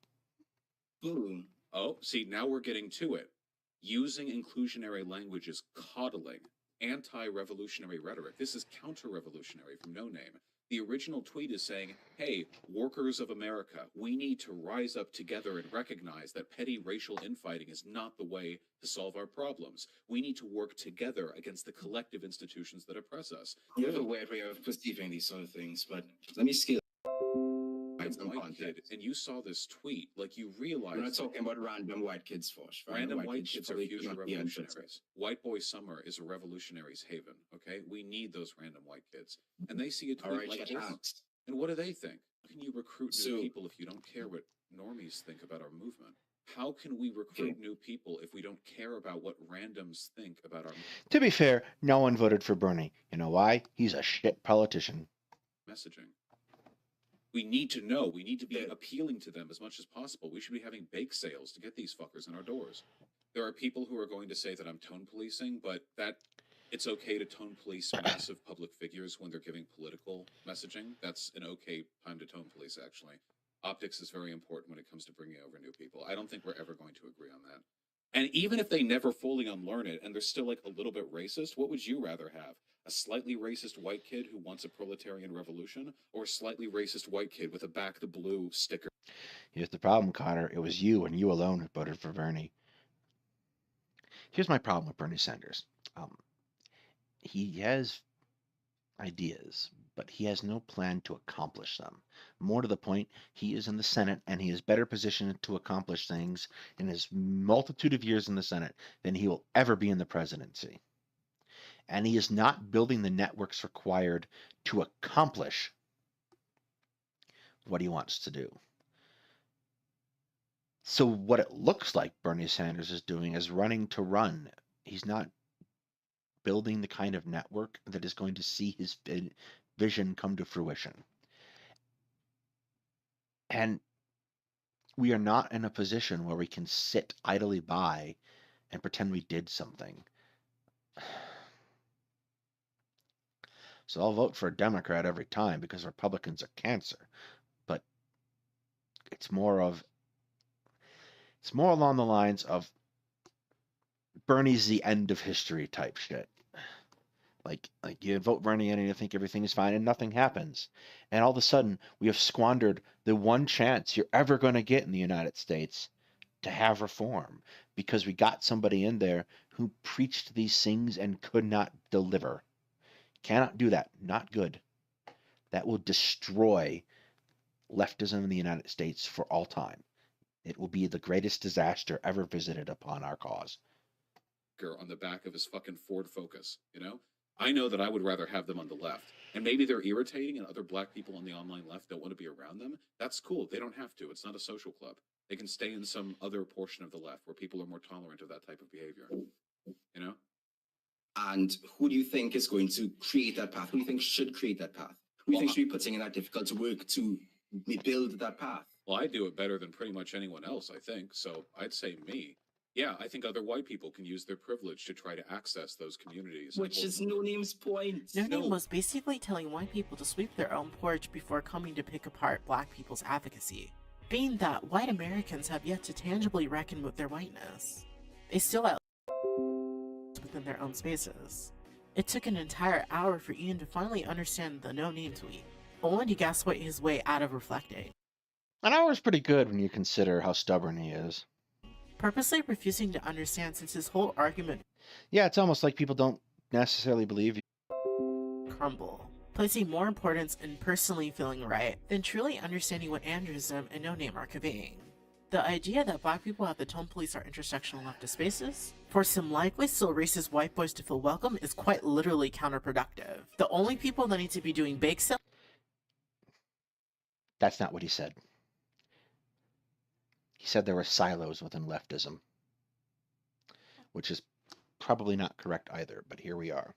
Boom.
Oh, see, now we're getting to it. Using inclusionary language is coddling, anti-revolutionary rhetoric. This is counter-revolutionary from No Name. The original tweet is saying, hey, workers of America, we need to rise up together and recognize that petty racial infighting is not the way to solve our problems. We need to work together against the collective institutions that oppress us.
You have a weird way of perceiving these sort of things, but let me scale.
White kid, and you saw this tweet, like you realize...
We're not talking about random white kids, Fosh.
Random white kids are future revolutionaries. White Boy Summer is a revolutionary's haven, okay? We need those random white kids. And they see a tweet like this, and what do they think? How can you recruit new people if you don't care what normies think about our movement? How can we recruit new people if we don't care about what randoms think about our movement?
To be fair, no one voted for Bernie. You know why? He's a shit politician.
Messaging. We need to know. We need to be appealing to them as much as possible. We should be having bake sales to get these fuckers in our doors. There are people who are going to say that I'm tone policing, but that it's okay to tone police massive public figures when they're giving political messaging. That's an okay time to tone police, actually. Optics is very important when it comes to bringing over new people. I don't think we're ever going to agree on that. And even if they never fully unlearn it and they're still like a little bit racist, what would you rather have? A slightly racist white kid who wants a proletarian revolution, or a slightly racist white kid with a back the blue sticker?
Here's the problem, Connor. It was you and you alone who voted for Bernie. Here's my problem with Bernie Sanders. He has ideas, but he has no plan to accomplish them. More to the point, he is in the Senate and he is better positioned to accomplish things in his multitude of years in the Senate than he will ever be in the presidency. And he is not building the networks required to accomplish what he wants to do. So what it looks like Bernie Sanders is doing is running to run. He's not building the kind of network that is going to see his vision come to fruition. And we are not in a position where we can sit idly by and pretend we did something. So I'll vote for a Democrat every time because Republicans are cancer. But it's more along the lines of Bernie's the end of history type shit. Like you vote Bernie in and you think everything is fine and nothing happens. And all of a sudden we have squandered the one chance you're ever going to get in the United States to have reform because we got somebody in there who preached these things and could not deliver. Cannot do that. Not good. That will destroy leftism in the United States for all time. It will be the greatest disaster ever visited upon our cause.
On the back of his fucking Ford Focus, you know? I know that I would rather have them on the left. And maybe they're irritating and other black people on the online left don't want to be around them. That's cool. They don't have to. It's not a social club. They can stay in some other portion of the left where people are more tolerant of that type of behavior. You know?
And who do you think is going to create that path? Who do you think should create that path? Who do you think should be putting in that difficult work to build that path?
Well, I do it better than pretty much anyone else, I think. So I'd say me. Yeah, I think other white people can use their privilege to try to access those communities.
Which is No Name's point.
No Name was basically telling white people to sweep their own porch before coming to pick apart black people's advocacy. Being that white Americans have yet to tangibly reckon with their whiteness. They still at within their own spaces. It took an entire hour for Ian to finally understand the No Name tweet, only to gaslight his way out of reflecting.
An hour is pretty good when you consider how stubborn he is.
Purposely refusing to understand since his whole argument.
Yeah, it's almost like people don't necessarily believe you.
Crumble, placing more importance in personally feeling right than truly understanding what Andrewism and No Name are conveying. The idea that black people have the tone police our intersectional leftist spaces, for some likely still racist white boys to feel welcome, is quite literally counterproductive. The only people that need to be doing bake sales.
That's not what he said. He said there were silos within leftism, which is probably not correct either, but here we are.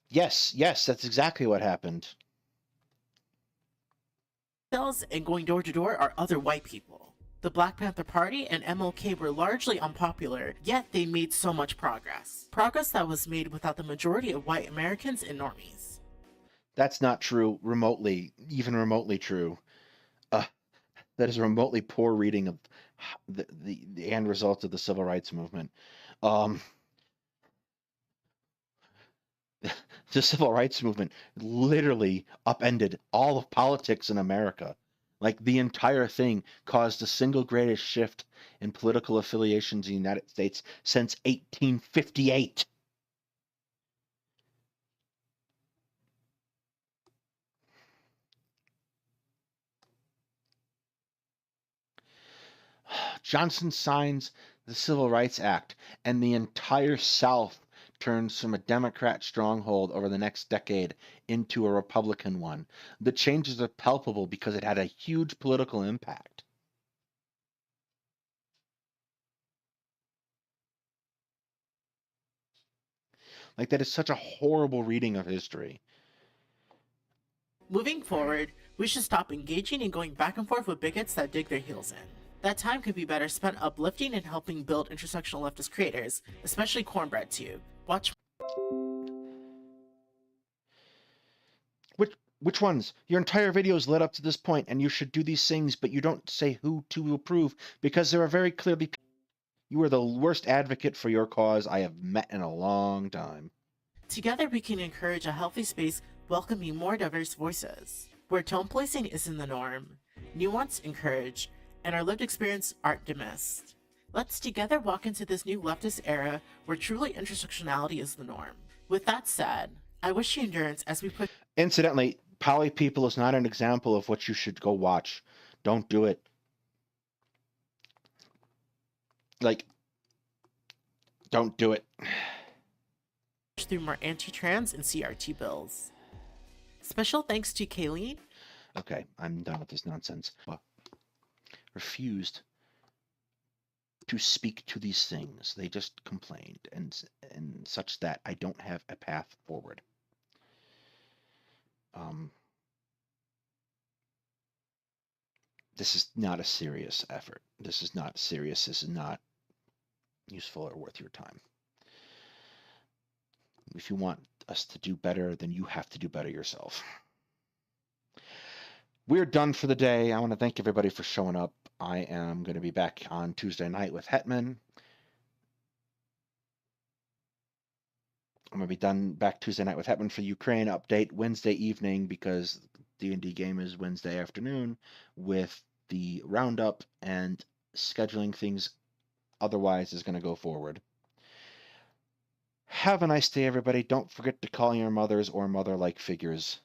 Yes, that's exactly what happened.
And going door to door are other white people. The Black Panther Party and MLK were largely unpopular, yet they made so much progress. Progress that was made without the majority of white Americans and normies.
That's not true remotely, even remotely true. That is a remotely poor reading of the end result of the civil rights movement. The civil rights movement literally upended all of politics in America. Like, the entire thing caused the single greatest shift in political affiliations in the United States since 1858. Johnson signs the Civil Rights Act, and the entire South turns from a Democrat stronghold over the next decade into a Republican one. The changes are palpable because it had a huge political impact. Like, that is such a horrible reading of history.
Moving forward, we should stop engaging and going back and forth with bigots that dig their heels in. That time could be better spent uplifting and helping build intersectional leftist creators, especially Cornbread Tube. Watch.
Which ones? Your entire videos led up to this point, and you should do these things, but you don't say who to approve, because there are very clearly... You are the worst advocate for your cause I have met in a long time.
Together we can encourage a healthy space welcoming more diverse voices, where tone placing isn't the norm, nuance encouraged, and our lived experience aren't dismissed. Let's together walk into this new leftist era where truly intersectionality is the norm. With that said, I wish you endurance as we put...
Incidentally, Poly People is not an example of what you should go watch. Don't do it. Like, don't do it.
Through more anti-trans and CRT bills. Special thanks to Kayleen.
Okay, I'm done with this nonsense. Refused to speak to these things. They just complained, and such that I don't have a path forward. This is not a serious effort. This is not serious. This is not useful or worth your time. If you want us to do better, then you have to do better yourself. We're done for the day. I want to thank everybody for showing up. I am going to be back on Tuesday night with Hetman. I'm going to be back Tuesday night with Hetman for Ukraine update Wednesday evening, because D&D game is Wednesday afternoon, with the roundup, and scheduling things otherwise is going to go forward. Have a nice day, everybody. Don't forget to call your mothers or mother-like figures.